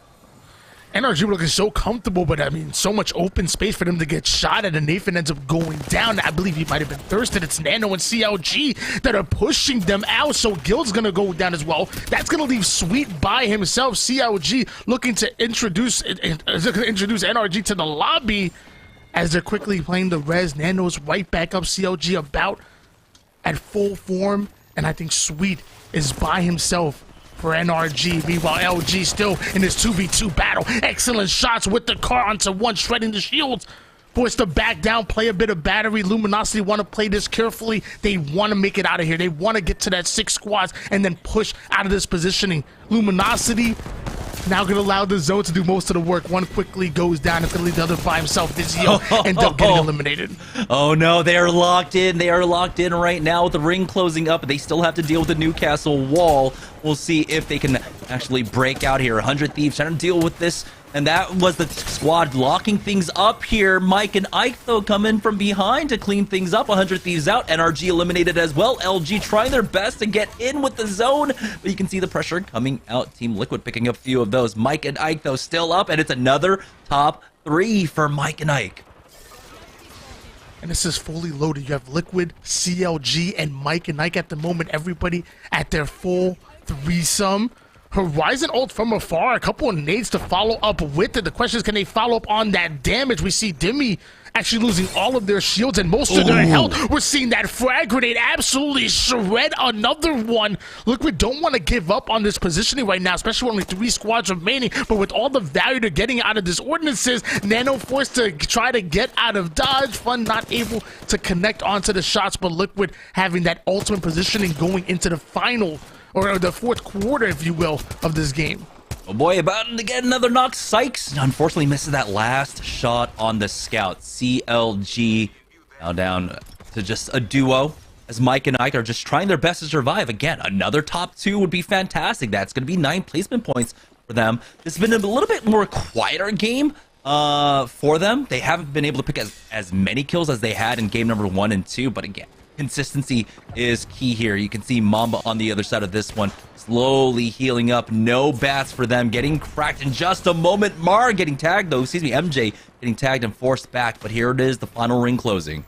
NRG were looking so comfortable, but I mean, so much open space for them to get shot at, and Nathan ends up going down. I believe he might have been thirsted. It's Nano and CLG that are pushing them out, so Guild's gonna go down as well. That's gonna leave Sweet by himself. CLG looking to introduce NRG to the lobby as they're quickly playing the res. Nano's right back up. CLG about at full form, and I think Sweet is by himself for NRG. Meanwhile, LG still in his 2v2 battle. Excellent shots with the car onto one, shredding the shields. Forced to back down, play a bit of battery. Luminosity want to play this carefully. They want to make it out of here. They want to get to that 6 squads and then push out of this positioning. Luminosity now going to allow the zone to do most of the work. One quickly goes down. It's going to leave the other by himself. Vizio ends up getting eliminated. Oh no, they are locked in. They are locked in right now with the ring closing up. They still have to deal with the Newcastle wall. We'll see if they can actually break out here. 100 Thieves trying to deal with this. And that was the squad locking things up here. Mike and Ike, though, come in from behind to clean things up. 100 Thieves out. NRG eliminated as well. LG trying their best to get in with the zone. But you can see the pressure coming out. Team Liquid picking up a few of those. Mike and Ike, though, still up. And it's another top 3 for Mike and Ike. And this is fully loaded. You have Liquid, CLG, and Mike and Ike at the moment. Everybody at their full threesome. Horizon ult from afar, a couple of nades to follow up with it. The question is, can they follow up on that damage? We see Demi actually losing all of their shields and most of their health. We're seeing that frag grenade absolutely shred another one. Liquid don't want to give up on this positioning right now, especially with only 3 squads remaining, but with all the value they're getting out of this ordinances, Nano forced to try to get out of dodge, Fun not able to connect onto the shots, but Liquid having that ultimate positioning going into the final, or the 4th quarter, if you will, of this game. Oh boy, about to get another knock. Sykes unfortunately misses that last shot on the scout. CLG now down to just a duo, as Mike and Ike are just trying their best to survive. Again, another top 2 would be fantastic. That's going to be 9 placement points for them. It's been a little bit more quieter game for them. They haven't been able to pick as many kills as they had in game number 1 and 2, but again, consistency is key here. You can see Mamba on the other side of this one, slowly healing up. No bats for them, getting cracked in just a moment. Mar getting tagged though, excuse me, MJ getting tagged and forced back, but here it is, the final ring closing.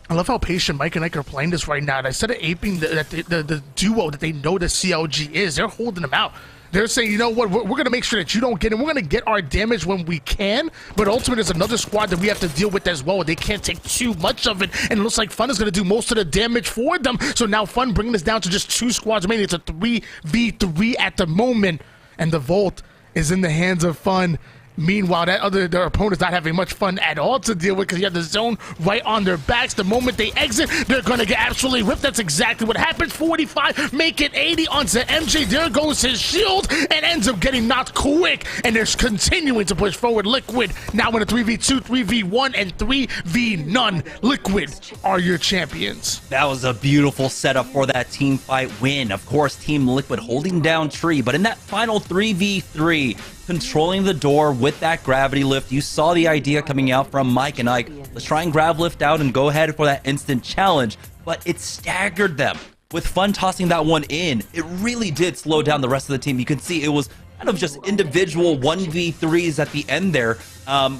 I love how patient Mike and Ike are playing this right now. And instead of aping the duo that they know the CLG is, they're holding them out. They're saying, you know what, we're going to make sure that you don't get in. We're going to get our damage when we can, but ultimately there's another squad that we have to deal with as well. They can't take too much of it, and it looks like Fun is going to do most of the damage for them. So now Fun bringing this down to just 2 squads remaining. It's a 3v3 at the moment, and the Vault is in the hands of Fun. Meanwhile, their opponent's not having much fun at all to deal with because you have the zone right on their backs. The moment they exit, they're going to get absolutely ripped. That's exactly what happens. 45, make it 80 onto MJ. There goes his shield and ends up getting knocked quick. And they're continuing to push forward. Liquid now in a 3v2, 3v1, and 3v none. Liquid are your champions. That was a beautiful setup for that team fight win. Of course, Team Liquid holding down Tree, but in that final 3v3, controlling the door with that gravity lift. You saw the idea coming out from Mike and Ike. Let's try and grab lift out and go ahead for that instant challenge, but it staggered them. With Fun tossing that one in, it really did slow down the rest of the team. You can see it was kind of just individual 1v3s at the end there,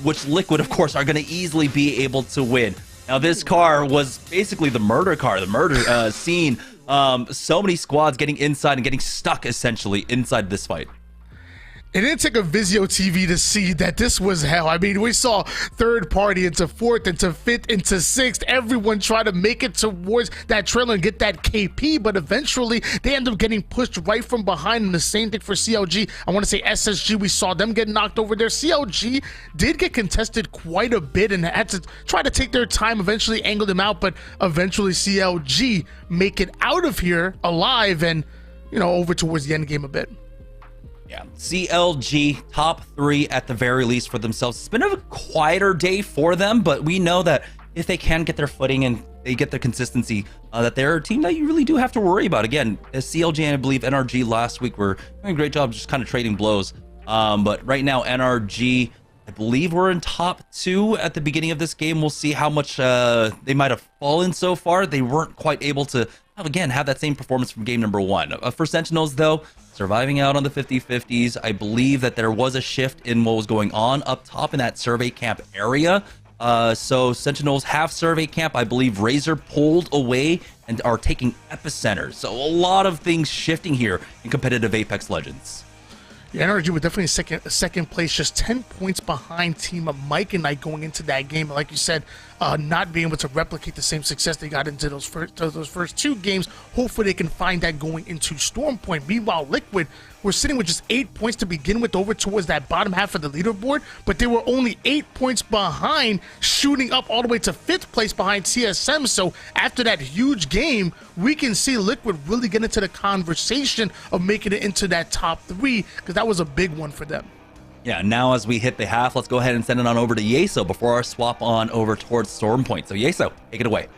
which Liquid, of course, are going to easily be able to win. Now, this car was basically the murder car, the murder scene. So many squads getting inside and getting stuck, essentially, inside this fight. It didn't take a Vizio TV to see that this was hell. I mean, we saw 3rd party into 4th, into 5th, into 6th. Everyone tried to make it towards that trailer and get that KP, but eventually they end up getting pushed right from behind. And the same thing for CLG. I want to say SSG, we saw them get knocked over there. CLG did get contested quite a bit and had to try to take their time, eventually angle them out, but eventually CLG make it out of here alive and, you know, over towards the end game a bit. Yeah, CLG top 3 at the very least for themselves. It's been a quieter day for them, but we know that if they can get their footing and they get their consistency, that they're a team that you really do have to worry about. Again, as CLG and I believe NRG last week were doing a great job just kind of trading blows. But right now, NRG, I believe we're in top 2 at the beginning of this game. We'll see how much they might have fallen so far. They weren't quite able to, again, have that same performance from game number 1. For Sentinels, though, surviving out on the 50-50s, I believe that there was a shift in what was going on up top in that survey camp area. So Sentinels have survey camp. I believe Razor pulled away and are taking epicenter. So a lot of things shifting here in competitive Apex Legends. Yeah, NRG was definitely second place, just 10 points behind Team of Mike and Ike going into that game. Like you said, not being able to replicate the same success they got into those first 2 games. Hopefully they can find that going into Storm Point. Meanwhile, Liquid were sitting with just 8 points to begin with over towards that bottom half of the leaderboard, but they were only 8 points behind, shooting up all the way to 5th place behind TSM. So after that huge game, we can see Liquid really get into the conversation of making it into that top 3, because that was a big one for them. Yeah, now as we hit the half, let's go ahead and send it on over to Yeso before our swap on over towards Storm Point. So Yeso, take it away.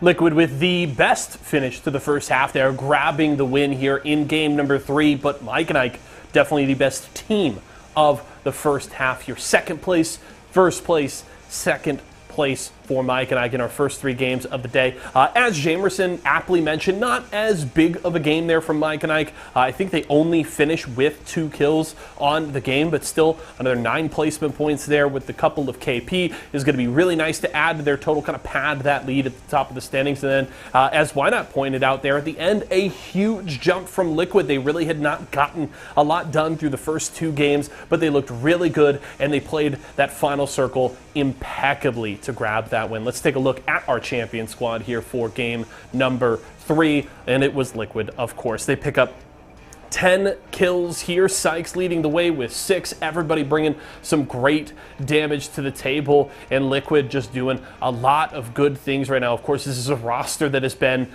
Liquid with the best finish to the first half. They're grabbing the win here in game number 3, but Mike and Ike definitely the best team of the first half here. 2nd place, 1st place, 2nd place for Mike and I in our first 3 games of the day. As Jamerson aptly mentioned, not as big of a game there from Mike and Ike. I think they only finished with 2 kills on the game, but still another 9 placement points there with a couple of KP is going to be really nice to add to their total, kind of pad that lead at the top of the standings. And then, as Why Not pointed out there at the end, a huge jump from Liquid. They really had not gotten a lot done through the first 2 games, but they looked really good, and they played that final circle impeccably to grab that win. Let's take a look at our champion squad here for game number 3, and it was Liquid, of course. They pick up 10 kills here. Sykes leading the way with 6. Everybody bringing some great damage to the table, and Liquid just doing a lot of good things right now. Of course, this is a roster that has been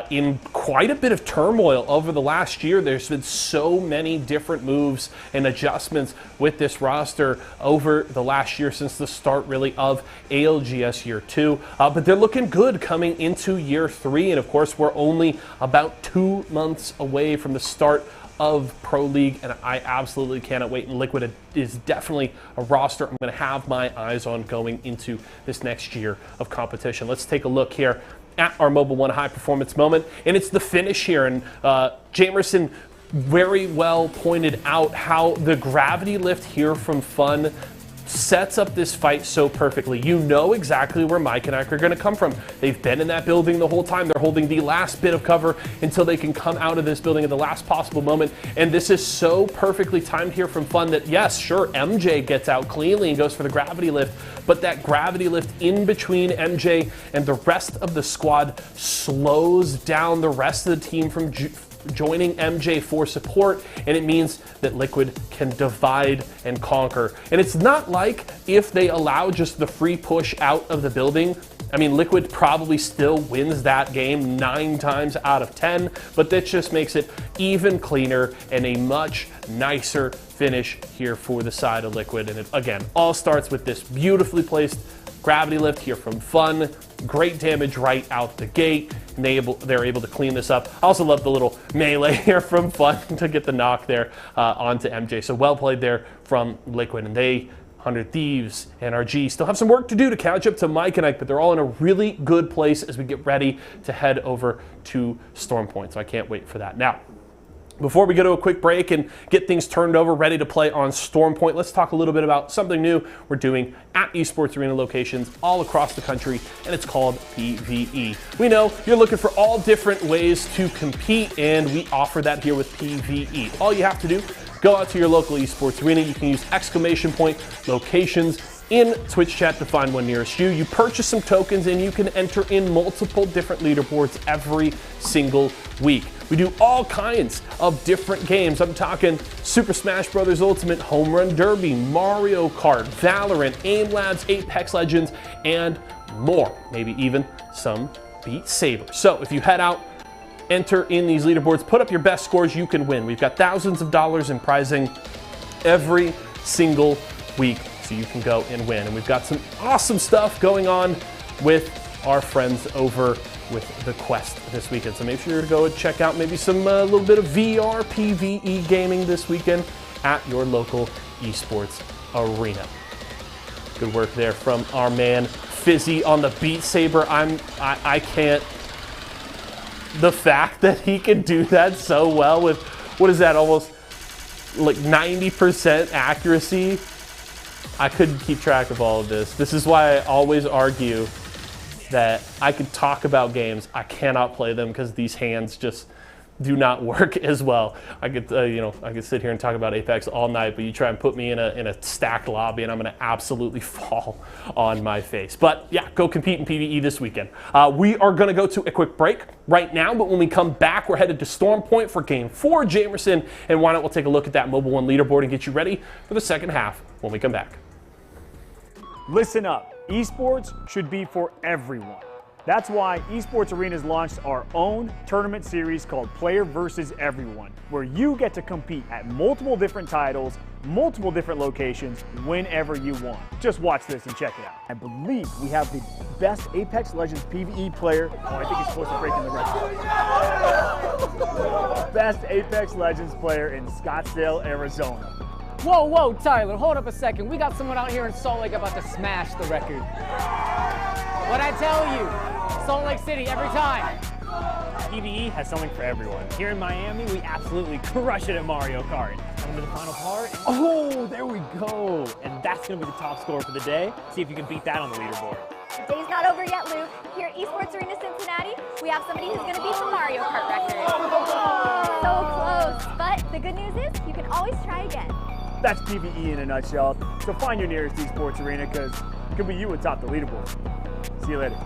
in quite a bit of turmoil over the last year. There's been so many different moves and adjustments with this roster over the last year since the start, really, of ALGS Year 2. But they're looking good coming into Year 3, and of course, we're only about 2 months away from the start of Pro League, and I absolutely cannot wait. And Liquid is definitely a roster I'm going to have my eyes on going into this next year of competition. Let's take a look here at our Mobile One high performance moment, and it's the finish here. And Jamerson very well pointed out how the gravity lift here from Fun sets up this fight so perfectly. You know exactly where Mike and Ike are going to come from. They've been in that building the whole time. They're holding the last bit of cover until they can come out of this building at the last possible moment. And this is so perfectly timed here from Fun that, yes, sure, MJ gets out cleanly and goes for the gravity lift, but that gravity lift in between MJ and the rest of the squad slows down the rest of the team from joining MJ for support, and it means that Liquid can divide and conquer. And it's not like if they allow just the free push out of the building, I mean, Liquid probably still wins that game 9 times out of 10, but that just makes it even cleaner and a much nicer finish here for the side of Liquid. And it, again, all starts with this beautifully placed gravity lift here from Fun. Great damage right out the gate, and they're able to clean this up. I also love the little melee here from Fun to get the knock there onto MJ. So well played there from Liquid, and they, 100 Thieves, NRG, still have some work to do to catch up to Mike and Ike, but they're all in a really good place as we get ready to head over to Storm Point. So I can't wait for that. Now, before we go to a quick break and get things turned over, ready to play on Storm Point, let's talk a little bit about something new we're doing at Esports Arena locations all across the country, and it's called PvE. We know you're looking for all different ways to compete, and we offer that here with PvE. All you have to do, go out to your local Esports Arena. You can use !locations in Twitch chat to find one nearest you. You purchase some tokens, and you can enter in multiple different leaderboards every single week. We do all kinds of different games. I'm talking Super Smash Bros. Ultimate, Home Run Derby, Mario Kart, Valorant, Aim Labs, Apex Legends, and more. Maybe even some Beat Saber. So if you head out, enter in these leaderboards, put up your best scores, you can win. We've got thousands of dollars in prizing every single week, so you can go and win. And we've got some awesome stuff going on with our friends over with the Quest this weekend. So make sure to go and check out maybe some little bit of VR PvE gaming this weekend at your local esports arena. Good work there from our man Fizzy on the Beat Saber. I can't. The fact that he can do that so well with, what is that, almost like 90% accuracy. I couldn't keep track of all of this. This is why I always argue that I could talk about games. I cannot play them because these hands just do not work as well. I could, I could sit here and talk about Apex all night, but you try and put me in a stacked lobby, and I'm going to absolutely fall on my face. But yeah, go compete in PvE this weekend. We are going to go to a quick break right now, but when we come back, we're headed to Storm Point for Game 4. Jamerson and Why Not we'll take a look at that Mobile One leaderboard and get you ready for the second half when we come back. Listen up. Esports should be for everyone. That's why Esports Arena's launched our own tournament series called Player vs. Everyone, where you get to compete at multiple different titles, multiple different locations, whenever you want. Just watch this and check it out. I believe we have the best Apex Legends PvE player. Oh, I think he's close to breaking the record. Best Apex Legends player in Scottsdale, Arizona. Whoa, Tyler, hold up a second. We got someone out here in Salt Lake about to smash the record. What'd I tell you? Salt Lake City every time. PvE has something for everyone. Here in Miami, we absolutely crush it at Mario Kart. Come to the final part. Oh, there we go. And that's going to be the top score for the day. See if you can beat that on the leaderboard. The day's not over yet, Luke. Here at Esports Arena Cincinnati, we have somebody who's going to beat the Mario Kart record. So close. But the good news is you can always try again. That's PvE in a nutshell. So find your nearest Esports Arena because it could be you atop the leaderboard. See you later.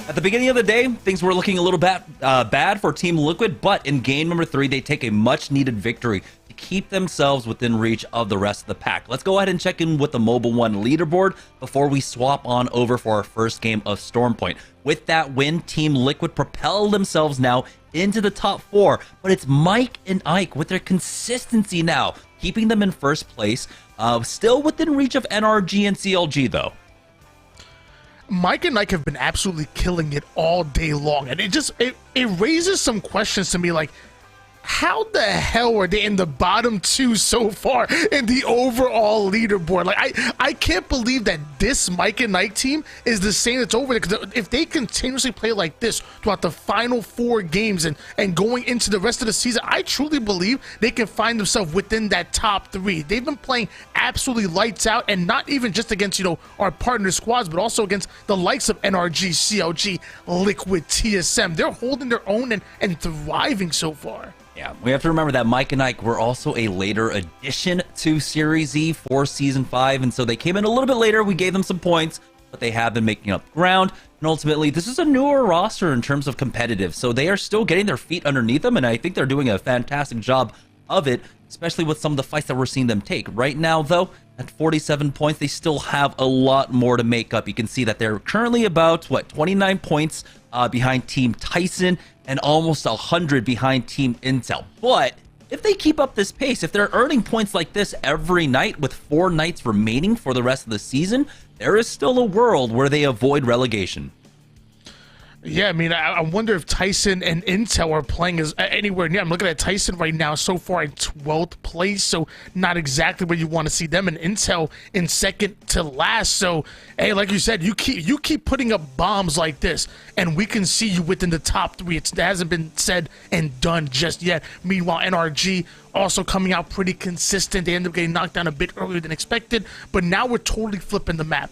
At the beginning of the day, things were looking a little bad for Team Liquid, but in game number 3, they take a much-needed victory to keep themselves within reach of the rest of the pack. Let's go ahead and check in with the Mobile One leaderboard before we swap on over for our first game of Stormpoint. With that win, Team Liquid propel themselves now into the top 4, but it's Mike and Ike with their consistency now, keeping them in first place, still within reach of NRG and CLG, though. Mike and Ike have been absolutely killing it all day long, and it raises some questions to me, like, how the hell are they in the bottom 2 so far in the overall leaderboard? Like, I can't believe that this Mike and Ike team is the same that's over there, because if they continuously play like this throughout the final 4 games and going into the rest of the season, I truly believe they can find themselves within that top 3. They've been playing absolutely lights out, and not even just against, our partner squads, but also against the likes of NRG, CLG, Liquid, TSM. They're holding their own and thriving so far. Yeah, we have to remember that Mike and Ike were also a later addition to Series E for Season 5, and so they came in a little bit later. We gave them some points, but they have been making up ground, and ultimately, this is a newer roster in terms of competitive, so they are still getting their feet underneath them, and I think they're doing a fantastic job of it, especially with some of the fights that we're seeing them take. Right now, though, at 47 points, they still have a lot more to make up. You can see that they're currently about, 29 points behind Team Tyson, and almost 100 behind Team Intel. But if they keep up this pace, if they're earning points like this every night with 4 nights remaining for the rest of the season, there is still a world where they avoid relegation. Yeah, I mean, I wonder if Tyson and Intel are playing as anywhere near. I'm looking at Tyson right now, so far in 12th place, so not exactly where you want to see them, and Intel in second to last. So, hey, like you said, you keep putting up bombs like this, and we can see you within the top 3. It hasn't been said and done just yet. Meanwhile, NRG also coming out pretty consistent. They end up getting knocked down a bit earlier than expected, but now we're totally flipping the map.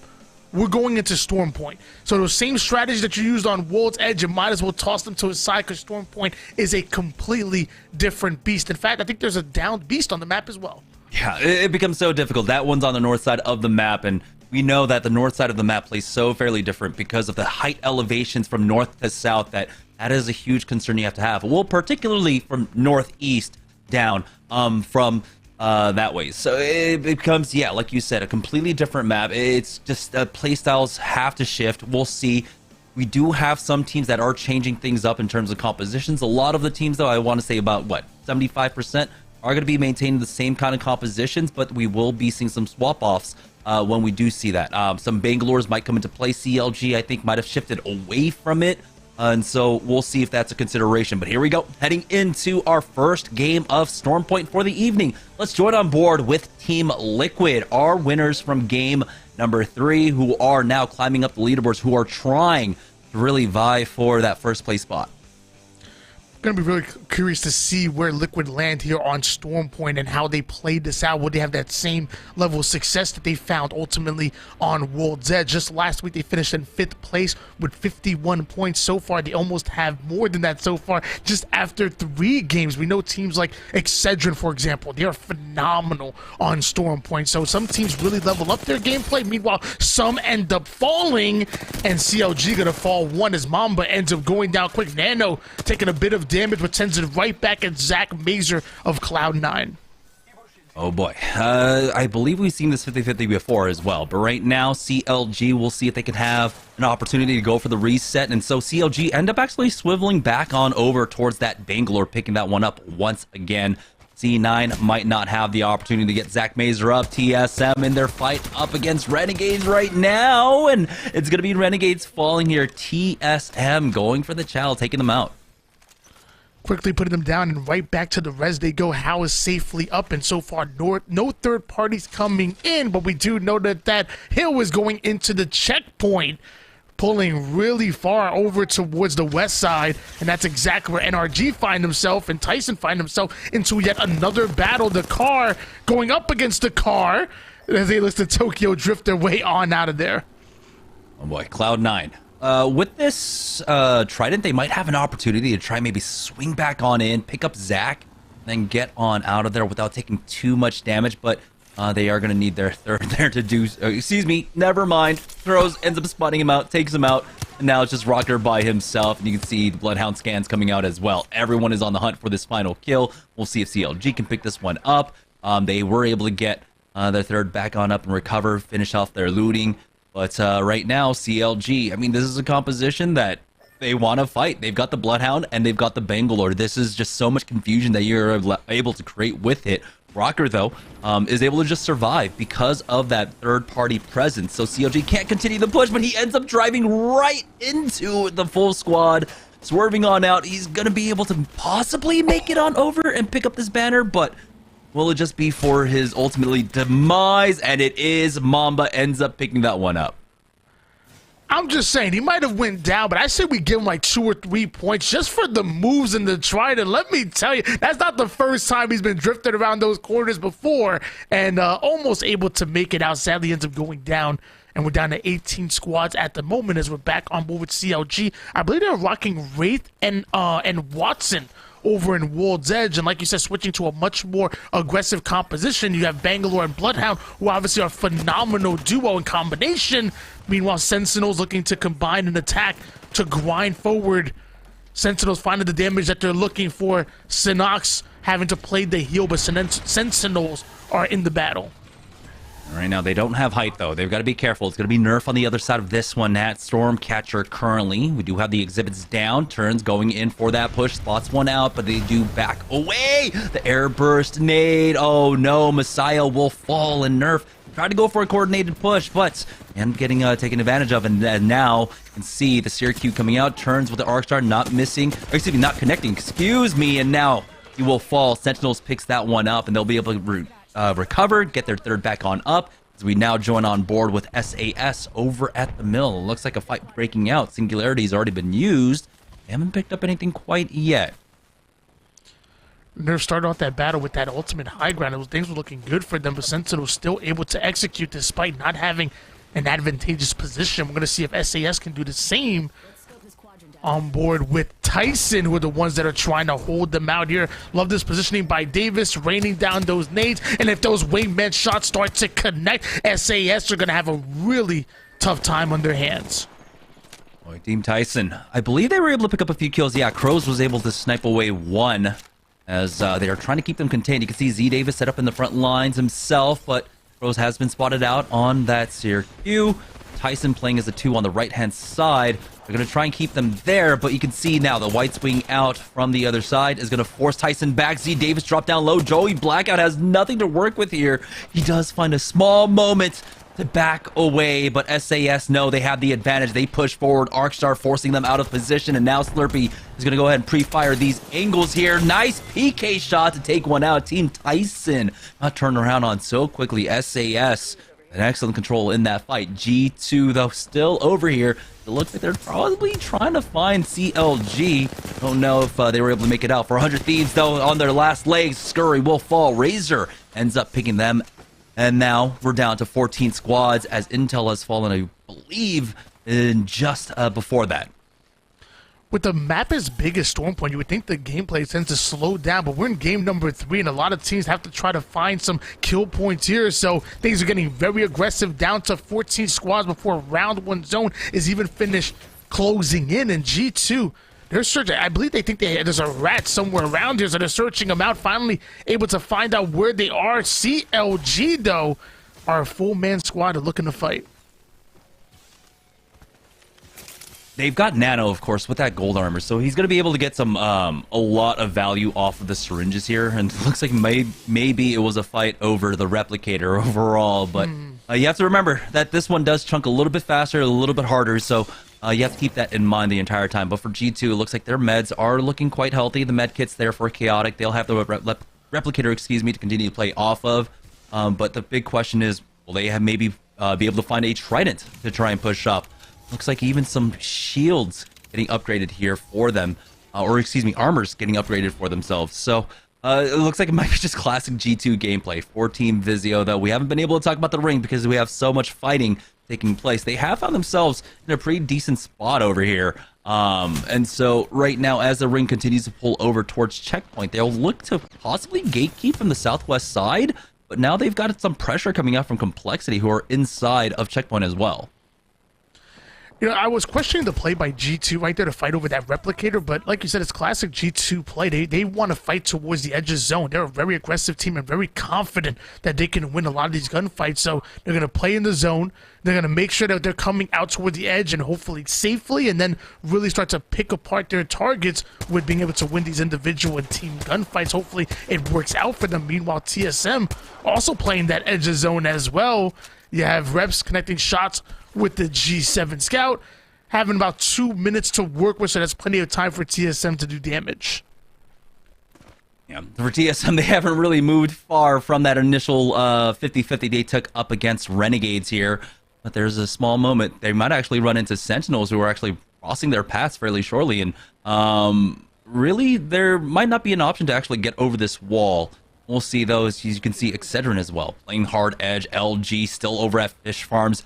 We're going into Stormpoint. So those same strategies that you used on World's Edge, you might as well toss them to a side, because Stormpoint is a completely different beast. In fact, I think there's a downed beast on the map as well. Yeah, it becomes so difficult. That one's on the north side of the map, and we know that the north side of the map plays so fairly different because of the height elevations from north to south. That is a huge concern you have to have. Well, particularly from northeast down, from that way. So it becomes, yeah, like you said, a completely different map. It's just playstyles have to shift. We'll see. We do have some teams that are changing things up in terms of compositions. A lot of the teams, though, I want to say about 75% are going to be maintaining the same kind of compositions, but we will be seeing some swap offs when we do see that. Some Bangalore's might come into play. CLG, I think, might have shifted away from it. And so we'll see if that's a consideration. But here we go, heading into our first game of Stormpoint for the evening. Let's join on board with Team Liquid, our winners from game number 3, who are now climbing up the leaderboards, who are trying to really vie for that first place spot. Going to be really curious to see where Liquid land here on Storm Point and how they play this out. Will they have that same level of success that they found ultimately on World's Edge? Just last week, they finished in 5th place with 51 points so far. They almost have more than that so far just after 3 games. We know teams like Excedrin, for example, they are phenomenal on Storm Point. So some teams really level up their gameplay. Meanwhile, some end up falling, and CLG going to fall 1 as Mamba ends up going down quick. Nano taking a bit of damage, but sends it right back at Zach Mazer of Cloud9. Oh boy. I believe we've seen this 50-50 before as well, but right now CLG will see if they can have an opportunity to go for the reset, and so CLG end up actually swiveling back on over towards that Bangalore, picking that one up once again. C9 might not have the opportunity to get Zach Mazer up. TSM in their fight up against Renegades right now, and it's going to be Renegades falling here. TSM going for the chow, taking them out. Quickly putting them down, and right back to the res they go. How is safely up, and so far no third parties coming in, but we do know that Hill is going into the checkpoint, pulling really far over towards the west side, and that's exactly where NRG find himself, and Tyson find himself into yet another battle. The car going up against the car as they look to Tokyo drift their way on out of there. Oh boy, Cloud9. With this Trident, they might have an opportunity to try maybe swing back on in, pick up Zach, then get on out of there without taking too much damage, but they are going to need their third there to do... excuse me, never mind. Throws, ends up spotting him out, takes him out, and now it's just Rocker by himself, and you can see the Bloodhound scans coming out as well. Everyone is on the hunt for this final kill. We'll see if CLG can pick this one up. They were able to get their third back on up and recover, finish off their looting. But right now, CLG, I mean, this is a composition that they want to fight. They've got the Bloodhound and they've got the Bangalore. This is just so much confusion that you're able to create with it. Rocker, though, is able to just survive because of that third-party presence. So CLG can't continue the push, but he ends up driving right into the full squad, swerving on out. He's going to be able to possibly make it on over and pick up this banner, but... will it just be for his ultimately demise? And it is. Mamba ends up picking that one up. I'm just saying, he might have went down, but I say we give him like 2 or 3 points just for the moves and the Trident. Let me tell you, that's not the first time he's been drifted around those corners before, and almost able to make it out. Sadly, ends up going down, and we're down to 18 squads at the moment as we're back on board with CLG. I believe they're rocking Wraith and Watson over in World's Edge, and like you said, switching to a much more aggressive composition. You have Bangalore and Bloodhound, who obviously are a phenomenal duo in combination. Meanwhile, Sentinels looking to combine and attack to grind forward. Sentinels finding the damage that they're looking for. Synox having to play the heal, but Sentinels are in the battle. Right now, they don't have height, though. They've got to be careful. It's going to be Nerf on the other side of this one at Stormcatcher currently. We do have the exhibits down. Turns going in for that push. Spots one out, but they do back away. The air burst nade. Oh, no. Messiah will fall, and Nerf tried to go for a coordinated push, but and getting taken advantage of. And now you can see the Syracuse coming out. Turns with the Arc Star not missing. Or excuse me, not connecting. Excuse me. And now he will fall. Sentinels picks that one up, and they'll be able to recover, get their third back on up, as we now join on board with SAS over at the mill. Looks like a fight breaking out. Singularity has already been used. They haven't picked up anything quite yet. Nerf started off that battle with that ultimate high ground. Things were looking good for them, but Sentinel was still able to execute despite not having an advantageous position. We're going to see if SAS can do the same on board with Tyson, who are the ones that are trying to hold them out here. Love this positioning by Davis, raining down those nades, and if those wingman shots start to connect, SAS are going to have a really tough time on their hands. Boy, Team Tyson, I believe they were able to pick up a few kills. Yeah, Crows was able to snipe away one as they are trying to keep them contained. You can see Z Davis set up in the front lines himself, but Crows has been spotted out on that Syracuse. Tyson playing as a 2 on the right-hand side. They're going to try and keep them there, but you can see now the white swing out from the other side is going to force Tyson back. Z Davis drop down low. Joey Blackout has nothing to work with here. He does find a small moment to back away, but SAS, no, they have the advantage. They push forward. Arcstar forcing them out of position, and now Slurpee is going to go ahead and pre-fire these angles here. Nice PK shot to take one out. Team Tyson not turning around on so quickly. SAS an excellent control in that fight. G2, though, still over here. It looks like they're probably trying to find CLG. Don't know if they were able to make it out. For 100 Thieves, though, on their last legs, Scurry will fall. Razor ends up picking them. And now we're down to 14 squads as Intel has fallen, I believe, in just before that. With the map as big as Storm Point, you would think the gameplay tends to slow down, but we're in game number 3, and a lot of teams have to try to find some kill points here, so things are getting very aggressive, down to 14 squads before round 1 zone is even finished closing in, and G2, they're searching. I believe they think there's a rat somewhere around here, so they're searching them out, finally able to find out where they are. CLG, though, our full-man squad are looking to fight. They've got Nano, of course, with that gold armor, so he's going to be able to get some a lot of value off of the syringes here, and it looks like maybe it was a fight over the replicator overall, but you have to remember that this one does chunk a little bit faster, a little bit harder, so you have to keep that in mind the entire time. But for G2, it looks like their meds are looking quite healthy. The med kit's there for Chaotic. They'll have the replicator, to continue to play off of, but the big question is, will they have maybe be able to find a Trident to try and push up? Looks like even some shields getting upgraded here for them, armors getting upgraded for themselves. So it looks like it might be just classic G2 gameplay. 4-team Vizio, though. We haven't been able to talk about the ring because we have so much fighting taking place. They have found themselves in a pretty decent spot over here. And so right now, as the ring continues to pull over towards Checkpoint, they'll look to possibly gatekeep from the southwest side. But now they've got some pressure coming out from Complexity, who are inside of Checkpoint as well. You know, I was questioning the play by G2 right there to fight over that replicator, but like you said, it's classic G2 play. They want to fight towards the edge of zone. They're a very aggressive team and very confident that they can win a lot of these gunfights, so they're going to play in the zone. They're going to make sure that they're coming out toward the edge and hopefully safely, and then really start to pick apart their targets with being able to win these individual and team gunfights. Hopefully it works out for them. Meanwhile, TSM also playing that edge of zone as well. You have Reps connecting shots with the G7 Scout, having about 2 minutes to work with, so that's plenty of time for TSM to do damage. Yeah, for TSM, they haven't really moved far from that initial 50-50 they took up against Renegades here, but there's a small moment. They might actually run into Sentinels, who are actually crossing their paths fairly shortly, and really, there might not be an option to actually get over this wall. We'll see, though, as you can see, Excedrin as well, playing hard edge. LG still over at Fish Farms.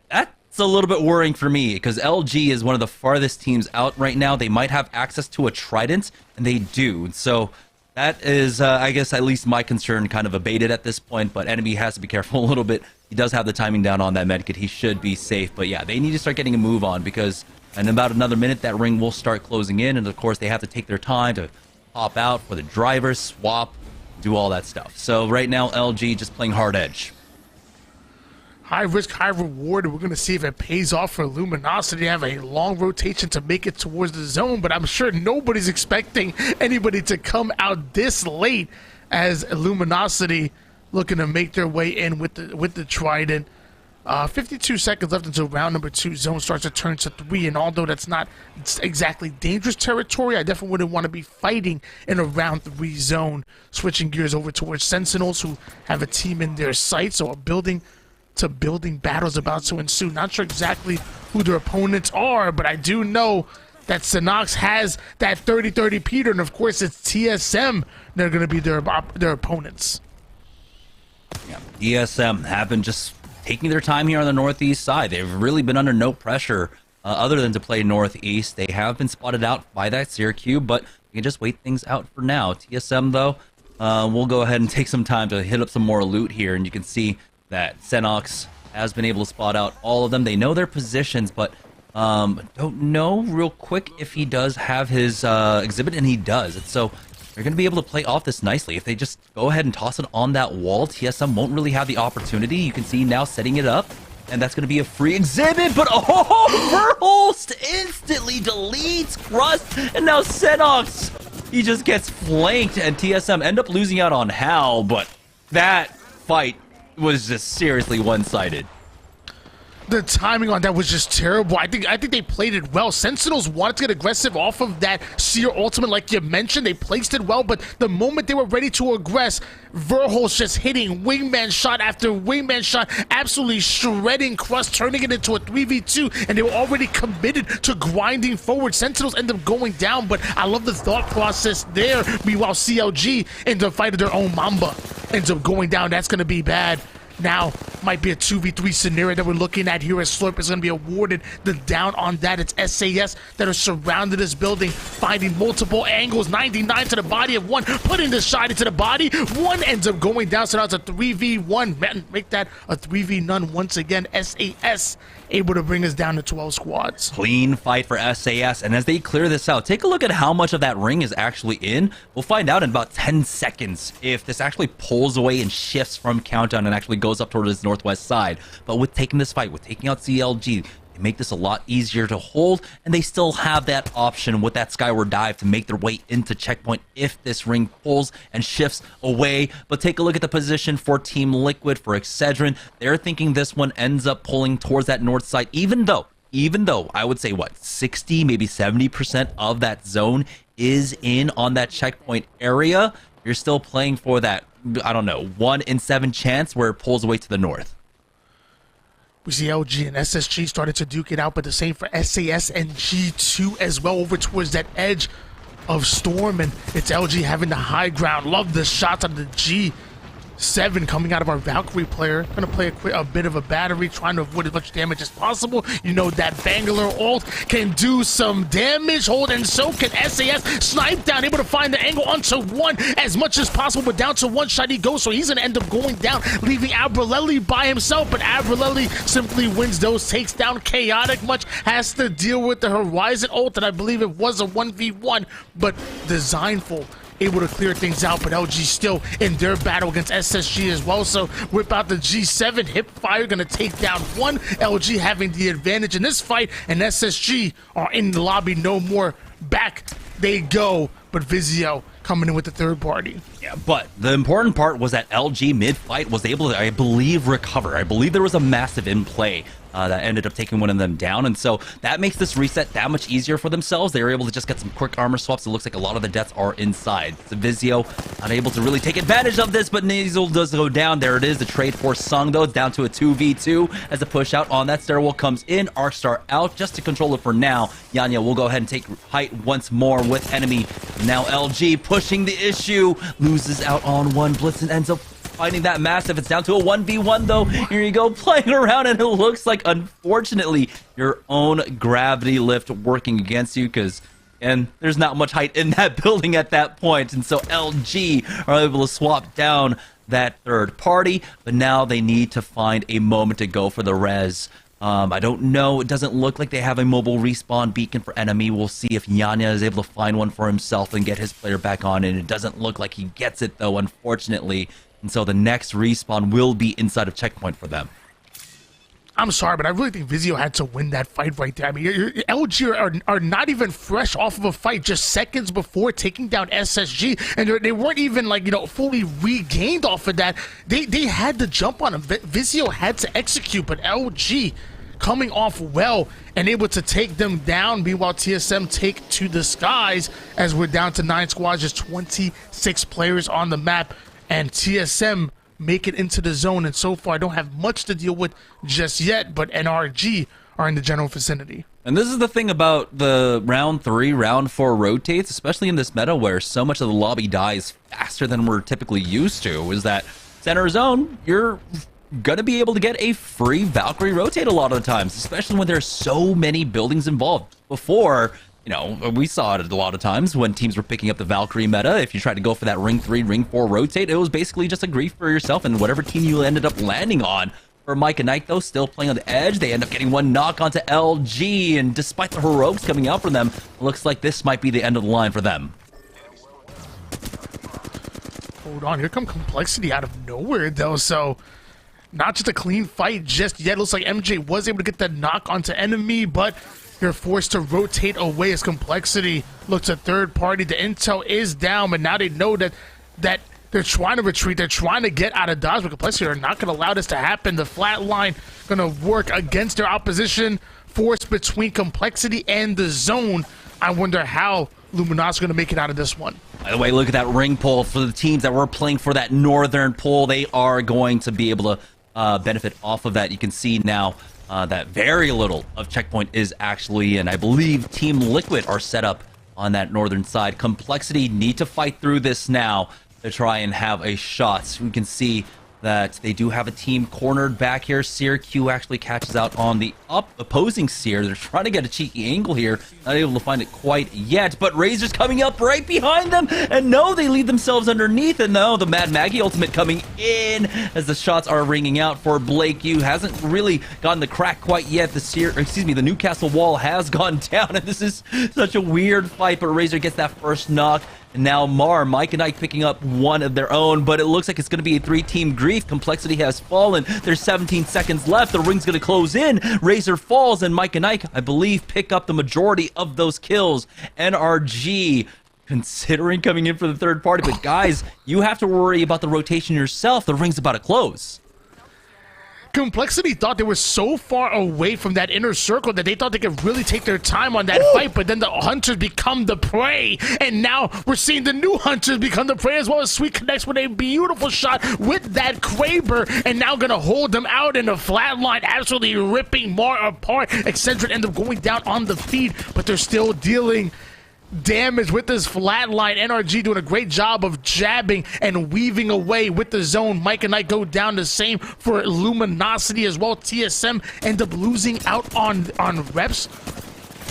That's a little bit worrying for me, because LG is one of the farthest teams out right now. They might have access to a Trident, and they do. So that is, I guess, at least my concern kind of abated at this point, but Enemy has to be careful a little bit. He does have the timing down on that medkit. He should be safe, but yeah, they need to start getting a move on, because in about another minute, that ring will start closing in, and of course, they have to take their time to pop out for the driver, swap, do all that stuff. So right now, LG just playing hard edge. High risk, high reward. We're going to see if it pays off for Luminosity. Have a long rotation to make it towards the zone, but I'm sure nobody's expecting anybody to come out this late as Luminosity looking to make their way in with the Trident. 52 seconds left until round number 2. Zone starts to turn to 3, and although that's not exactly dangerous territory, I definitely wouldn't want to be fighting in a round 3 zone. Switching gears over towards Sentinels, who have a team in their sights, so a building battles about to ensue. Not sure exactly who their opponents are, but I do know that Synox has that 30-30 Peter, and of course it's TSM. They're going to be their opponents. Yeah, TSM have been just taking their time here on the northeast side. They've really been under no pressure other than to play northeast. They have been spotted out by that Seer Cube, but you can just wait things out for now. TSM, though, we'll go ahead and take some time to hit up some more loot here, and you can see that Senox has been able to spot out all of them. They know their positions, but don't know real quick if he does have his exhibit, and he does. And so they're going to be able to play off this nicely. If they just go ahead and toss it on that wall, TSM won't really have the opportunity. You can see now setting it up, and that's going to be a free exhibit, but Verholst instantly deletes Crust, and now Senox, he just gets flanked, and TSM end up losing out on Hal, but that fight was just seriously one-sided. The timing on that was just terrible. I think they played it well. Sentinels wanted to get aggressive off of that Seer ultimate, like you mentioned. They placed it well, but the moment they were ready to aggress, Verholz just hitting wingman shot after wingman shot, absolutely shredding Crust, turning it into a 3v2, and they were already committed to grinding forward. Sentinels end up going down, but I love the thought process there. Meanwhile, CLG ends up fighting their own Mamba, ends up going down. That's going to be bad. Now might be a 2v3 scenario that we're looking at here, as Slurp is going to be awarded the down on that. It's SAS that are surrounded this building, finding multiple angles. 99 to the body of one, putting the shot into the body. One ends up going down, so now it's a 3v1. Man, make that a 3v none once again. SAS able to bring us down to 12 squads. Clean fight for SAS, and as they clear this out, take a look at how much of that ring is actually in. We'll find out in about 10 seconds if this actually pulls away and shifts from Countdown and actually goes up towards its northwest side. But with taking this fight, with taking out CLG, they make this a lot easier to hold, and they still have that option with that Skyward Dive to make their way into checkpoint if this ring pulls and shifts away. But take a look at the position for Team Liquid, for Excedrin. They're thinking this one ends up pulling towards that north side, even though I would say, what, 60, maybe 70% of that zone is in on that checkpoint area. You're still playing for that, I don't know, 1 in 7 chance where it pulls away to the north. We see LG and SSG started to duke it out, but the same for SAS and G2 as well, over towards that edge of Storm, and it's LG having the high ground. Love the shots on the G7 coming out of our Valkyrie player. Gonna play a bit of a battery, trying to avoid as much damage as possible. You know that Bangalore ult can do some damage. Hold, and so can SAS. Snipe down, able to find the angle onto one as much as possible, but down to one shot he goes, so he's gonna end up going down, leaving Abralelli by himself. But Abralelli simply wins those, takes down Chaotic. Much has to deal with the Horizon ult, and I believe it was a 1v1, but designful, able to clear things out. But LG still in their battle against SSG as well, so whip out the G7. Hipfire gonna take down one. LG having the advantage in this fight, and SSG are in the lobby no more. Back they go, but Vizio coming in with the third party. Yeah, but the important part was that LG mid-fight was able to, I believe, recover. I believe there was a massive in play that ended up taking one of them down, and so that makes this reset that much easier for themselves. They were able to just get some quick armor swaps. It looks like a lot of the deaths are inside. So Vizio unable to really take advantage of this, but Nasal does go down. There it is, the trade for Sung, though. It's down to a 2v2 as the push out on that stairwell comes in. Arcstar out just to control it for now. Yanya will go ahead and take height once more with enemy. Now LG pushing the issue, loses out on one. Blitzen ends up finding that massive. It's down to a 1v1 though. Here you go, playing around, and it looks like, unfortunately, your own gravity lift working against you, and there's not much height in that building at that point, and so LG are able to swap down that third party, but now they need to find a moment to go for the res. I don't know. It doesn't look like they have a mobile respawn beacon for enemy. We'll see if Yanya is able to find one for himself and get his player back on, and it doesn't look like he gets it though, unfortunately. And so the next respawn will be inside of checkpoint for them. I'm sorry, but I really think Vizio had to win that fight right there. I mean, LG are not even fresh off of a fight just seconds before taking down SSG, and they weren't even, like, you know, fully regained off of that. They had to jump on him. Vizio had to execute, but LG coming off well and able to take them down. Meanwhile, TSM take to the skies as we're down to 9 squads, just 26 players on the map, and TSM make it into the zone, and so far don't have much to deal with just yet, but NRG are in the general vicinity. And this is the thing about the round 3, round 4 rotates, especially in this meta where so much of the lobby dies faster than we're typically used to, is that center zone, you're gonna be able to get a free Valkyrie rotate a lot of the times, especially when there's so many buildings involved. Before, you know, we saw it a lot of times when teams were picking up the Valkyrie meta. If you tried to go for that ring 3, ring 4 rotate, it was basically just a grief for yourself and whatever team you ended up landing on. For Mike and Knight, though, still playing on the edge, they end up getting one knock onto LG, and despite the heroics coming out for them, it looks like this might be the end of the line for them. Hold on, here come Complexity out of nowhere, though, so not just a clean fight just yet. Looks like MJ was able to get that knock onto enemy, but you're forced to rotate away as Complexity looks at third party. The intel is down, but now they know that They're trying to retreat. They're trying to get out of dodge, but Complexity are not going to allow this to happen. The flat line going to work against their opposition. Force between Complexity and the zone. I wonder how Luminos going to make it out of this one. By the way, look at that ring pull for the teams that were playing for that northern pull. They are going to be able to benefit off of that. You can see now that very little of checkpoint is actually in. I believe Team Liquid are set up on that northern side. Complexity need to fight through this now to try and have a shot. So we can see that they do have a team cornered back here. Seer Q actually catches out on the opposing Seer. They're trying to get a cheeky angle here. Not able to find it quite yet, but Razor's coming up right behind them. And no, they leave themselves underneath. And no, the Mad Maggie ultimate coming in as the shots are ringing out for Blake Yu. Hasn't really gotten the crack quite yet. The Newcastle wall has gone down. And this is such a weird fight, but Razor gets that first knock. And now Mike and Ike picking up one of their own, but it looks like it's going to be a 3-team grief. Complexity has fallen. There's 17 seconds left. The ring's going to close in. Razor falls, and Mike and Ike, I believe, pick up the majority of those kills. NRG considering coming in for the third party, but guys, you have to worry about the rotation yourself. The ring's about to close. Complexity thought they were so far away from that inner circle that they thought they could really take their time on that fight, but then the hunters become the prey, and now we're seeing the new hunters become the prey as well. As Sweet connects with a beautiful shot with that Kraber, and now gonna hold them out in the flat line, absolutely ripping Mar apart. Eccentric end up going down on the feed, but they're still dealing damage with this flat line. NRG doing a great job of jabbing and weaving away with the zone. Mike and I go down, the same for Luminosity as well. TSM end up losing out on reps.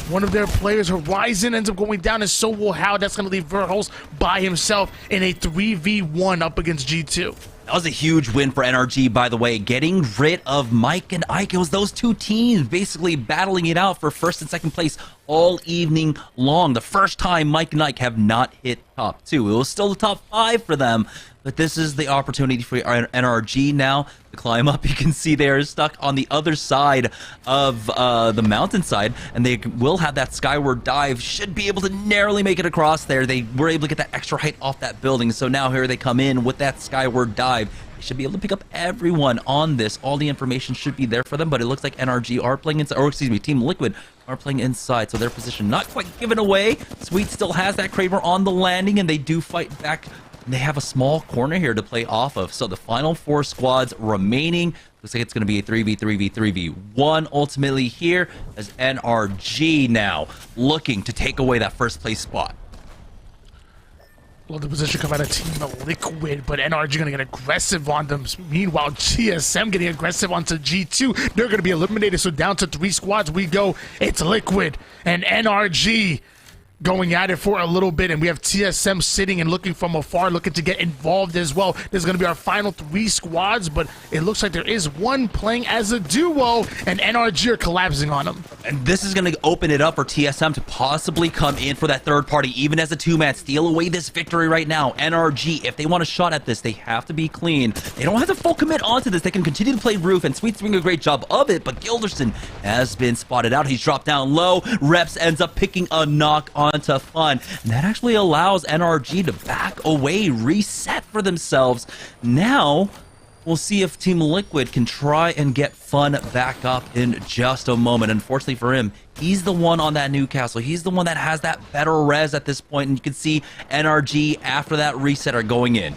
One of their players, Horizon, ends up going down, and so will How. That's going to leave Verholz by himself in a 3v1 up against G2. That was a huge win for NRG, by the way, getting rid of Mike and Ike. It was those two teams basically battling it out for first and second place all evening long. The first time Mike and Ike have not hit top 2. It was still the top 5 for them, but this is the opportunity for NRG now to climb up. You can see they're stuck on the other side of the mountainside, and they will have that skyward dive. Should be able to narrowly make it across there. They were able to get that extra height off that building, so now here they come in with that skyward dive. They should be able to pick up everyone on this. All the information should be there for them, but it looks like NRG are playing inside, or excuse me, Team Liquid are playing inside, so their position not quite given away. Sweet still has that Kraber on the landing, and they do fight back. They have a small corner here to play off of, so the final 4 squads remaining. Looks like it's going to be a 3v1 ultimately here, as NRG now looking to take away that first place spot. Love the position come out of Team Liquid, but NRG going to get aggressive on them. Meanwhile, TSM getting aggressive onto G2. They're going to be eliminated, so down to 3 squads we go. It's Liquid and NRG going at it for a little bit, and we have TSM sitting and looking from afar, looking to get involved as well. This is going to be our final 3 squads, but it looks like there is one playing as a duo, and NRG are collapsing on them. And this is going to open it up for TSM to possibly come in for that third party, even as a 2-man, steal away this victory right now. NRG, if they want a shot at this, they have to be clean. They don't have to full commit onto this. They can continue to play Roof, and Sweet's doing a great job of it, but Gilderson has been spotted out. He's dropped down low. Reps ends up picking a knock onto Fun, and that actually allows NRG to back away, reset for themselves. Now we'll see if Team Liquid can try and get Fun back up in just a moment. Unfortunately for him, he's the one on that Newcastle. He's the one that has that better res at this point, and you can see NRG after that reset are going in.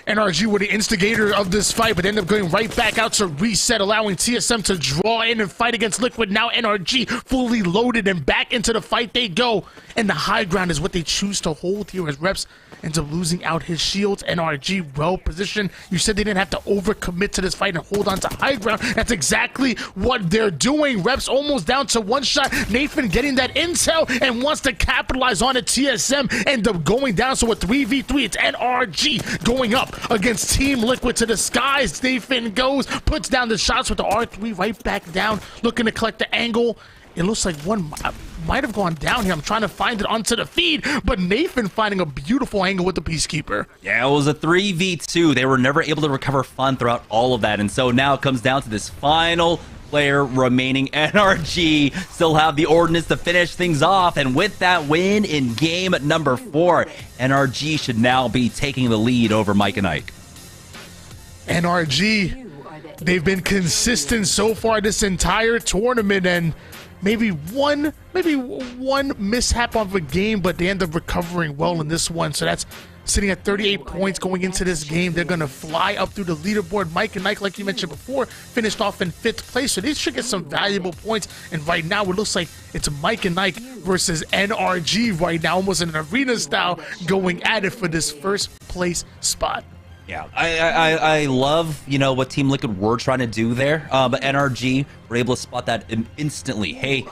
NRG were the instigator of this fight, but ended up going right back out to reset, allowing TSM to draw in and fight against Liquid. Now NRG fully loaded, and back into the fight they go. And the high ground is what they choose to hold here as Reps ends up losing out his shields. NRG well positioned. You said they didn't have to overcommit to this fight and hold on to high ground. That's exactly what they're doing. Reps almost down to 1 shot. Nathan getting that intel and wants to capitalize on it. TSM end up going down, so a 3v3. It's NRG going up against Team Liquid to the skies. Nathan goes, puts down the shots with the R3 right back down, looking to collect the angle. It looks like one might have gone down here. I'm trying to find it onto the feed, but Nathan finding a beautiful angle with the Peacekeeper. Yeah, it was a 3v2. They were never able to recover Fun throughout all of that, and so now it comes down to this final player remaining. NRG still have the ordinance to finish things off, and with that win in game number 4, NRG should now be taking the lead over Mike and Ike. NRG, they've been consistent so far this entire tournament, and maybe one mishap of a game, but they end up recovering well in this one. So that's sitting at 38 points going into this game. They're going to fly up through the leaderboard. Mike and Ike, like you mentioned before, finished off in 5th place, so they should get some valuable points. And right now, it looks like it's Mike and Ike versus NRG right now, almost in an arena style, going at it for this first place spot. Yeah, I love, what Team Liquid were trying to do there, but NRG were able to spot that instantly. Hey,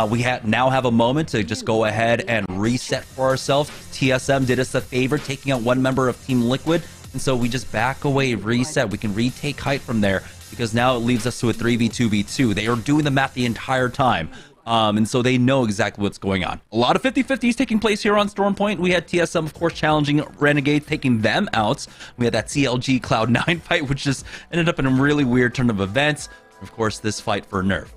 we now have a moment to just go ahead and reset for ourselves. TSM did us a favor, taking out one member of Team Liquid, and so we just back away, reset. We can retake height from there, because now it leaves us to a 3v2v2. They are doing the math the entire time. And so they know exactly what's going on. A lot of 50-50s taking place here on Storm Point. We had TSM, of course, challenging Renegade, taking them out. We had that CLG Cloud9 fight, which just ended up in a really weird turn of events. Of course, this fight for Nerf.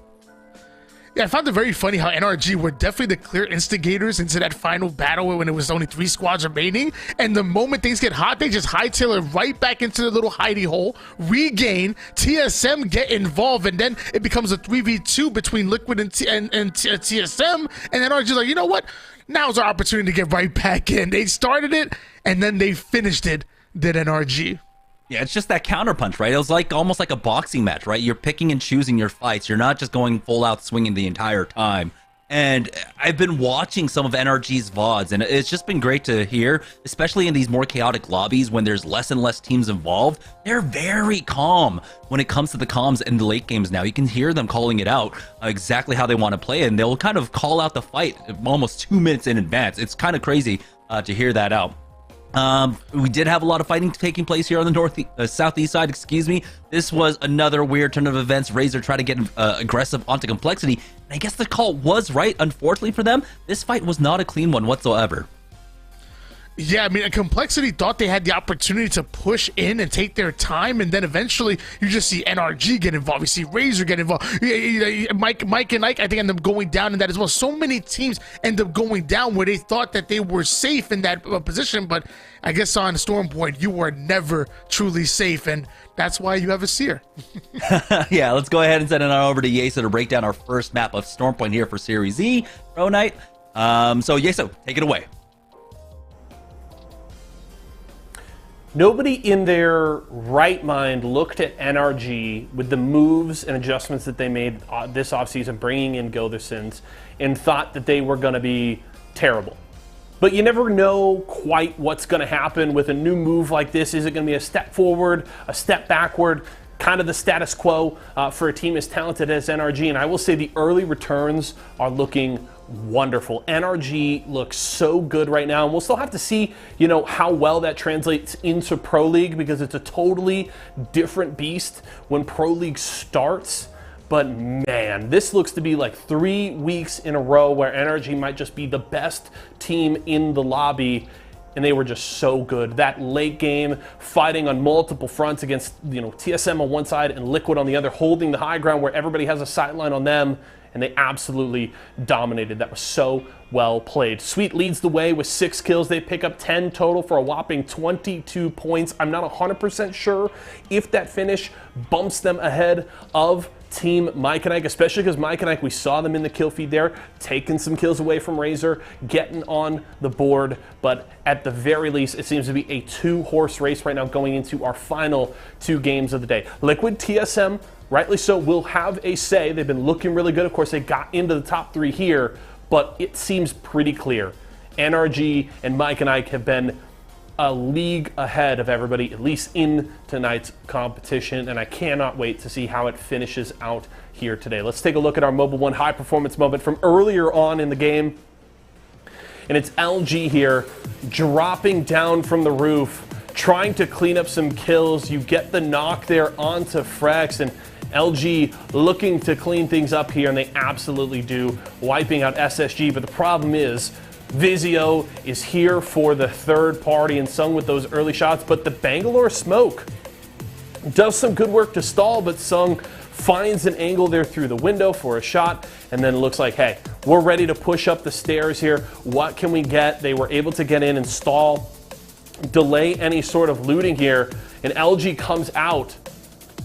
Yeah, I found it very funny how NRG were definitely the clear instigators into that final battle when it was only 3 squads remaining. And the moment things get hot, they just hightail it right back into the little hidey hole, regain, TSM get involved, and then it becomes a 3v2 between Liquid and TSM. And NRG's like, you know what? Now's our opportunity to get right back in. They started it, and then they finished it, did NRG. Yeah, it's just that counterpunch, right? It was almost like a boxing match, right? You're picking and choosing your fights. You're not just going full out swinging the entire time. And I've been watching some of NRG's VODs, and it's just been great to hear, especially in these more chaotic lobbies when there's less and less teams involved. They're very calm when it comes to the comms in the late games now. You can hear them calling it out exactly how they want to play, and they'll kind of call out the fight almost 2 minutes in advance. It's kind of crazy to hear that out. We did have a lot of fighting taking place here on the southeast side, excuse me. This was another weird turn of events. Razor tried to get aggressive onto Complexity, and I guess the call was right. Unfortunately for them, this fight was not a clean one whatsoever. Yeah, I mean, Complexity thought they had the opportunity to push in and take their time, and then eventually you just see NRG get involved. You see Razor get involved. Mike and Ike, I think, end up going down in that as well. So many teams end up going down where they thought that they were safe in that position, but I guess on Storm Point, you were never truly safe, and that's why you have a seer. Yeah, let's go ahead and send it on over to Yeso to break down our first map of Storm Point here for Series E, Pro Night. So Yeso, take it away. Nobody in their right mind looked at NRG with the moves and adjustments that they made this offseason, bringing in Gildersons, and thought that they were going to be terrible. But you never know quite what's going to happen with a new move like this. Is it going to be a step forward, a step backward, kind of the status quo for a team as talented as NRG? And I will say the early returns are looking wonderful. NRG looks so good right now, and we'll still have to see, how well that translates into Pro League, because it's a totally different beast when Pro League starts. But man, this looks to be like 3 weeks in a row where NRG might just be the best team in the lobby, and they were just so good. That late game, fighting on multiple fronts against TSM on one side and Liquid on the other, holding the high ground where everybody has a sideline on them, and they absolutely dominated. That was so well played. Sweet leads the way with 6 kills. They pick up 10 total for a whopping 22 points. I'm not 100% sure if that finish bumps them ahead of Team Mike and Ike, especially because Mike and Ike, we saw them in the kill feed there, taking some kills away from Razor, getting on the board. But at the very least, it seems to be a 2-horse race right now going into our final 2 games of the day. Liquid, TSM, rightly so, will have a say. They've been looking really good. Of course, they got into the top 3 here, but it seems pretty clear. NRG and Mike and Ike have been a league ahead of everybody, at least in tonight's competition, and I cannot wait to see how it finishes out here today. Let's take a look at our Mobile One high performance moment from earlier on in the game. And it's LG here, dropping down from the roof, trying to clean up some kills. You get the knock there onto Frex, and LG looking to clean things up here, and they absolutely do, wiping out SSG. But the problem is, Vizio is here for the third party and Sung with those early shots, but the Bangalore smoke does some good work to stall, but Sung finds an angle there through the window for a shot, and then it looks like, hey, we're ready to push up the stairs here. What can we get? They were able to get in and stall, delay any sort of looting here, and LG comes out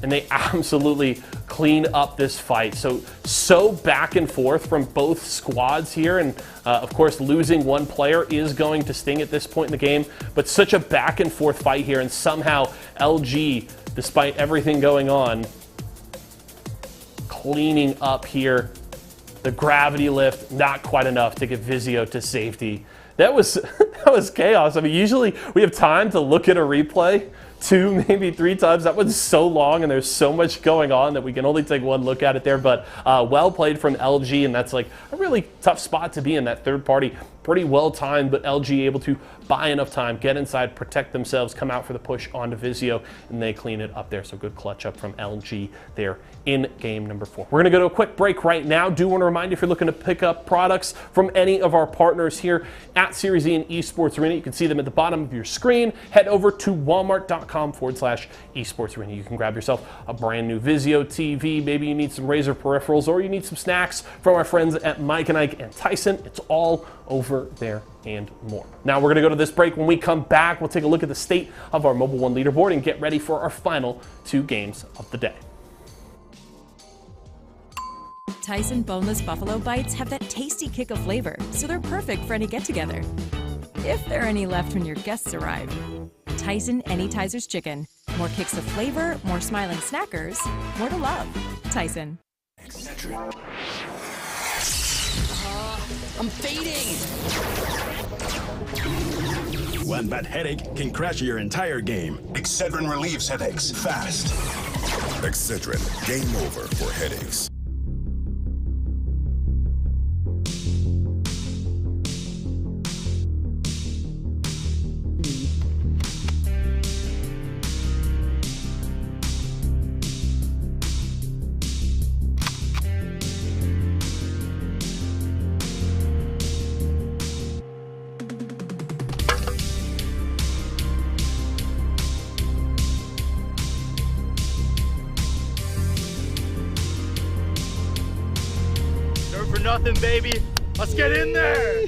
and they absolutely clean up this fight. So back and forth from both squads here, and of course losing one player is going to sting at this point in the game, but such a back and forth fight here, and somehow LG, despite everything going on, cleaning up here. The gravity lift, not quite enough to get Vizio to safety. That was that was chaos. I mean, usually we have time to look at a replay 2, maybe 3 times. That one's so long and there's so much going on that we can only take one look at it there. But well played from LG, and that's like a really tough spot to be in, that third party. Pretty well timed, but LG able to buy enough time, get inside, protect themselves, come out for the push onto Vizio, and they clean it up there. So good clutch up from LG there in game number 4. We're gonna go to a quick break right now. Do want to remind you, if you're looking to pick up products from any of our partners here at Series E and Esports Arena, you can see them at the bottom of your screen. Head over to walmart.com/esports arena. You can grab yourself a brand new Vizio TV. Maybe you need some Razer peripherals, or you need some snacks from our friends at Mike and Ike and Tyson. It's all over there and more. Now we're gonna go to this break. When we come back, we'll take a look at the state of our Mobile One leaderboard and get ready for our final 2 games of the day. Tyson boneless buffalo bites have that tasty kick of flavor, so they're perfect for any get-together. If there are any left when your guests arrive. Tyson Anytizers Chicken. More kicks of flavor, more smiling snackers, more to love. Tyson. I'm fading! One bad headache can crash your entire game. Excedrin relieves headaches fast. Excedrin, game over for headaches. For nothing, baby. Let's get in there.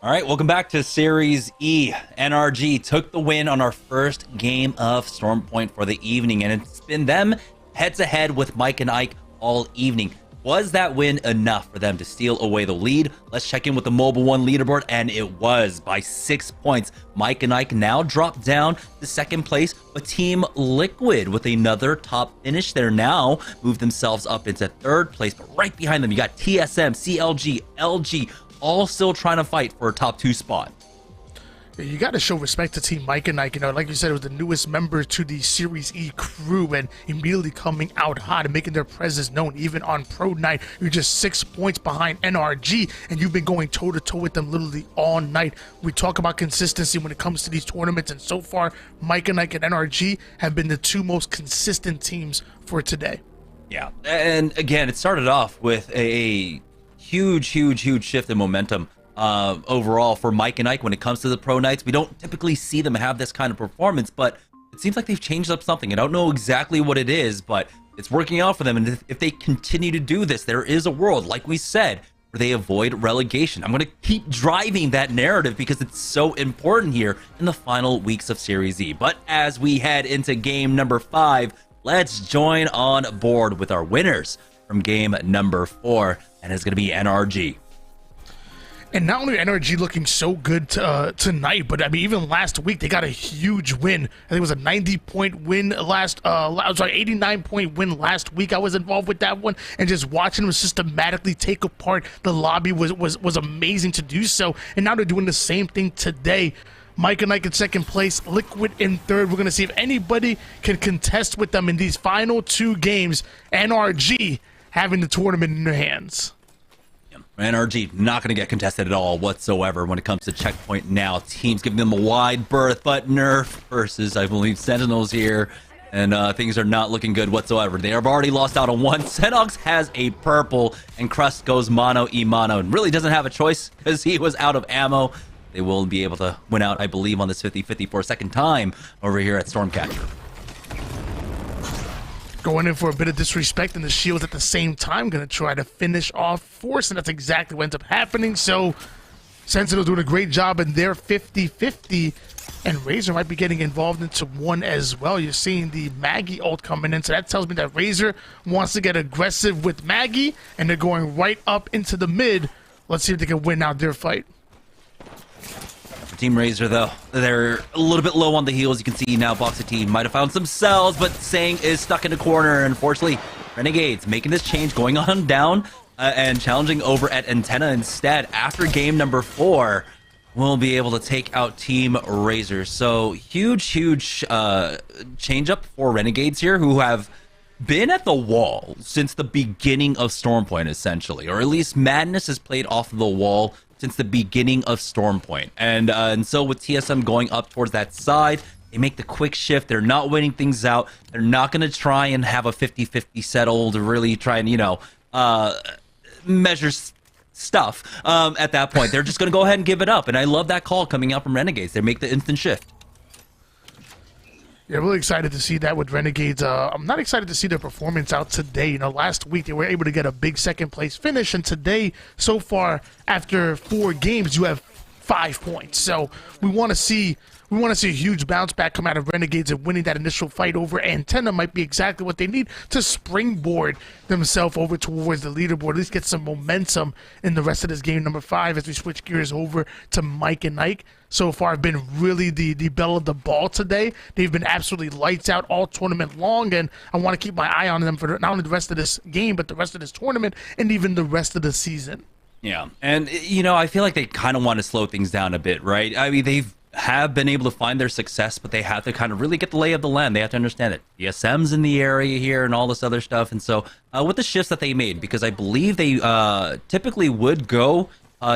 All right, welcome back to Series E. NRG took the win on our first game of Stormpoint for the evening, and it's been them head-to-head with Mike and Ike all evening. Was that win enough for them to steal away the lead? Let's check in with the Mobile One leaderboard, and it was by 6 points. Mike and Ike now dropped down to second place, but Team Liquid with another top finish there now moved themselves up into third place. But right behind them, you got TSM, CLG, LG, all still trying to fight for a top 2 spot. You got to show respect to Team Mike and Ike. You know, like you said, it was the newest member to the Series E crew, and immediately coming out hot and making their presence known. Even on Pro Night, you're just 6 points behind NRG, and you've been going toe-to-toe with them literally all night. We talk about consistency when it comes to these tournaments, and so far, Mike and Ike and NRG have been the 2 most consistent teams for today. Yeah, and again, it started off with a huge shift in momentum. Overall for Mike and Ike when it comes to the pro nights. We don't typically see them have this kind of performance, but it seems like they've changed up something. I don't know exactly what it is, but it's working out for them. And if they continue to do this, there is a world, like we said, where they avoid relegation. I'm going to keep driving that narrative because it's so important here in the final weeks of Series E. But as we head into game number 5, let's join on board with our winners from game number 4, and it's going to be NRG. And not only NRG looking so good tonight, but I mean, even last week they got a huge win. I think it was a 90-point win last. 89-point win last week. I was involved with that one, and just watching them systematically take apart the lobby was amazing to do so. And now they're doing the same thing today. Mike and Ike in second place, Liquid in third. We're gonna see if anybody can contest with them in these final 2 games. NRG having the tournament in their hands. NRG not going to get contested at all whatsoever when it comes to checkpoint now. Teams giving them a wide berth, but Nerf versus, I believe, Sentinels here. And things are not looking good whatsoever. They have already lost out on one. Senox has a purple, and Crust goes mono e mono, and really doesn't have a choice because he was out of ammo. they will be able to win out, I believe, on this 50-50 for a second time over here at Stormcatcher. Going in for a bit of disrespect, and the Shields at the same time going to try to finish off Force, and that's exactly what ends up happening. So Sentinel's doing a great job in their 50-50, and Razor might be getting involved into one as well. You're seeing the Maggie ult coming in, so that tells me that Razor wants to get aggressive with Maggie, and they're going right up into the mid. Let's see if they can win out their fight. For Team Razor, though, they're a little bit low on the heals. You can see now Boxer Team might have found some cells, but Sang is stuck in a corner. Unfortunately, Renegades making this change, going on down and challenging over at Antenna instead. After game number 4, we'll be able to take out Team Razor. So huge change up for Renegades here, who have been at the wall since the beginning of Stormpoint, essentially, or at least Madness has played off of the wall since the beginning of Stormpoint. And so with TSM going up towards that side, they make the quick shift. They're not waiting things out. They're not going to try and have a 50-50 settle to really try and, you know, measure stuff at that point. They're just going to go ahead and give it up. And I love that call coming out from Renegades. They make the instant shift. Yeah, really excited to see that with Renegades. I'm not excited to see their performance out today. You know, last week they were able to get a big second place finish, and today, so far, after 4 games, you have 5 points. So we want to see a huge bounce back come out of Renegades, and winning that initial fight over Antenna might be exactly what they need to springboard themselves over towards the leaderboard, at least get some momentum in the rest of this game number 5 as we switch gears over to Mike and Ike. So far have been really the belle of the ball today. They've been absolutely lights out all tournament long, and I want to keep my eye on them for not only the rest of this game, but the rest of this tournament and even the rest of the season. Yeah, and, you know, I feel like they kind of want to slow things down a bit, right? I mean, have been able to find their success, but they have to kind of really get the lay of the land. They have to understand it. TSM's in the area here and all this other stuff. And so with the shifts that they made, because I believe they typically would go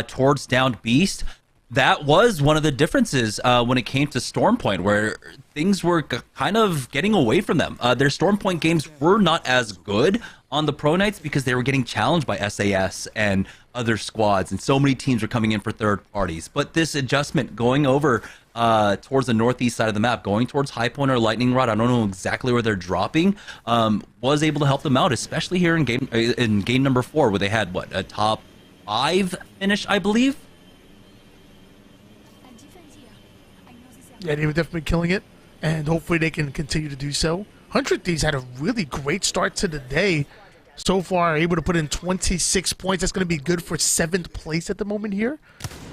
towards downed Beast, that was one of the differences when it came to Stormpoint, where things were kind of getting away from them. Their Stormpoint games were not as good on the Pro Nights because they were getting challenged by SAS and other squads, and so many teams were coming in for third parties. But this adjustment going over towards the northeast side of the map, going towards High Point or Lightning Rod, I don't know exactly where they're dropping, was able to help them out, especially here in game number 4, where they had, what, a top 5 finish, I believe? Yeah, they were definitely killing it, and hopefully they can continue to do so. 100 Thieves had a really great start to the day. So far, able to put in 26 points. That's going to be good for 7th place at the moment here.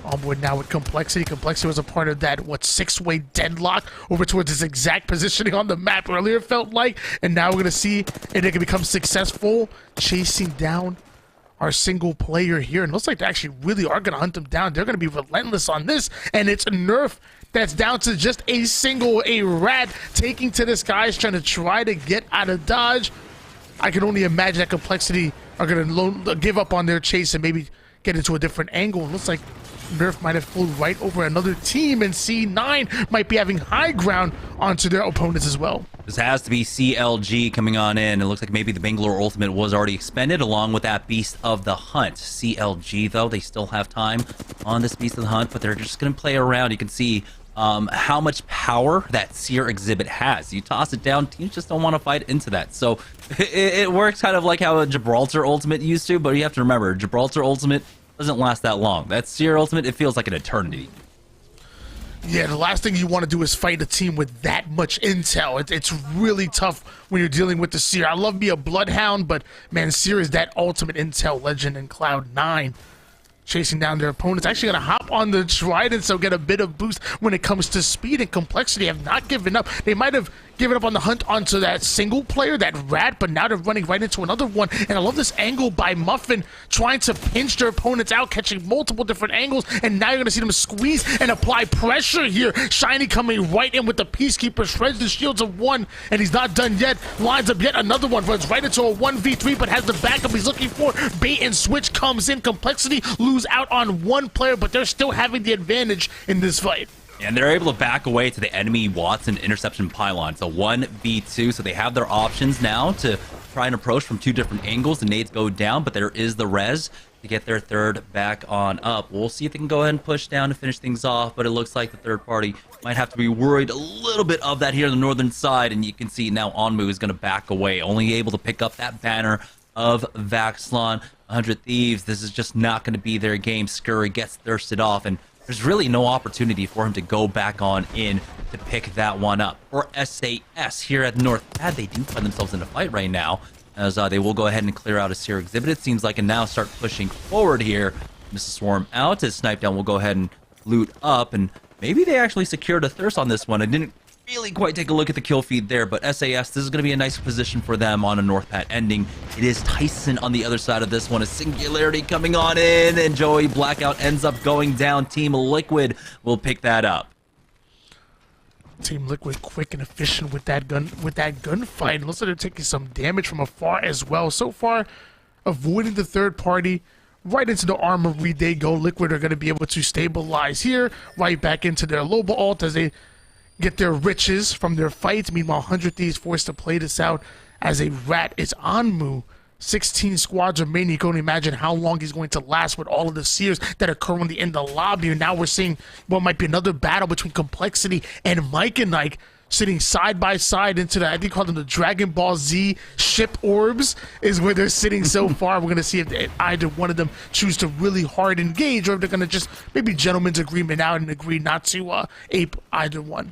On board now with Complexity. Complexity was a part of that, 6-way deadlock over towards his exact positioning on the map earlier, felt like. And now we're going to see if they can become successful chasing down our single player here. And it looks like they actually really are going to hunt him down. They're going to be relentless on this. And it's a nerf that's down to just a rat taking to the skies, trying to get out of dodge. I can only imagine that Complexity are going to give up on their chase and maybe get into a different angle. It looks like Nerf might have flew right over another team, and C9 might be having high ground onto their opponents as well. This has to be CLG coming on in. It looks like maybe the Bangalore Ultimate was already expended along with that Beast of the Hunt. CLG, though, they still have time on this Beast of the Hunt, but they're just going to play around. You can see how much power that Seer exhibit has. You toss it down, teams just don't want to fight into that. So it works kind of like how a Gibraltar Ultimate used to, but you have to remember, Gibraltar Ultimate doesn't last that long. That Seer Ultimate, it feels like an eternity. Yeah, the last thing you want to do is fight a team with that much intel. It's really tough when you're dealing with the Seer. I love me a Bloodhound, but man, Seer is that ultimate intel legend in Cloud9. Chasing down their opponents, actually going to hop on the Trident, so get a bit of boost when it comes to speed and Complexity. Have not given up. They might have given up on the hunt onto that single player, that rat, but now they're running right into another one. And I love this angle by Muffin, trying to pinch their opponents out, catching multiple different angles, and now you're going to see them squeeze and apply pressure here. Shiny coming right in with the Peacekeeper, shreds the shields of one, and he's not done yet. Lines up yet another one, runs right into a 1v3, but has the backup he's looking for. Bait and switch comes in. Complexity lose out on one player, but they're still having the advantage in this fight. And they're able to back away to the enemy Watson interception pylon. It's a 1v2, so they have their options now to try and approach from 2 different angles. The nades go down, but there is the res to get their third back on up. We'll see if they can go ahead and push down to finish things off, but it looks like the third party might have to be worried a little bit of that here on the northern side, and you can see now Onmu is going to back away, only able to pick up that banner of Vaxlon. 100 Thieves, this is just not going to be their game. Scurry gets thirsted off, and there's really no opportunity for him to go back on in to pick that one up. For SAS here at North Pad, they do find themselves in a fight right now, as they will go ahead and clear out a Seer Exhibit. It seems like, and now start pushing forward here. Mrs. Swarm out, as Snipe Down will go ahead and loot up, and maybe they actually secured a Thirst on this one. I didn't really quite take a look at the kill feed there, but SAS, this is going to be a nice position for them on a North Pat ending. It is Tyson on the other side of this one. A Singularity coming on in, and Joey Blackout ends up going down. Team Liquid will pick that up. Team Liquid quick and efficient with that gunfight. Looks like they're taking some damage from afar as well. So far, avoiding the third party. Right into the armory they go. Liquid are going to be able to stabilize here. Right back into their Loba ult as they get their riches from their fights. Meanwhile, 100 Thieves forced to play this out as a rat. It's Onmu. 16 squads remaining. You can only imagine how long he's going to last with all of the Seers that are currently in the lobby. And now we're seeing what might be another battle between Complexity and Mike and Nike, sitting side by side into the, I think call them the Dragon Ball Z ship orbs is where they're sitting so far. We're going to see if either one of them choose to really hard engage, or if they're going to just maybe gentleman's agreement out and agree not to ape either one.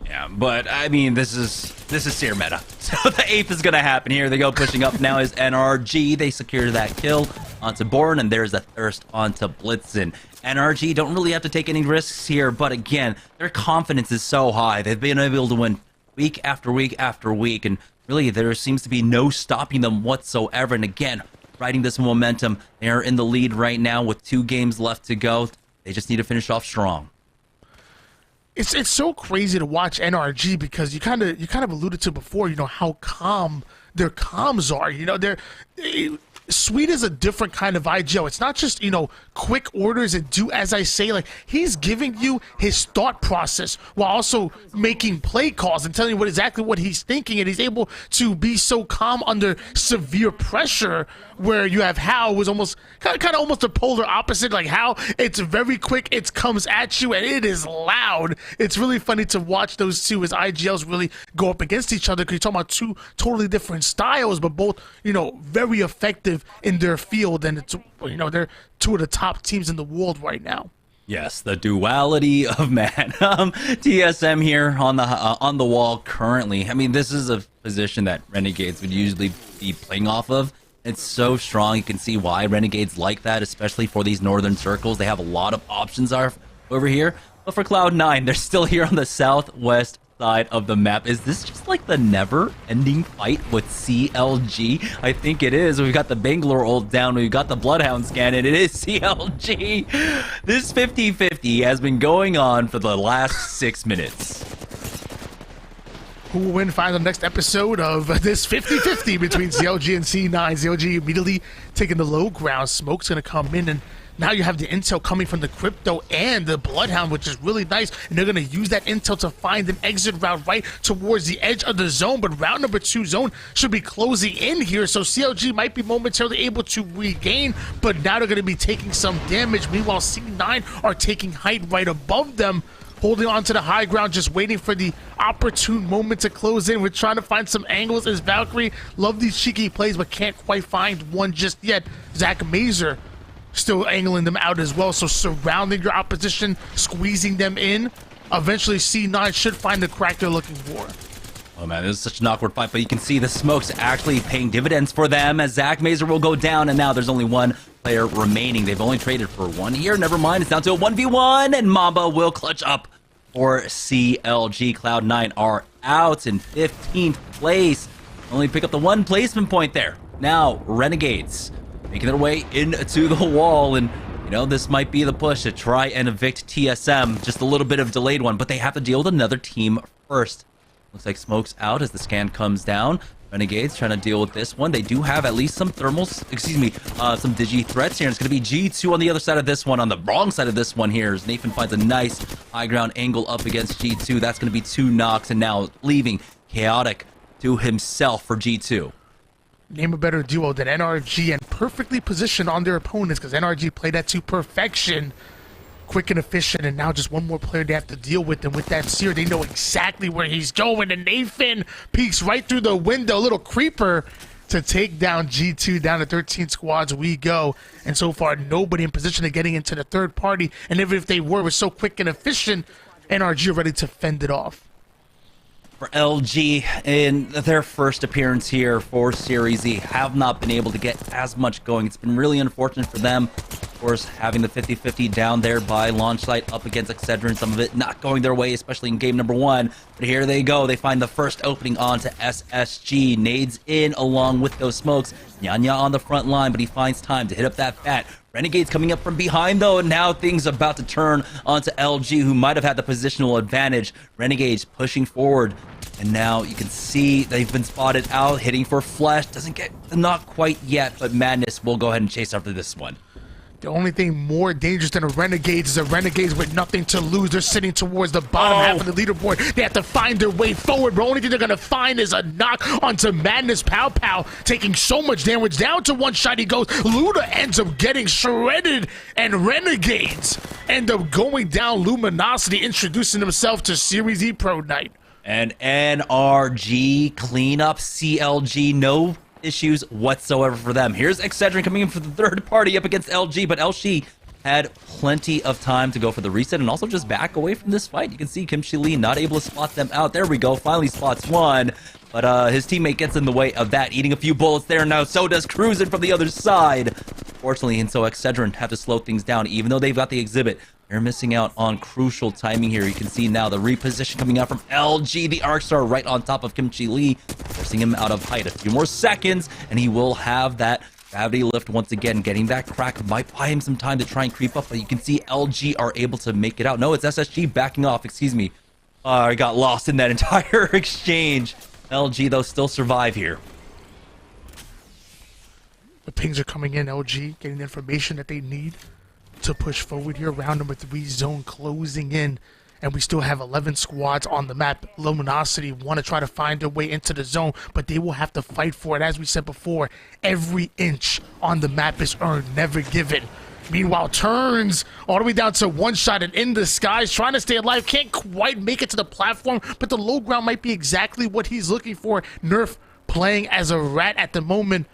Yeah, but I mean, this is Seer meta. So the ape is going to happen here. They go pushing up now is NRG. They secure that kill onto Born, and there's a Thirst onto Blitzen. NRG don't really have to take any risks here, but again, their confidence is so high. They've been able to win week after week after week, and really there seems to be no stopping them whatsoever. And again, riding this momentum, they are in the lead right now with 2 games left to go. They just need to finish off strong. It's so crazy to watch NRG because you kind of alluded to before, you know, how calm their comms are. You know, Sweet is a different kind of IGL. It's not just, you know, quick orders and do as I say. Like, he's giving you his thought process while also making play calls and telling you exactly what he's thinking, and he's able to be so calm under severe pressure, where you have Hao, who's almost kind of almost the polar opposite. Like, Hao, it's very quick, it comes at you, and it is loud. It's really funny to watch those two as IGLs really go up against each other, because you're talking about 2 totally different styles, but both, you know, very effective in their field, and it's, you know, they're 2 of the top teams in the world right now. Yes, the duality of man. TSM here on the wall currently. I mean, this is a position that Renegades would usually be playing off of. It's so strong. You can see why Renegades like that, especially for these northern circles. They have a lot of options over here. But for Cloud9, they're still here on the southwest side of the map. Is this just like the never-ending fight with CLG? I think it is. We've got the Bangalore ult down. We've got the Bloodhound scan, and it is CLG. This 50-50 has been going on for the last 6 minutes. Who will win? Find the next episode of this 50-50 between CLG and C9. CLG immediately taking the low ground. Smoke's going to come in, and now you have the intel coming from the Crypto and the Bloodhound, which is really nice. And they're going to use that intel to find an exit route right towards the edge of the zone. But round number 2 zone should be closing in here, so CLG might be momentarily able to regain, but now they're going to be taking some damage. Meanwhile, C9 are taking height right above them, holding on to the high ground, just waiting for the opportune moment to close in. We're trying to find some angles as Valkyrie. Love these cheeky plays, but can't quite find one just yet. Zach Mazer still angling them out as well, so surrounding your opposition, squeezing them in. Eventually, C9 should find the crack they're looking for. Oh man, this is such an awkward fight, but you can see the smokes actually paying dividends for them, as Zach Mazer will go down, and now there's only 1 player remaining. They've only traded for 1 here. Never mind, it's down to a 1v1, and Mamba will clutch up for CLG. Cloud9 are out in 15th place. Only pick up the 1 placement point there. Now, Renegades making their way into the wall, and you know, this might be the push to try and evict TSM. Just a little bit of delayed one, but they have to deal with another team first. Looks like Smoke's out as the scan comes down. Renegades trying to deal with this one. They do have at least some thermals, some digi threats here. It's going to be G2 on the other side of this one. On the wrong side of this one here, as Nathan finds a nice high ground angle up against G2. That's going to be 2 knocks, and now leaving Chaotic to himself for G2. name a better duo than NRG and perfectly positioned on their opponents because NRG played that to perfection. Quick and efficient, and now just one more player they have to deal with. And with that Seer, they know exactly where he's going. And Nathan peeks right through the window, little creeper to take down G2. Down to 13 squads we go. And so far, nobody in position of getting into the third party. And even if they were so quick and efficient, NRG are ready to fend it off. For LG, in their first appearance here for Series E, have not been able to get as much going. It's been really unfortunate for them. Of course, having the 50-50 down there by launch site up against Excedrin, some of it not going their way, especially in game number 1. But here they go. They find the first opening onto SSG. Nades in along with those smokes. Nyanya on the front line, but he finds time to hit up that bat. Renegades coming up from behind, though, and now things about to turn onto LG, who might have had the positional advantage. Renegades pushing forward, and now you can see they've been spotted out, hitting for Flash. Doesn't get the knock quite yet, but Madness will go ahead and chase after this one. The only thing more dangerous than a Renegades is a Renegades with nothing to lose. They're sitting towards the bottom half of the leaderboard. They have to find their way forward. The only thing they're going to find is a knock onto Madness. Pow Pow taking so much damage. Down to one shot he goes. Luda ends up getting shredded, and Renegades end up going down. Luminosity introducing himself to Series E Pro Night. And NRG cleanup CLG, no issues whatsoever for them. Here's Excedrin coming in for the third party up against LG, but LG had plenty of time to go for the reset and also just back away from this fight. You can see Kim Chi Lee not able to spot them out. There we go, finally spots one, but his teammate gets in the way of that, eating a few bullets there. Now so does Cruisin' from the other side. Fortunately, and so Excedrin have to slow things down, even though they've got the exhibit. They're missing out on crucial timing here. You can see now the reposition coming out from LG. The Arc Star right on top of Kim Chi Lee, forcing him out of height. A few more seconds, and he will have that gravity lift once again. Getting that crack might buy him some time to try and creep up, but you can see LG are able to make it out. No, it's SSG backing off. Excuse me. I got lost in that entire exchange. LG, though, still survive here. The pings are coming in. LG getting the information that they need to push forward here. Round number 3 zone closing in, and we still have 11 squads on the map. Luminosity want to try to find their way into the zone, but they will have to fight for it. As we said before, every inch on the map is earned, never given. Meanwhile, turns all the way down to one shot and in the skies, trying to stay alive. Can't quite make it to the platform, but the low ground might be exactly what he's looking for. Nerf playing as a rat at the moment,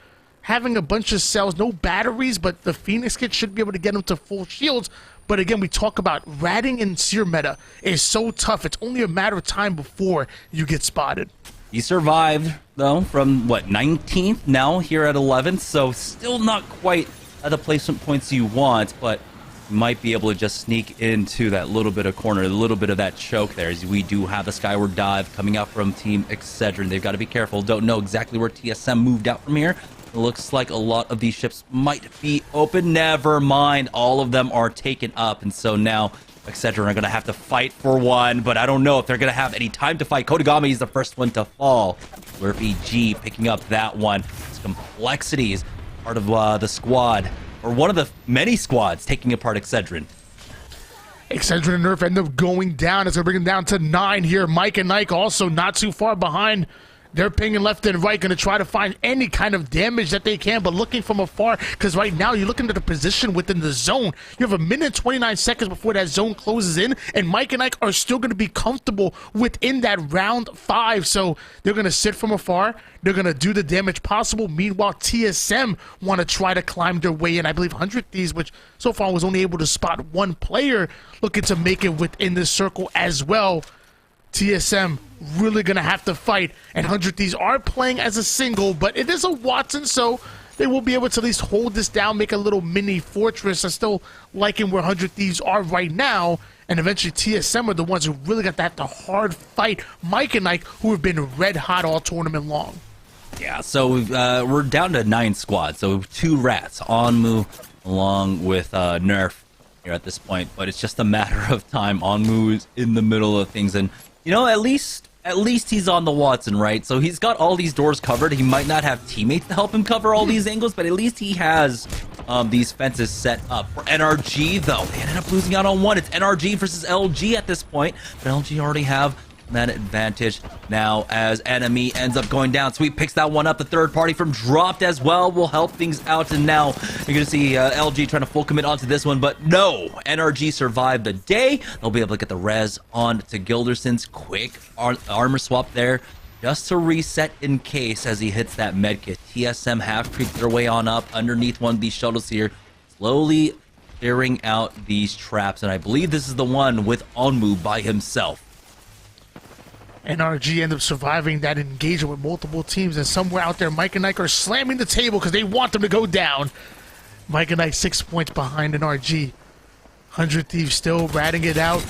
having a bunch of cells, no batteries, but the Phoenix kit should be able to get him to full shields. But again, we talk about ratting in Seer meta is so tough. It's only a matter of time before you get spotted. He survived, though, from, what, 19th now here at 11th, so still not quite at the placement points you want, but might be able to just sneak into that little bit of corner, a little bit of that choke there, as we do have the skyward dive coming out from Team Excedrin. They've got to be careful. Don't know exactly where TSM moved out from here. It looks like a lot of these ships might be open. Never mind. All of them are taken up. And so now Excedrin are going to have to fight for one. But I don't know if they're going to have any time to fight. Kodagami is the first one to fall. Lurpy G picking up that one. It's complexities. Part of the squad. Or one of the many squads taking apart Excedrin. Excedrin and Nerf end up going down. It's going to bring them down to 9 here. Mike and Nike also not too far behind. They're pinging left and right, going to try to find any kind of damage that they can, but looking from afar, because right now you're looking at the position within the zone. You have 1 minute and 29 seconds before that zone closes in, and Mike and Ike are still going to be comfortable within that round 5, so they're going to sit from afar. They're going to do the damage possible. Meanwhile, TSM want to try to climb their way in. I believe 100 Thieves, which so far was only able to spot one player, looking to make it within this circle as well. TSM really going to have to fight, and 100 Thieves are playing as a single, but it is a Watson, so they will be able to at least hold this down, make a little mini fortress. I'm still liking where 100 Thieves are right now, and eventually TSM are the ones who really got to have to hard fight Mike and Ike, who have been red hot all tournament long. Yeah, so we're down to 9 squads, so 2 rats, Onmu along with Nerf here at this point, but it's just a matter of time. Onmu is in the middle of things, and you know, at least he's on the Watson, right? So he's got all these doors covered. He might not have teammates to help him cover all these angles, but at least he has these fences set up. For NRG, though, they ended up losing out on one. It's NRG versus LG at this point, but LG already have man advantage now as Enemy ends up going down. Sweep picks that one up. The third party from dropped as well will help things out. And now you're going to see LG trying to full commit onto this one. But no, NRG survived the day. They'll be able to get the res on to Gilderson's quick armor swap there, just to reset in case as he hits that medkit. TSM half creep their way on up underneath one of these shuttles here, slowly clearing out these traps. And I believe this is the one with Onmu by himself. NRG end up surviving that engagement with multiple teams, and somewhere out there, Mike and Ike are slamming the table because they want them to go down. Mike and Ike 6 points behind NRG. 100 Thieves still ratting it out.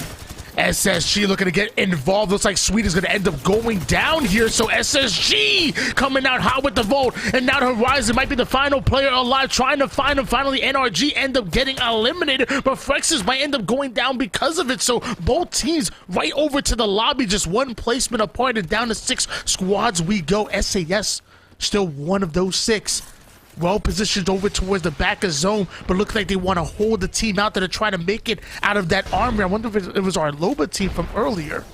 SSG looking to get involved. Looks like Sweet is going to end up going down here. So SSG coming out hot with the vote. And now Horizon might be the final player alive, trying to find him. Finally, NRG end up getting eliminated. But Frexes might end up going down because of it. So both teams right over to the lobby. Just one placement apart, and down to 6 squads we go. SAS still one of those 6. Well positioned over towards the back of zone, but looks like they want to hold the team out there to try to make it out of that armor. I wonder if it was our Loba team from earlier.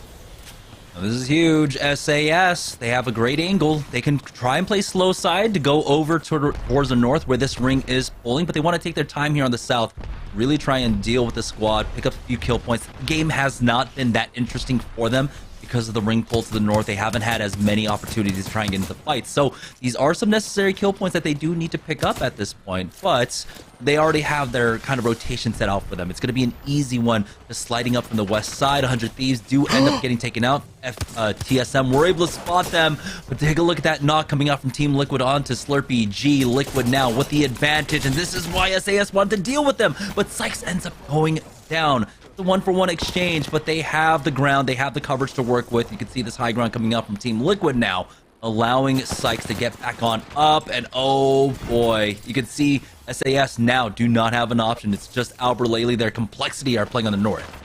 This is huge. SAS, they have a great angle. They can try and play slow side to go over towards the north where this ring is pulling, but they want to take their time here on the south, really try and deal with the squad, pick up a few kill points. The game has not been that interesting for them because of the ring pull to the north. They haven't had as many opportunities to try and get into fights. So these are some necessary kill points that they do need to pick up at this point, but they already have their kind of rotation set out for them. It's going to be an easy one, just sliding up from the west side. 100 Thieves do end up getting taken out. TSM were able to spot them, but take a look at that knock coming out from Team Liquid onto Slurpee G. Liquid now with the advantage, and this is why SAS wanted to deal with them, but Sykes ends up going down. The 1-for-1 exchange, but they have the ground, they have the coverage to work with. You can see this high ground coming out from Team Liquid now, allowing Sykes to get back on up, and oh boy, you can see SAS now do not have an option. It's just Albert Laley, their Complexity are playing on the north.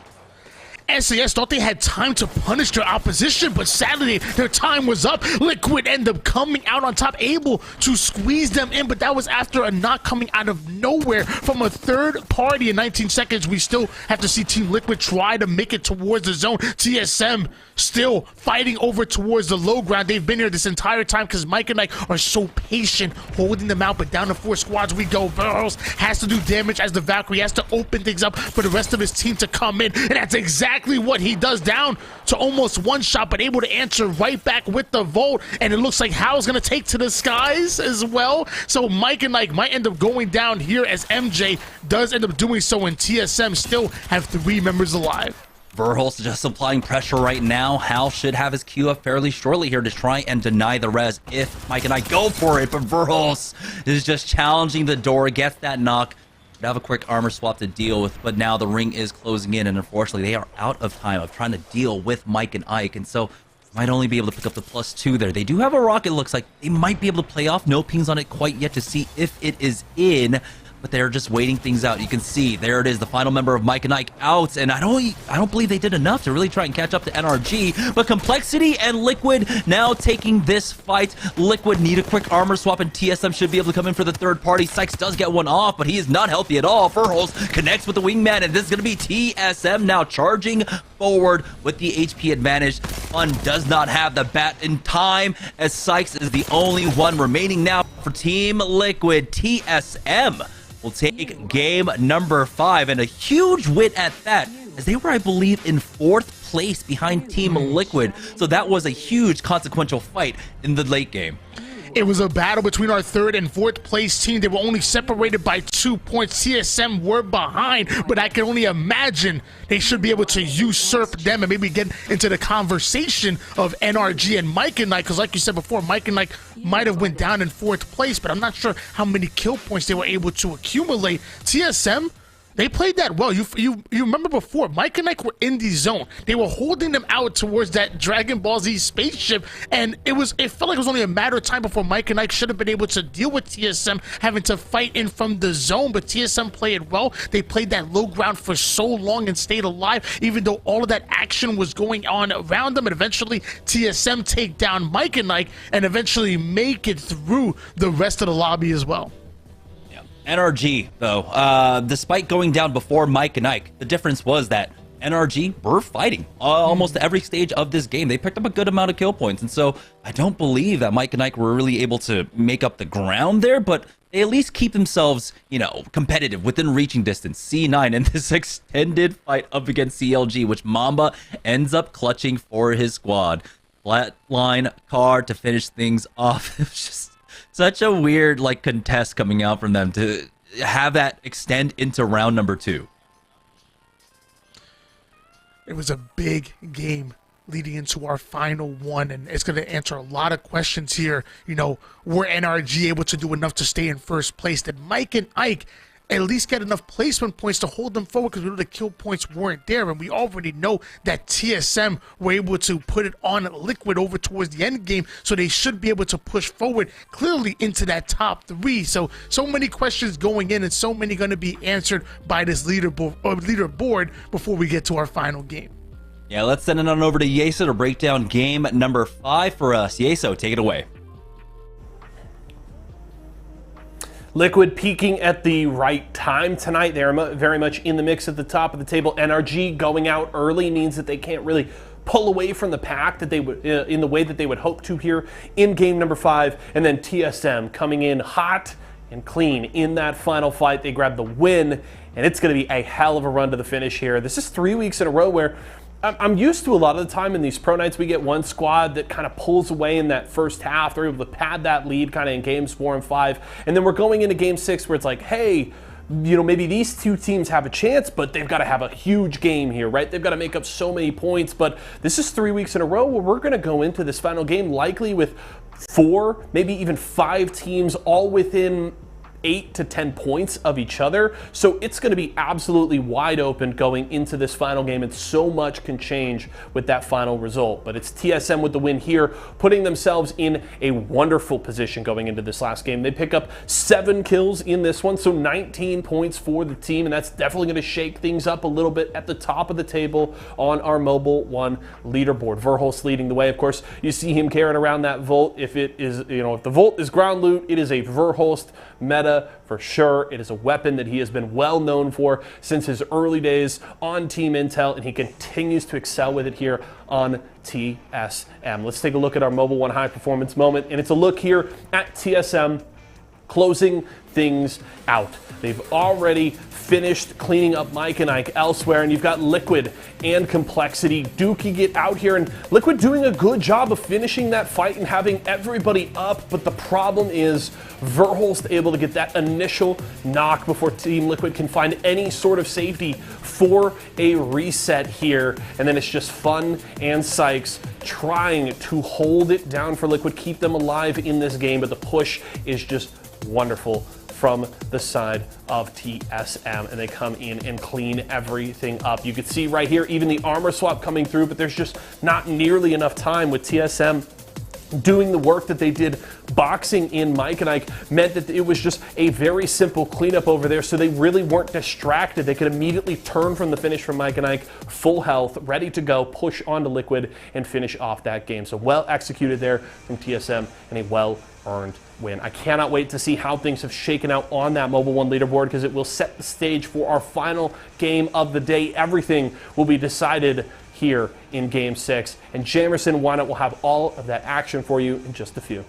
SAS thought they had time to punish their opposition, but sadly their time was up. Liquid ended up coming out on top, able to squeeze them in, but that was after a knock coming out of nowhere from a third party in 19 seconds. We still have to see Team Liquid try to make it towards the zone. TSM still fighting over towards the low ground. They've been here this entire time because Mike and Ike are so patient, holding them out, but down to 4 squads we go. Burrows has to do damage as the Valkyrie has to open things up for the rest of his team to come in, and that's exactly what he does, down to almost one shot, but able to answer right back with the Volt. And it looks like Hal's gonna take to the skies as well. So Mike and Ike might end up going down here as MJ does end up doing so, and TSM still have 3 members alive. Verhulst just applying pressure right now. Hal should have his Q up fairly shortly here to try and deny the res if Mike and I go for it, but Verhulst is just challenging the door, gets that knock. Have a quick armor swap to deal with, but now the ring is closing in, and unfortunately they are out of time of trying to deal with Mike and Ike, and so might only be able to pick up the +2 there. They do have a rocket, looks like. They might be able to play off. No pings on it quite yet to see if it is in, but they're just waiting things out. You can see there it is, the final member of Mike and Ike out, and I don't believe they did enough to really try and catch up to NRG, but Complexity and Liquid now taking this fight. Liquid need a quick armor swap, and TSM should be able to come in for the third party. Sykes does get one off, but he is not healthy at all. Verhulst connects with the wingman, and this is going to be TSM now charging forward with the HP advantage. Fun does not have the bat in time, as Sykes is the only one remaining now for Team Liquid. TSM will take game number 5, and a huge win at that, as they were, I believe, in 4th place behind Team Liquid. So that was a huge consequential fight in the late game. It was a battle between our 3rd and 4th place team. They were only separated by 2 points. TSM were behind, but I can only imagine they should be able to usurp them and maybe get into the conversation of NRG and Mike and Ike, because like you said before, Mike and Ike might have went down in 4th place, but I'm not sure how many kill points they were able to accumulate. TSM, they played that well. You remember before, Mike and Ike were in the zone. They were holding them out towards that Dragon Ball Z spaceship, and it felt like it was only a matter of time before Mike and Ike should have been able to deal with TSM having to fight in from the zone, but TSM played well. They played that low ground for so long and stayed alive, even though all of that action was going on around them, and eventually TSM take down Mike and Ike and eventually make it through the rest of the lobby as well. NRG, though, despite going down before Mike and Ike, the difference was that NRG were fighting almost every stage of this game. They picked up a good amount of kill points, and so I don't believe that Mike and Ike were really able to make up the ground there, but they at least keep themselves, competitive within reaching distance. C9 in this extended fight up against CLG, which Mamba ends up clutching for his squad. Flatline card to finish things off. It was just such a weird contest coming out from them to have that extend into round number 2. It was a big game leading into our final one, and it's going to answer a lot of questions here. Were NRG able to do enough to stay in first place? Did Mike and Ike at least get enough placement points to hold them forward, because we know the kill points weren't there, and we already know that TSM were able to put it on Liquid over towards the end game, so they should be able to push forward clearly into that top 3. So many questions going in, and so many going to be answered by this leaderboard before we get to our final game. Yeah, let's send it on over to Yeso to break down game number 5 for us. Yeso, take it away. Liquid peaking at the right time tonight. They're very much in the mix at the top of the table. NRG going out early means that they can't really pull away from the pack that they would in the way that they would hope to here in game number 5. And then TSM coming in hot and clean in that final fight. They grab the win, and it's going to be a hell of a run to the finish here. This is 3 weeks in a row where I'm used to a lot of the time in these pro nights we get one squad that kind of pulls away in that first half. They're able to pad that lead kind of in games 4 and 5. And then we're going into game 6 where it's like, hey, maybe these two teams have a chance, but they've got to have a huge game here, right? They've got to make up so many points. But this is 3 weeks in a row where we're going to go into this final game likely with 4, maybe even 5 teams all within 8 to 10 points of each other. So it's going to be absolutely wide open going into this final game, and so much can change with that final result. But it's TSM with the win here, putting themselves in a wonderful position going into this last game. They pick up 7 kills in this one, so 19 points for the team, and that's definitely going to shake things up a little bit at the top of the table on our Mobile 1 leaderboard. Verhulst leading the way. Of course, you see him carrying around that Volt. If it is, if the Volt is ground loot, it is a Verhulst meta for sure. It is a weapon that he has been well known for since his early days on Team Intel, and he continues to excel with it here on TSM. Let's take a look at our Mobile 1 high performance moment, and it's a look here at TSM closing things out. They've already finished cleaning up Mike and Ike elsewhere, and you've got Liquid and Complexity duking it out here, and Liquid doing a good job of finishing that fight and having everybody up, but the problem is Verhulst able to get that initial knock before Team Liquid can find any sort of safety for a reset here, and then it's just Fun and Sykes trying to hold it down for Liquid, keep them alive in this game, but the push is just wonderful from the side of TSM, and they come in and clean everything up. You can see right here even the armor swap coming through, but there's just not nearly enough time with TSM doing the work that they did. Boxing in Mike and Ike meant that it was just a very simple cleanup over there, so they really weren't distracted. They could immediately turn from the finish from Mike and Ike, full health, ready to go, push onto Liquid, and finish off that game. So well executed there from TSM, and a well-earned win. I cannot wait to see how things have shaken out on that Mobile 1 leaderboard, because it will set the stage for our final game of the day. Everything will be decided here in Game 6. And Jamerson Wynot will have all of that action for you in just a few.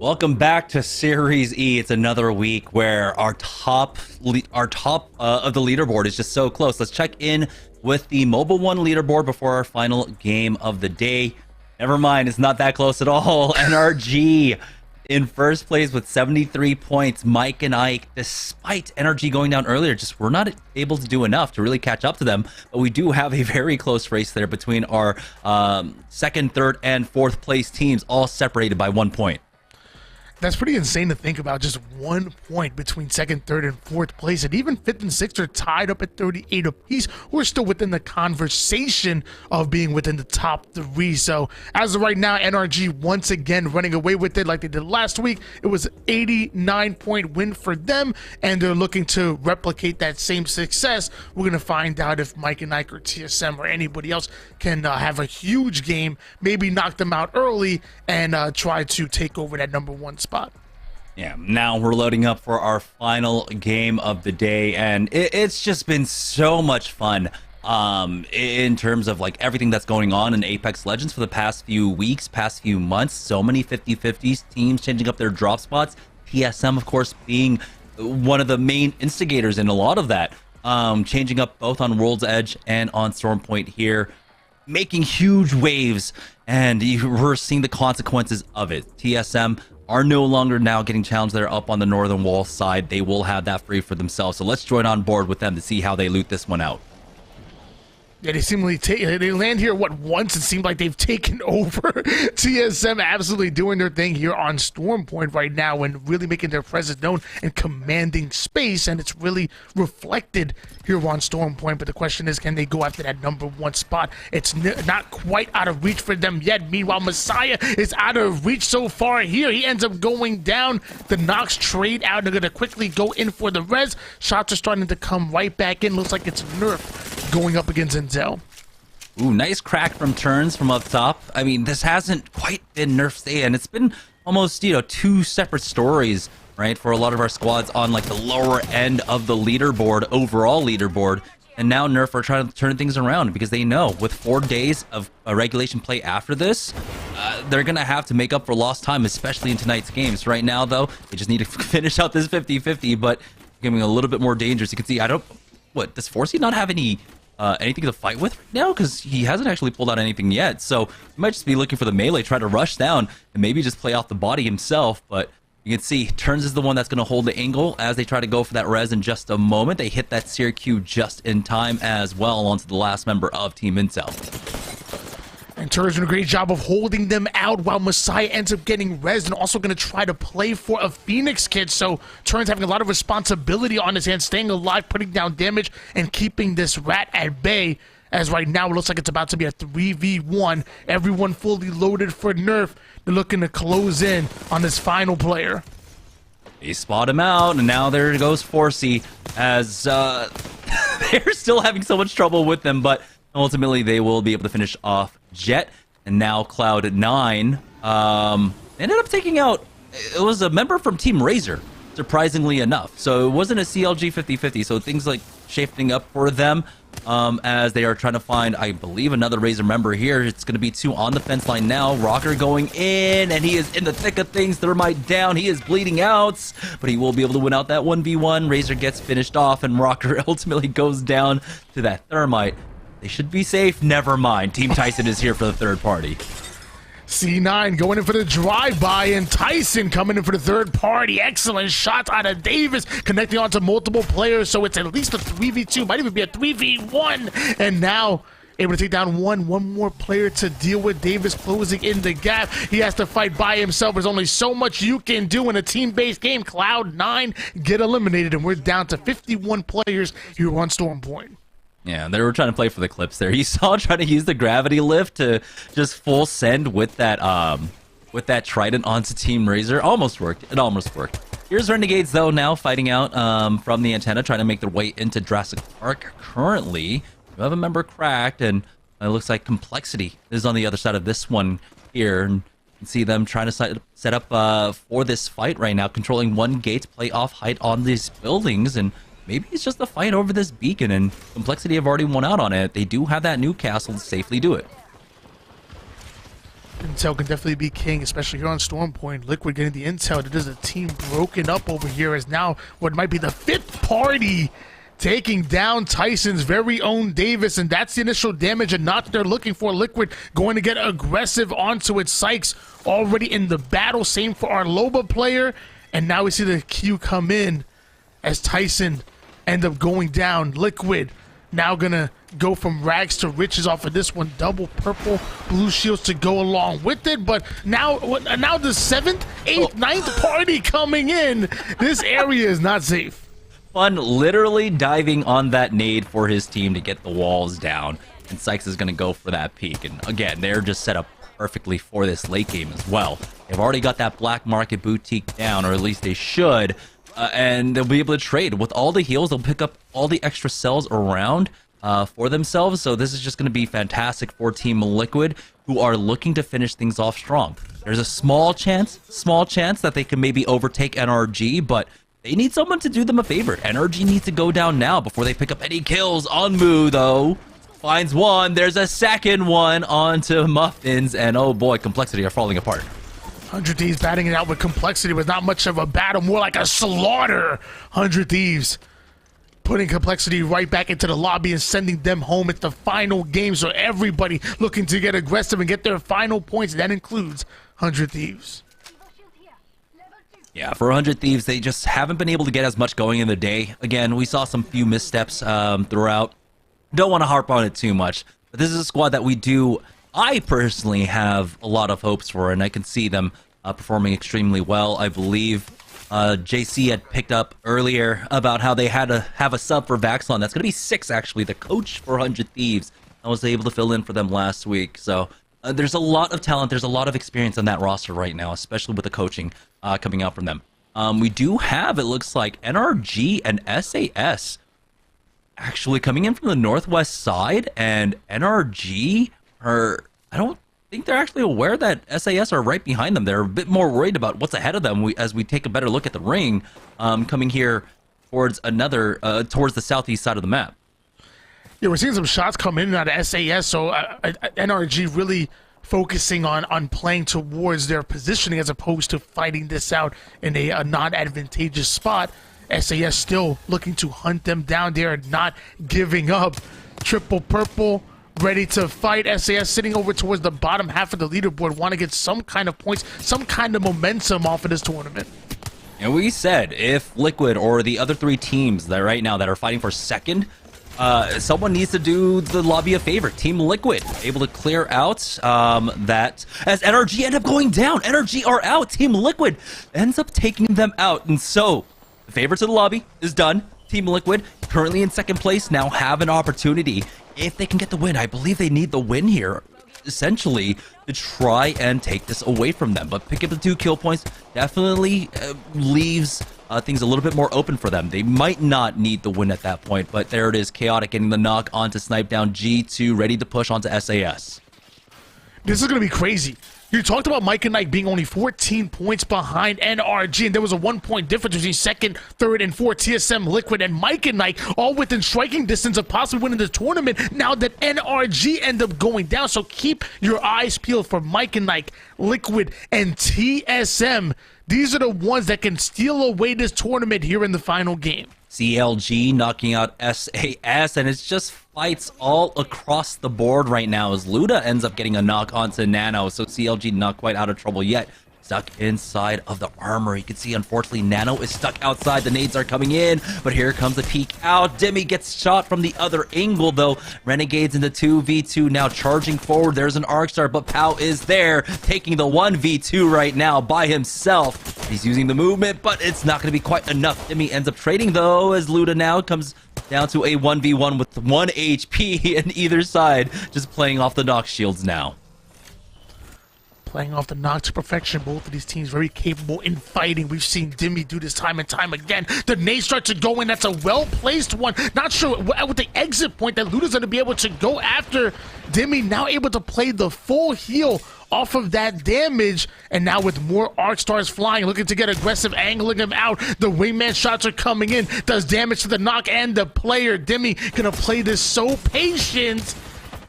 Welcome back to Series E. It's another week where our top of the leaderboard is just so close. Let's check in with the Mobile One leaderboard before our final game of the day. Never mind, it's not that close at all. NRG in first place with 73 points. Mike and Ike, despite NRG going down earlier, just we're not able to do enough to really catch up to them. But we do have a very close race there between our second, third, and fourth place teams, all separated by 1 point. That's pretty insane to think about. Just 1 point between second, third, and fourth place. And even fifth and sixth are tied up at 38 apiece. We're still within the conversation of being within the top three. So as of right now, NRG once again running away with it like they did last week. It was an 89-point win for them, and they're looking to replicate that same success. We're going to find out if Mike and Ike or TSM or anybody else can have a huge game, maybe knock them out early, and try to take over that number one spot. Yeah, now we're loading up for our final game of the day, and it's just been so much fun in terms of like everything that's going on in Apex Legends for the past few weeks, past few months. So many 50-50s, teams changing up their drop spots. TSM, of course, being one of the main instigators in a lot of that, changing up both on World's Edge and on Stormpoint here, making huge waves, and we're seeing the consequences of it. TSM are no longer now getting challenged. They're up on the northern wall side. They will have that free for themselves. So let's join on board with them to see how they loot this one out. Yeah, they seemingly they land here once. It seemed like they've taken over. TSM absolutely doing their thing here on Stormpoint right now and really making their presence known and commanding space, and it's really reflected here on Stormpoint. But the question is, can they go after that number one spot? It's not quite out of reach for them yet. Meanwhile, Messiah is out of reach so far here. He ends up going down. The Nox trade out. They're going to quickly go in for the res. Shots are starting to come right back in. Looks like it's Nerf going up against Intel. Ooh, nice crack from Turns from up top. I mean, this hasn't quite been Nerf's day, and it's been almost, two separate stories, right, for a lot of our squads on like the lower end of the leaderboard, overall leaderboard. And now Nerf are trying to turn things around because they know with 4 days of regulation play after this, they're going to have to make up for lost time, especially in tonight's games. Right now, though, they just need to finish out this 50-50, but getting a little bit more dangerous. You can see, does Forsey not have anything to fight with right now? Because he hasn't actually pulled out anything yet. So he might just be looking for the melee, try to rush down, and maybe just play off the body himself. But you can see Turns is the one that's going to hold the angle as they try to go for that res in just a moment. They hit that Seer Q just in time as well onto the last member of Team Intel. And Turner's doing a great job of holding them out while Messiah ends up getting rezzed and also going to try to play for a Phoenix kid. So Turner's having a lot of responsibility on his hands, staying alive, putting down damage, and keeping this rat at bay. As right now it looks like it's about to be a 3v1. Everyone fully loaded for Nerf. They're looking to close in on this final player. They spot him out, and now there goes Forsey as they're still having so much trouble with them, but ultimately they will be able to finish off Jet. And now Cloud9 ended up taking out, it was a member from Team Razor, surprisingly enough. So it wasn't a CLG 50-50, so things like shifting up for them as they are trying to find, I believe, another Razor member here. It's going to be 2 on the fence line now. Rocker going in, and he is in the thick of things. Thermite down. He is bleeding out, but he will be able to win out that 1v1. Razor gets finished off, and Rocker ultimately goes down to that Thermite. They should be safe. Never mind. Team Tyson is here for the third party. C9 going in for the drive-by, and Tyson coming in for the third party. Excellent shot out of Davis, connecting onto multiple players, so it's at least a 3v2, might even be a 3v1. And now able to take down one more player to deal with. Davis closing in the gap. He has to fight by himself. There's only so much you can do in a team-based game. Cloud9 get eliminated, and we're down to 51 players here on Stormpoint. Yeah, they were trying to play for the clips there. You saw trying to use the gravity lift to just full send with that trident onto Team Razor. Almost worked. It almost worked. Here's Renegades, though, now fighting out from the antenna, trying to make their way into Jurassic Park. Currently, we have a member cracked, and it looks like Complexity is on the other side of this one here. And you can see them trying to set up for this fight right now, controlling one gate, play off height on these buildings, and maybe it's just a fight over this beacon, and Complexity have already won out on it. They do have that new castle to safely do it. Intel can definitely be king, especially here on Storm Point. Liquid getting the intel. There's a team broken up over here as now what might be the 5th party taking down Tyson's very own Davis, and that's the initial damage and not they're looking for. Liquid going to get aggressive onto its Sykes already in the battle. Same for our Loba player, and now we see the Q come in as Tyson end up going down. Liquid now gonna go from rags to riches off of this one. Double purple, blue shields to go along with it. But now the 7th, 8th, 9th party coming in. This area is not safe. Fun literally diving on that nade for his team to get the walls down. And Sykes is gonna go for that peak. And again, they're just set up perfectly for this late game as well. They've already got that black market boutique down, or at least they should. And they'll be able to trade. With all the heals, they'll pick up all the extra cells around for themselves. So this is just going to be fantastic for Team Liquid, who are looking to finish things off strong. There's a small chance that they can maybe overtake NRG, but they need someone to do them a favor. NRG needs to go down now before they pick up any kills. Onmu, though, finds one. There's a second one onto Muffins, and oh boy, Complexity are falling apart. 100 Thieves batting it out with Complexity was not much of a battle, more like a slaughter. 100 Thieves putting Complexity right back into the lobby and sending them home. It's the final game, so everybody looking to get aggressive and get their final points. That includes 100 Thieves. Yeah, for 100 Thieves, they just haven't been able to get as much going in the day. Again, we saw some few missteps throughout. Don't want to harp on it too much, but this is a squad that I personally have a lot of hopes for, and I can see them performing extremely well. I believe JC had picked up earlier about how they had to have a sub for Vaxlon. That's going to be 6, actually, the coach for 100 Thieves. I was able to fill in for them last week. So there's a lot of talent. There's a lot of experience on that roster right now, especially with the coaching coming out from them. We do have, it looks like, NRG and SAS actually coming in from the northwest side, and NRG I don't think they're actually aware that SAS are right behind them. They're a bit more worried about what's ahead of them as we take a better look at the ring coming here towards towards the southeast side of the map. Yeah, we're seeing some shots come in and out of SAS, so NRG really focusing on playing towards their positioning as opposed to fighting this out in a non-advantageous spot. SAS still looking to hunt them down. They are not giving up. Triple purple, ready to fight. SAS sitting over towards the bottom half of the leaderboard, want to get some kind of points, some kind of momentum off of this tournament. And we said if Liquid or the other 3 teams that right now that are fighting for second, someone needs to do the lobby a favor. Team Liquid able to clear out that as NRG end up going down. NRG are out. Team Liquid ends up taking them out, and so the favor to the lobby is done. Team Liquid, currently in second place, now have an opportunity. If they can get the win, I believe they need the win here, essentially, to try and take this away from them. But picking up the 2 kill points definitely leaves things a little bit more open for them. They might not need the win at that point, but there it is. Chaotic getting the knock onto Snipe down. G2 ready to push onto SAS. This is going to be crazy. You talked about Mike and Ike being only 14 points behind NRG, and there was a 1-point difference between second, third, and fourth. TSM, Liquid, and Mike and Ike all within striking distance of possibly winning the tournament now that NRG end up going down. So keep your eyes peeled for Mike and Ike, Liquid, and TSM. These are the ones that can steal away this tournament here in the final game. CLG knocking out SAS, and it's just fights all across the board right now as Luda ends up getting a knock onto Nano, so CLG not quite out of trouble yet. Stuck inside of the armor. You can see, unfortunately, Nano is stuck outside. The nades are coming in, but here comes the peek out. Demi gets shot from the other angle, though. Renegades into 2v2 now charging forward. There's an arc star, but Pao is there, taking the 1v2 right now by himself. He's using the movement, but it's not going to be quite enough. Demi ends up trading, though, as Luda now comes down to a 1v1 with 1 HP in either side, just playing off the knock shields now. Playing off the knock to perfection. Both of these teams very capable in fighting. We've seen Dimmy do this time and time again. The nade starts to go in. That's a well-placed one. Not sure with the exit point that Luda's going to be able to go after Dimmy. Now able to play the full heal off of that damage. And now with more arc stars flying, looking to get aggressive, angling him out. The wingman shots are coming in. Does damage to the knock and the player. Dimmy going to play this so patient.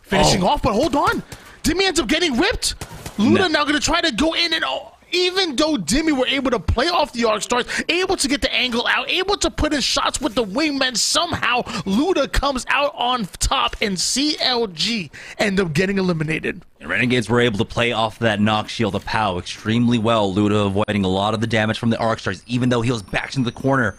Finishing off, but hold on. Dimmy ends up getting ripped. Luda now going to try to go in, and even though Dimmy were able to play off the arc stars, able to get the angle out, able to put in shots with the wingman, somehow Luda comes out on top, and CLG end up getting eliminated. And Renegades were able to play off that knock shield of POW extremely well. Luda avoiding a lot of the damage from the arc stars, even though he was backed into the corner.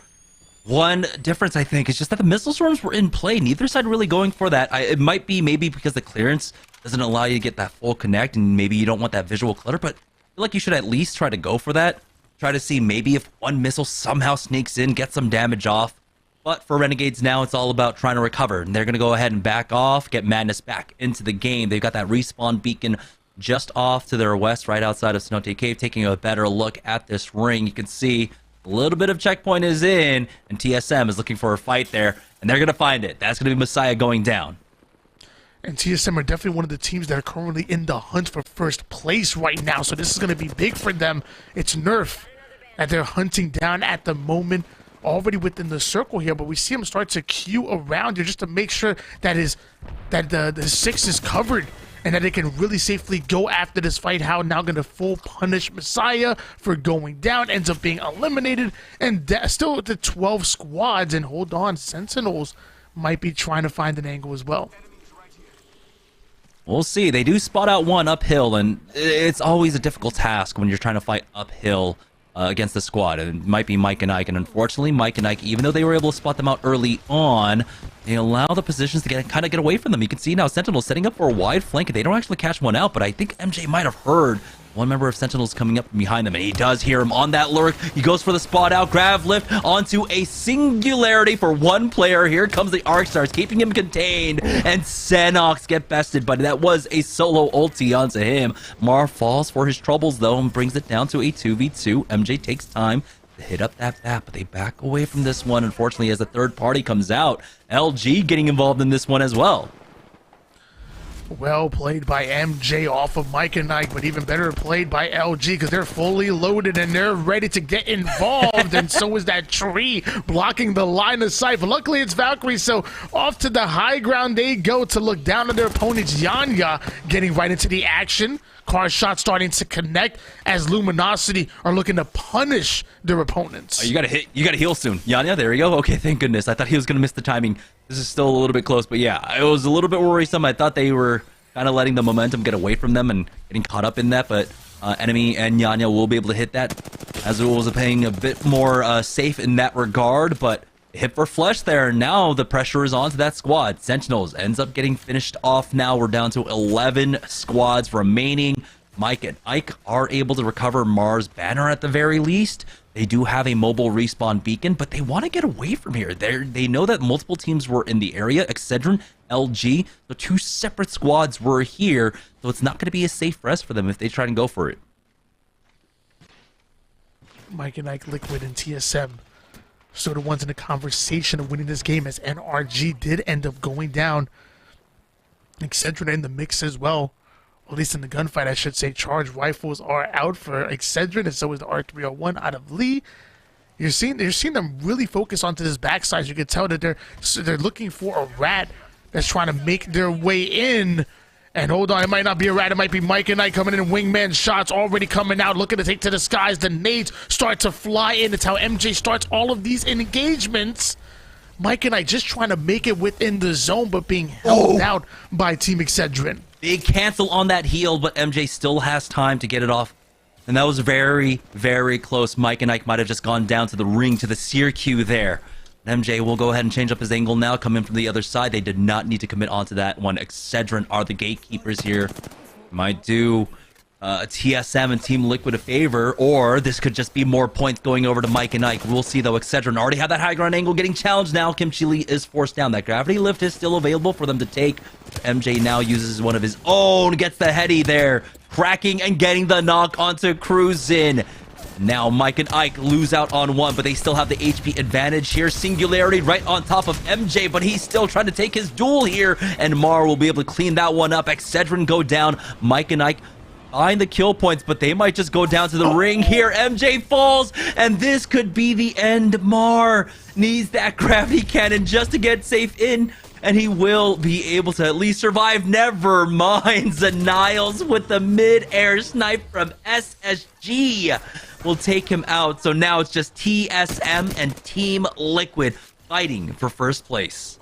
One difference, I think, is just that the missile storms were in play. Neither side really going for that. It might be maybe because the clearance doesn't allow you to get that full connect, and maybe you don't want that visual clutter, but I feel like you should at least try to go for that. Try to see maybe if one missile somehow sneaks in, get some damage off. But for Renegades now, it's all about trying to recover, and they're going to go ahead and back off, get Madness back into the game. They've got that respawn beacon just off to their west, right outside of Cenote Cave, taking a better look at this ring. You can see a little bit of checkpoint is in, and TSM is looking for a fight there, and they're going to find it. That's going to be Messiah going down. And TSM are definitely one of the teams that are currently in the hunt for first place right now, so this is going to be big for them. It's Nerf that they're hunting down at the moment, already within the circle here, but we see him start to queue around here just to make sure that the 6 is covered and that they can really safely go after this fight. How now going to full punish Messiah for going down, ends up being eliminated, and still with the 12 squads. And hold on, Sentinels might be trying to find an angle as well. We'll see. They do spot out one uphill, and it's always a difficult task when you're trying to fight uphill against the squad. And it might be Mike and Ike, and unfortunately, Mike and Ike, even though they were able to spot them out early on, they allow the positions to kind of get away from them. You can see now Sentinel setting up for a wide flank, and they don't actually catch one out, but I think MJ might have heard one member of Sentinels coming up behind them, and he does hear him on that lurk. He goes for the spot out, grab lift onto a singularity for one player. Here comes the Arc Stars, keeping him contained, and Xenox get bested, but that was a solo ulti onto him. Mar falls for his troubles, though, and brings it down to a 2v2. MJ takes time to hit up that bat, but they back away from this one, unfortunately, as the third party comes out. LG getting involved in this one as well. Well played by MJ off of Mike and Ike, but even better played by LG because they're fully loaded and they're ready to get involved. And so is that tree blocking the line of sight. But luckily it's Valkyrie, so off to the high ground they go to look down at their opponents. Yanya getting right into the action. Car shot starting to connect as Luminosity are looking to punish their opponents. Oh, you gotta heal soon. Yanya, there you go. Okay, thank goodness. I thought he was gonna miss the timing. This is still a little bit close, but yeah, it was a little bit worrisome. I thought they were kind of letting the momentum get away from them and getting caught up in that, but Enemy and Yanya will be able to hit that, as it was playing a bit more safe in that regard, but hit for flesh there. Now the pressure is on to that squad. Sentinels ends up getting finished off now. We're down to 11 squads remaining. Mike and Ike are able to recover Mars banner at the very least. They do have a mobile respawn beacon, but they want to get away from here. They know that multiple teams were in the area. Excedrin, LG, so two separate squads were here, so it's not going to be a safe rest for them if they try and go for it. Mike and Ike, Liquid, and TSM. So the ones in the conversation of winning this game, as NRG did end up going down. Excedrin in the mix as well. At least in the gunfight, I should say. Charged rifles are out for Excedrin, and so is the R301 out of Lee. You're seeing them really focus onto this backside. You can tell that they're looking for a rat that's trying to make their way in. And hold on, it might not be a rat. It might be Mike and Ike coming in. Wingman shots already coming out, looking to take to the skies. The nades start to fly in. It's how MJ starts all of these engagements. Mike and Ike just trying to make it within the zone, but being held out by Team Excedrin. Big cancel on that heal, but MJ still has time to get it off. And that was very, very close. Mike and Ike might have just gone down to the ring, to the sear queue there. And MJ will go ahead and change up his angle now, come in from the other side. They did not need to commit onto that one. Excedrin are the gatekeepers here. Might do TSM and Team Liquid a favor, or this could just be more points going over to Mike and Ike. We'll see, though. Excedrin already had that high ground angle getting challenged now. Kim Chi Lee is forced down. That gravity lift is still available for them to take. MJ now uses one of his own, gets the heady there, cracking and getting the knock onto Cruisin'. Now Mike and Ike lose out on one, but they still have the HP advantage here. Singularity right on top of MJ, but he's still trying to take his duel here, and Mar will be able to clean that one up. Excedrin go down. Mike and Ike find the kill points, but they might just go down to the ring here. MJ falls, and this could be the end. Mar needs that gravity cannon just to get safe in, and he will be able to at least survive. Never mind. Zaniles with the mid-air snipe from SSG will take him out. So now it's just TSM and Team Liquid fighting for first place.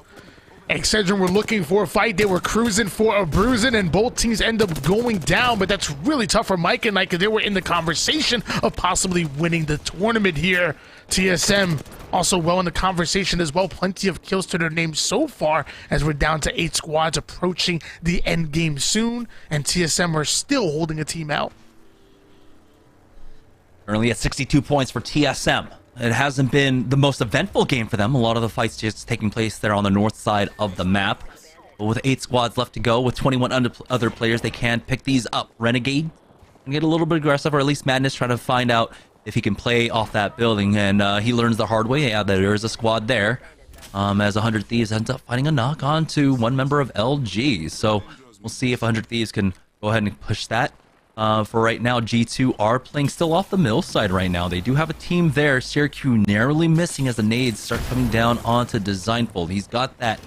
Excedrin were looking for a fight. They were cruising for a bruising, and both teams end up going down. But that's really tough for Mike and Ike, because they were in the conversation of possibly winning the tournament here. TSM also well in the conversation as well. Plenty of kills to their name so far, as we're down to 8 squads approaching the end game soon. And TSM are still holding a team out. Currently at 62 points for TSM. It hasn't been the most eventful game for them. A lot of the fights just taking place there on the north side of the map. But with 8 squads left to go, with 21 other players, they can pick these up. Renegade can get a little bit aggressive, or at least Madness trying to find out if he can play off that building. And he learns the hard way. Yeah, there is a squad there. As 100 Thieves ends up finding a knock on to one member of LG. So we'll see if 100 Thieves can go ahead and push that. For right now, G2 are playing still off the mill side right now. They do have a team there. Syracuse narrowly missing as the nades start coming down onto Designful. He's got that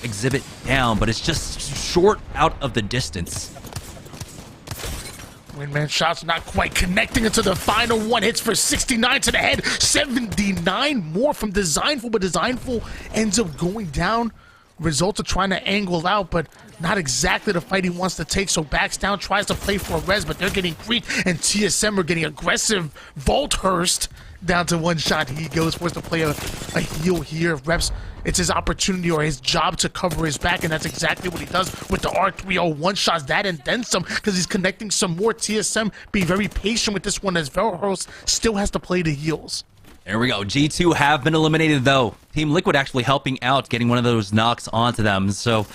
exhibit down, but it's just short out of the distance. Windman shots not quite connecting into the final one. Hits for 69 to the head. 79 more from Designful, but Designful ends up going down. Results are trying to angle out, but not exactly the fight he wants to take. So backs down, tries to play for a res, but they're getting creeped, and TSM are getting aggressive. Volthurst down to 1 shot. He goes for us to play a heal here. Reps, it's his opportunity or his job to cover his back, and that's exactly what he does with the R301 1-shots. That and then some, because he's connecting some more. TSM being very patient with this one, as Volthurst still has to play the heals. There we go. G2 have been eliminated, though. Team Liquid actually helping out, getting one of those knocks onto them. So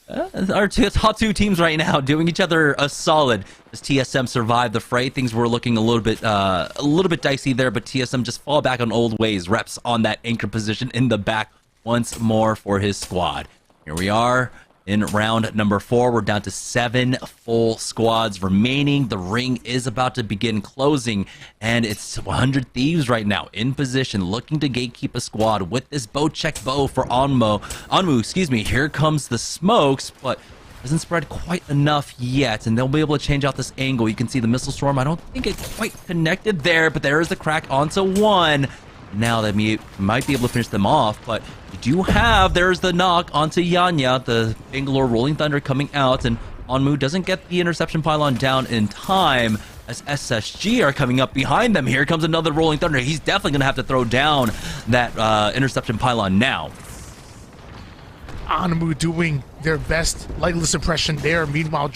our top 2 teams right now doing each other a solid. As TSM survived the fray, things were looking a little bit dicey there, but TSM just fall back on old ways. Reps on that anchor position in the back once more for his squad. Here we are in round number 4. We're down to 7 full squads remaining. The ring is about to begin closing, and it's 100 Thieves right now in position, looking to gatekeep a squad with this bow check bow for Onmu, excuse me. Here comes the smokes, but doesn't spread quite enough yet, and they'll be able to change out this angle. You can see the missile storm. I don't think it quite connected there, but there is the crack onto one. Now that might be able to finish them off, but you do have, there's the knock onto Yanya, the Bangalore Rolling Thunder coming out, and Onmu doesn't get the interception pylon down in time, as SSG are coming up behind them. Here comes another Rolling Thunder. He's definitely going to have to throw down that interception pylon now. Onmu doing their best lightless impression there. Meanwhile,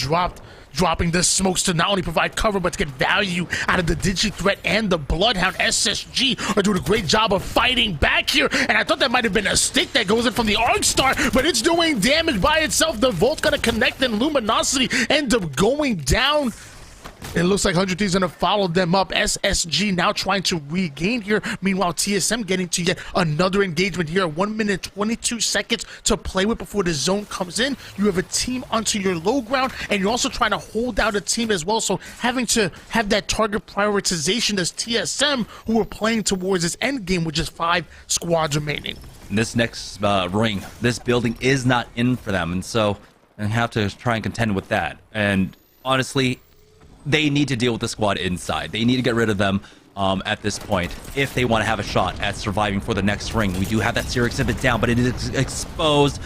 dropping the smokes to not only provide cover, but to get value out of the Digi threat and the Bloodhound. SSG are doing a great job of fighting back here, and I thought that might have been a stick that goes in from the Arc Star, but it's doing damage by itself. The Volt's gonna connect, and Luminosity end up going down. It looks like 100 Thieves going to follow them up. SSG now trying to regain here. Meanwhile, TSM getting to yet another engagement here. 1 minute, 22 seconds to play with before the zone comes in. You have a team onto your low ground, and you're also trying to hold out a team as well. So having to have that target prioritization as TSM, who are playing towards this end game with just 5 squads remaining. This next ring, this building is not in for them, and so they have to try and contend with that. And honestly, they need to deal with the squad inside. They need to get rid of them at this point if they want to have a shot at surviving for the next ring. We do have that Seer exhibit down, but it is exposed.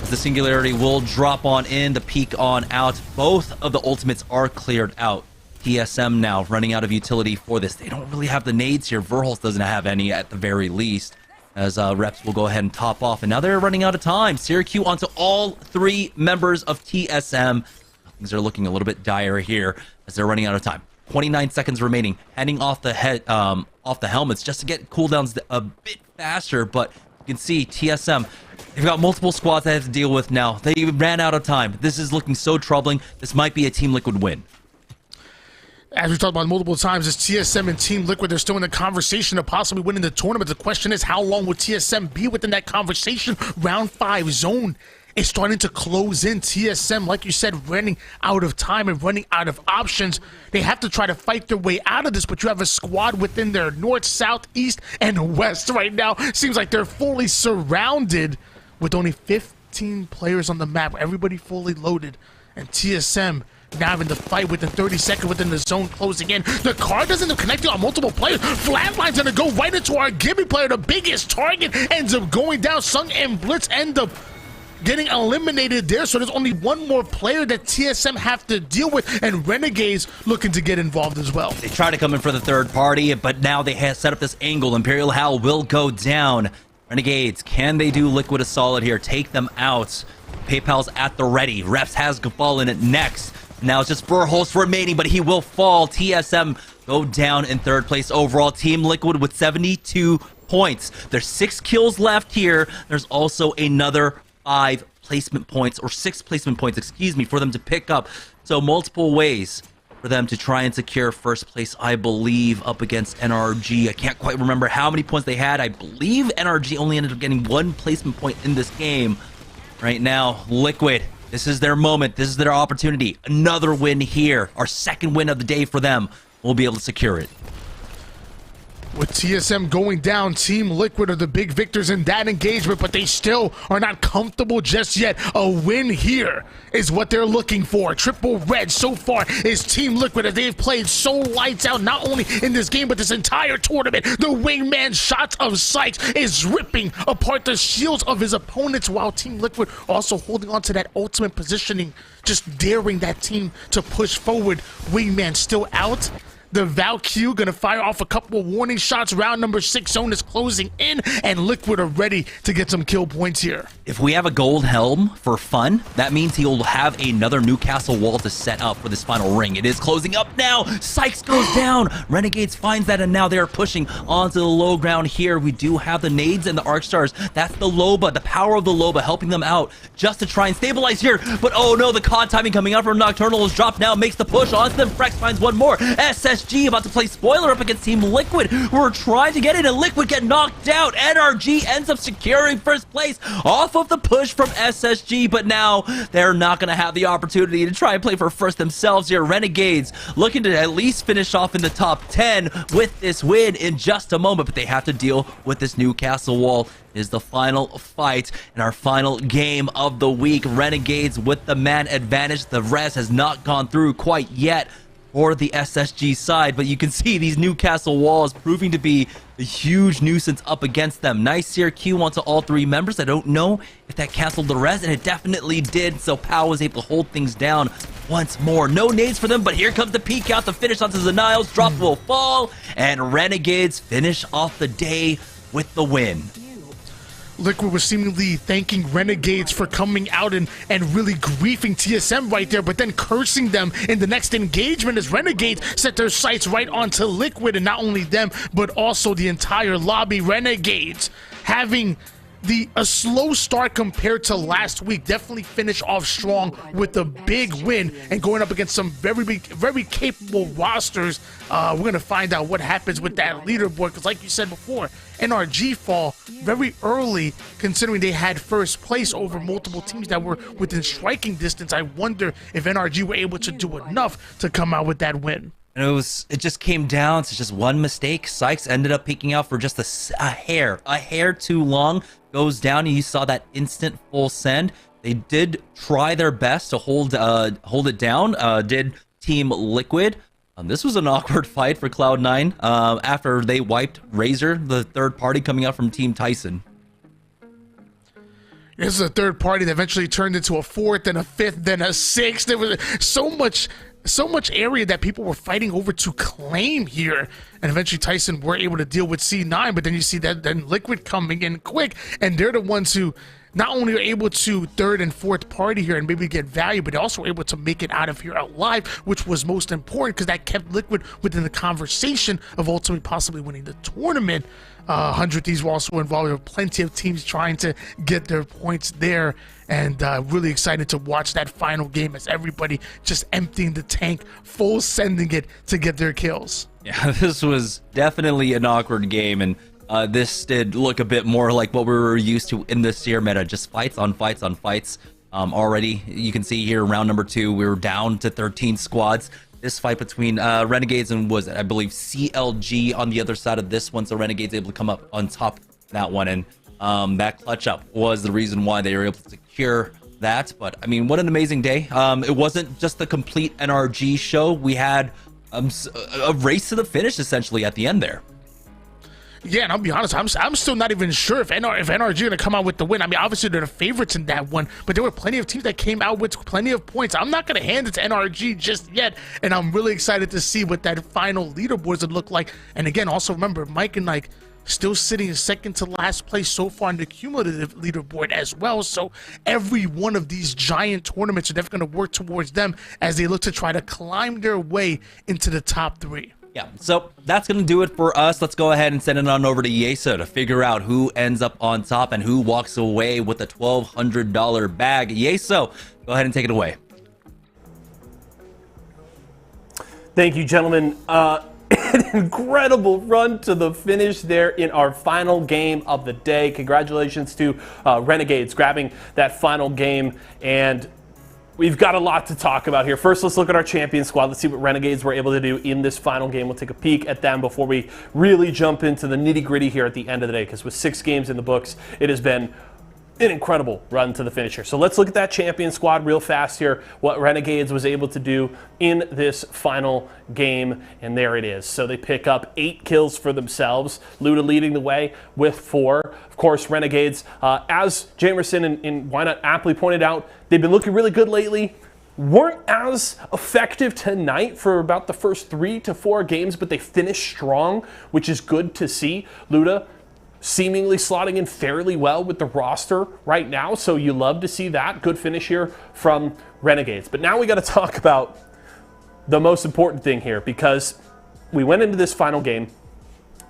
The Singularity will drop on in, the peak on out. Both of the ultimates are cleared out. TSM now running out of utility for this. They don't really have the nades here. Verholst doesn't have any at the very least, as Reps will go ahead and top off. And now they're running out of time. Syracuse onto all 3 members of TSM. Things are looking a little bit dire here as they're running out of time. 29 seconds remaining, heading off the helmets just to get cooldowns a bit faster, but you can see TSM, they've got multiple squads they have to deal with now. They ran out of time. This is looking so troubling. This might be a Team Liquid win. As we talked about multiple times, it's TSM and Team Liquid. They're still in the conversation of possibly winning the tournament. The question is, how long will TSM be within that conversation? Round 5 zone is starting to close in. TSM, like you said, running out of time and running out of options. They have to try to fight their way out of this, but you have a squad within their north, south, east, and west right now. Seems like they're fully surrounded with only 15 players on the map. Everybody fully loaded. And TSM now in the fight within 30 seconds within the zone closing in. The car doesn't end up connecting on multiple players. Flatline's gonna go right into our Gibby player. The biggest target ends up going down. Sung and Blitz end up getting eliminated there, so there's only one more player that TSM have to deal with, and Renegades looking to get involved as well. They try to come in for the third party, but now they have set up this angle. Imperial Howl will go down. Renegades, can they do Liquid a solid here? Take them out. PayPal's at the ready. Refs has fallen at next. Now it's just Verholst remaining, but he will fall. TSM go down in third place overall. Team Liquid with 72 points. There's 6 kills left here. There's also another 5 placement points, or 6 placement points, excuse me, for them to pick up. So multiple ways for them to try and secure first place, I believe, up against NRG. I can't quite remember how many points they had. I believe NRG only ended up getting 1 placement point in this game. Right now, Liquid, this is their moment. This is their opportunity. Another win here. Our second win of the day for them. We'll be able to secure it. With TSM going down, Team Liquid are the big victors in that engagement, but they still are not comfortable just yet. A win here is what they're looking for. Triple red so far is Team Liquid, as they've played so lights out, not only in this game, but this entire tournament. The wingman shots of Sykes is ripping apart the shields of his opponents, while Team Liquid also holding on to that ultimate positioning, just daring that team to push forward. Wingman still out. The Valkyrie gonna fire off a couple of warning shots. Round number 6 zone is closing in, and Liquid are ready to get some kill points here. If we have a gold helm for fun, that means he'll have another Newcastle wall to set up for this final ring. It is closing up now. Sykes goes down. Renegades finds that, and now they are pushing onto the low ground here. We do have the nades and the arc stars. That's the Loba, the power of the Loba, helping them out just to try and stabilize here. But oh no, the COD timing coming out from Nocturnal is dropped now, makes the push onto them. Frex finds one more. SSG about to play spoiler up against Team Liquid, who are trying to get in, and Liquid get knocked out. NRG ends up securing first place off of the push from SSG, but now they're not going to have the opportunity to try and play for first themselves here. Renegades looking to at least finish off in the top 10 with this win in just a moment, but they have to deal with this Newcastle wall. Is the final fight and our final game of the week. Renegades with the man advantage. The res has not gone through quite yet for the SSG side, but you can see these Newcastle walls proving to be a huge nuisance up against them. Nice here, Q onto all 3 members. I don't know if that canceled the res, and it definitely did, so Pow was able to hold things down once more. No nades for them, but here comes the peek out, the finish onto the Niles. Drop will fall, and Renegades finish off the day with the win. Liquid was seemingly thanking Renegades for coming out and really griefing TSM right there, but then cursing them in the next engagement as Renegades set their sights right onto Liquid, and not only them, but also the entire lobby. Renegades having a slow start compared to last week, definitely finish off strong with a big win and going up against some very capable rosters. We're going to find out what happens with that leaderboard, because like you said before, NRG fall very early considering they had first place over multiple teams that were within striking distance. I wonder if NRG were able to do enough to come out with that win. And it just came down to just one mistake. Sykes ended up peeking out for just a hair too long. Goes down, and you saw that instant full send. They did try their best to hold it down. Did Team Liquid. This was an awkward fight for Cloud9 after they wiped Razor, the third party coming out from Team Tyson. This is a third party that eventually turned into a 4th, then a 5th, then a 6th. There was so much area that people were fighting over to claim here, and eventually Tyson were able to deal with C9, but then you see that then Liquid coming in quick, and they're the ones who not only are able to third and fourth party here and maybe get value, but they're also able to make it out of here alive, which was most important because that kept Liquid within the conversation of ultimately possibly winning the tournament. 100 Thieves were also involved. There were plenty of teams trying to get their points there, and really excited to watch that final game as everybody just emptying the tank, full sending it to get their kills. Yeah, this was definitely an awkward game, and this did look a bit more like what we were used to in this year meta, just fights on fights on fights. Already, you can see here, round number 2, we were down to 13 squads. This fight between Renegades and was, I believe, CLG on the other side of this one, so Renegades able to come up on top of that one, and that clutch up was the reason why they were able to secure that. But, I mean, what an amazing day. It wasn't just the complete NRG show. We had a race to the finish, essentially, at the end there. Yeah, and I'll be honest, I'm still not even sure if NRG are going to come out with the win. I mean, obviously they're the favorites in that one, but there were plenty of teams that came out with plenty of points. I'm not going to hand it to NRG just yet, and I'm really excited to see what that final leaderboards would look like. And again, also remember, Mike and Ike still sitting in second to last place so far in the cumulative leaderboard as well. So every one of these giant tournaments are definitely going to work towards them as they look to try to climb their way into the top 3. Yeah, so that's going to do it for us. Let's go ahead and send it on over to Yesa to figure out who ends up on top and who walks away with a $1,200 bag. Yesa, go ahead and take it away. Thank you, gentlemen. An incredible run to the finish there in our final game of the day. Congratulations to Renegades grabbing that final game, and we've got a lot to talk about here. First, let's look at our champion squad. Let's see what Renegades were able to do in this final game. We'll take a peek at them before we really jump into the nitty-gritty here at the end of the day, because with 6 games in the books, it has been an incredible run to the finish here. So let's look at that champion squad real fast here, what Renegades was able to do in this final game, and there it is. So they pick up 8 kills for themselves, Luda leading the way with 4. Of course, Renegades, as Jamerson and Why Not aptly pointed out, they've been looking really good lately. Weren't as effective tonight for about the first 3 to 4 games, but they finished strong, which is good to see. Luda seemingly slotting in fairly well with the roster right now, so you love to see that. Good finish here from Renegades. But now we got to talk about the most important thing here, because we went into this final game,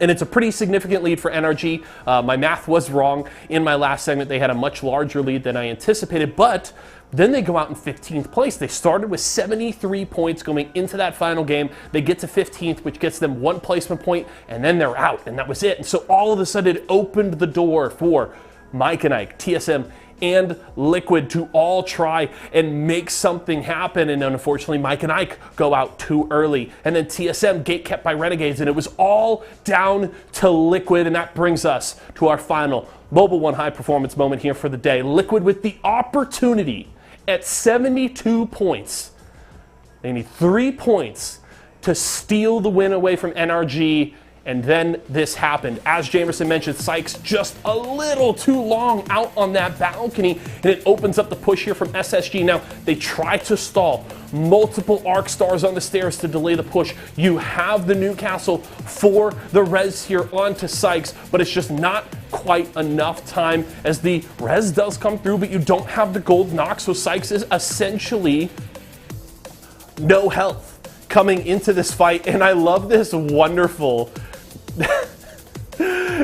and it's a pretty significant lead for NRG. My math was wrong in my last segment. They had a much larger lead than I anticipated, but then they go out in 15th place. They started with 73 points going into that final game. They get to 15th, which gets them 1 placement point, and then they're out, and that was it. And so all of a sudden it opened the door for Mike and Ike, TSM, and Liquid to all try and make something happen. And unfortunately, Mike and Ike go out too early. And then TSM gate kept by Renegades, and it was all down to Liquid. And that brings us to our final Mobile One high performance moment here for the day. Liquid with the opportunity at 72 points. They need 3 points to steal the win away from NRG. And then this happened. As Jamerson mentioned, Sykes just a little too long out on that balcony, and it opens up the push here from SSG. Now, they try to stall. Multiple arc stars on the stairs to delay the push. You have the Newcastle for the res here onto Sykes, but it's just not quite enough time as the res does come through, but you don't have the gold knock, so Sykes is essentially no health coming into this fight. And I love this wonderful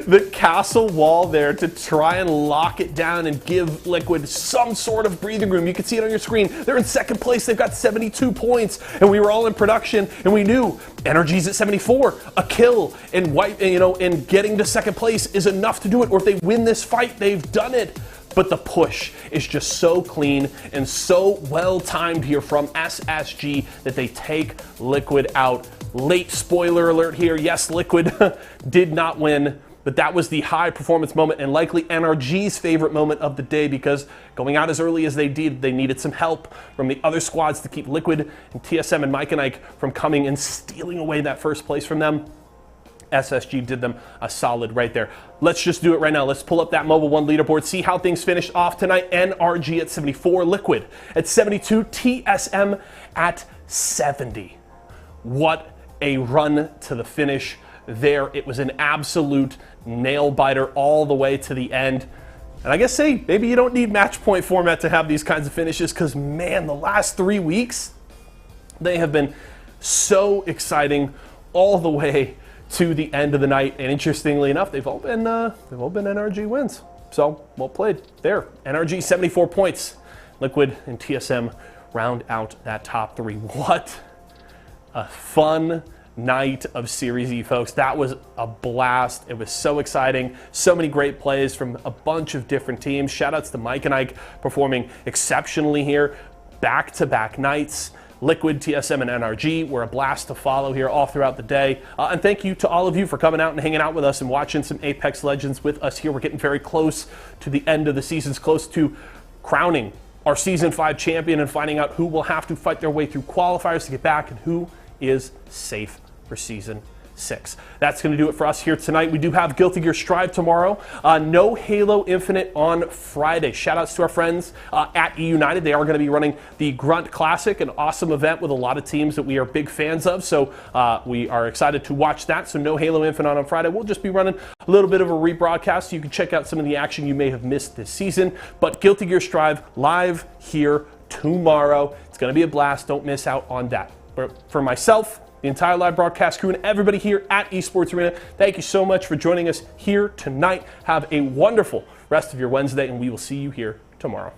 the castle wall there to try and lock it down and give Liquid some sort of breathing room. You can see it on your screen. They're in second place. They've got 72 points, and we were all in production, and we knew NRG's at 74. A kill and and getting to second place is enough to do it. Or if they win this fight, they've done it. But the push is just so clean and so well timed here from SSG that they take Liquid out. Late spoiler alert here. Yes, Liquid did not win, but that was the high performance moment and likely NRG's favorite moment of the day, because going out as early as they did, they needed some help from the other squads to keep Liquid and TSM and Mike and Ike from coming and stealing away that first place from them. SSG did them a solid right there. Let's just do it right now. Let's pull up that Mobile One leaderboard, see how things finished off tonight. NRG at 74, Liquid at 72, TSM at 70. What a run to the finish there. It was an absolute nail biter all the way to the end. And I guess, say, maybe you don't need match point format to have these kinds of finishes because, man, the last 3 weeks, they have been so exciting all the way to the end of the night. And interestingly enough, they've all been NRG wins. So, well played there. NRG 74 points. Liquid and TSM round out that top 3. What a fun night of Series E, folks. That was a blast. It was so exciting. So many great plays from a bunch of different teams. Shoutouts to Mike and Ike performing exceptionally here. Back-to-back nights. Liquid, TSM, and NRG were a blast to follow here all throughout the day. And thank you to all of you for coming out and hanging out with us and watching some Apex Legends with us here. We're getting very close to the end of the season, close to crowning our Season 5 champion and finding out who will have to fight their way through qualifiers to get back and who is safe for Season 6. That's going to do it for us here tonight. We do have Guilty Gear Strive tomorrow. No Halo Infinite on Friday. Shoutouts to our friends at United. They are going to be running the Grunt Classic, an awesome event with a lot of teams that we are big fans of. So we are excited to watch that. So no Halo Infinite on Friday. We'll just be running a little bit of a rebroadcast so you can check out some of the action you may have missed this season. But Guilty Gear Strive live here tomorrow. It's going to be a blast. Don't miss out on that. But for myself, the entire live broadcast crew, and everybody here at Esports Arena, thank you so much for joining us here tonight. Have a wonderful rest of your Wednesday, and we will see you here tomorrow.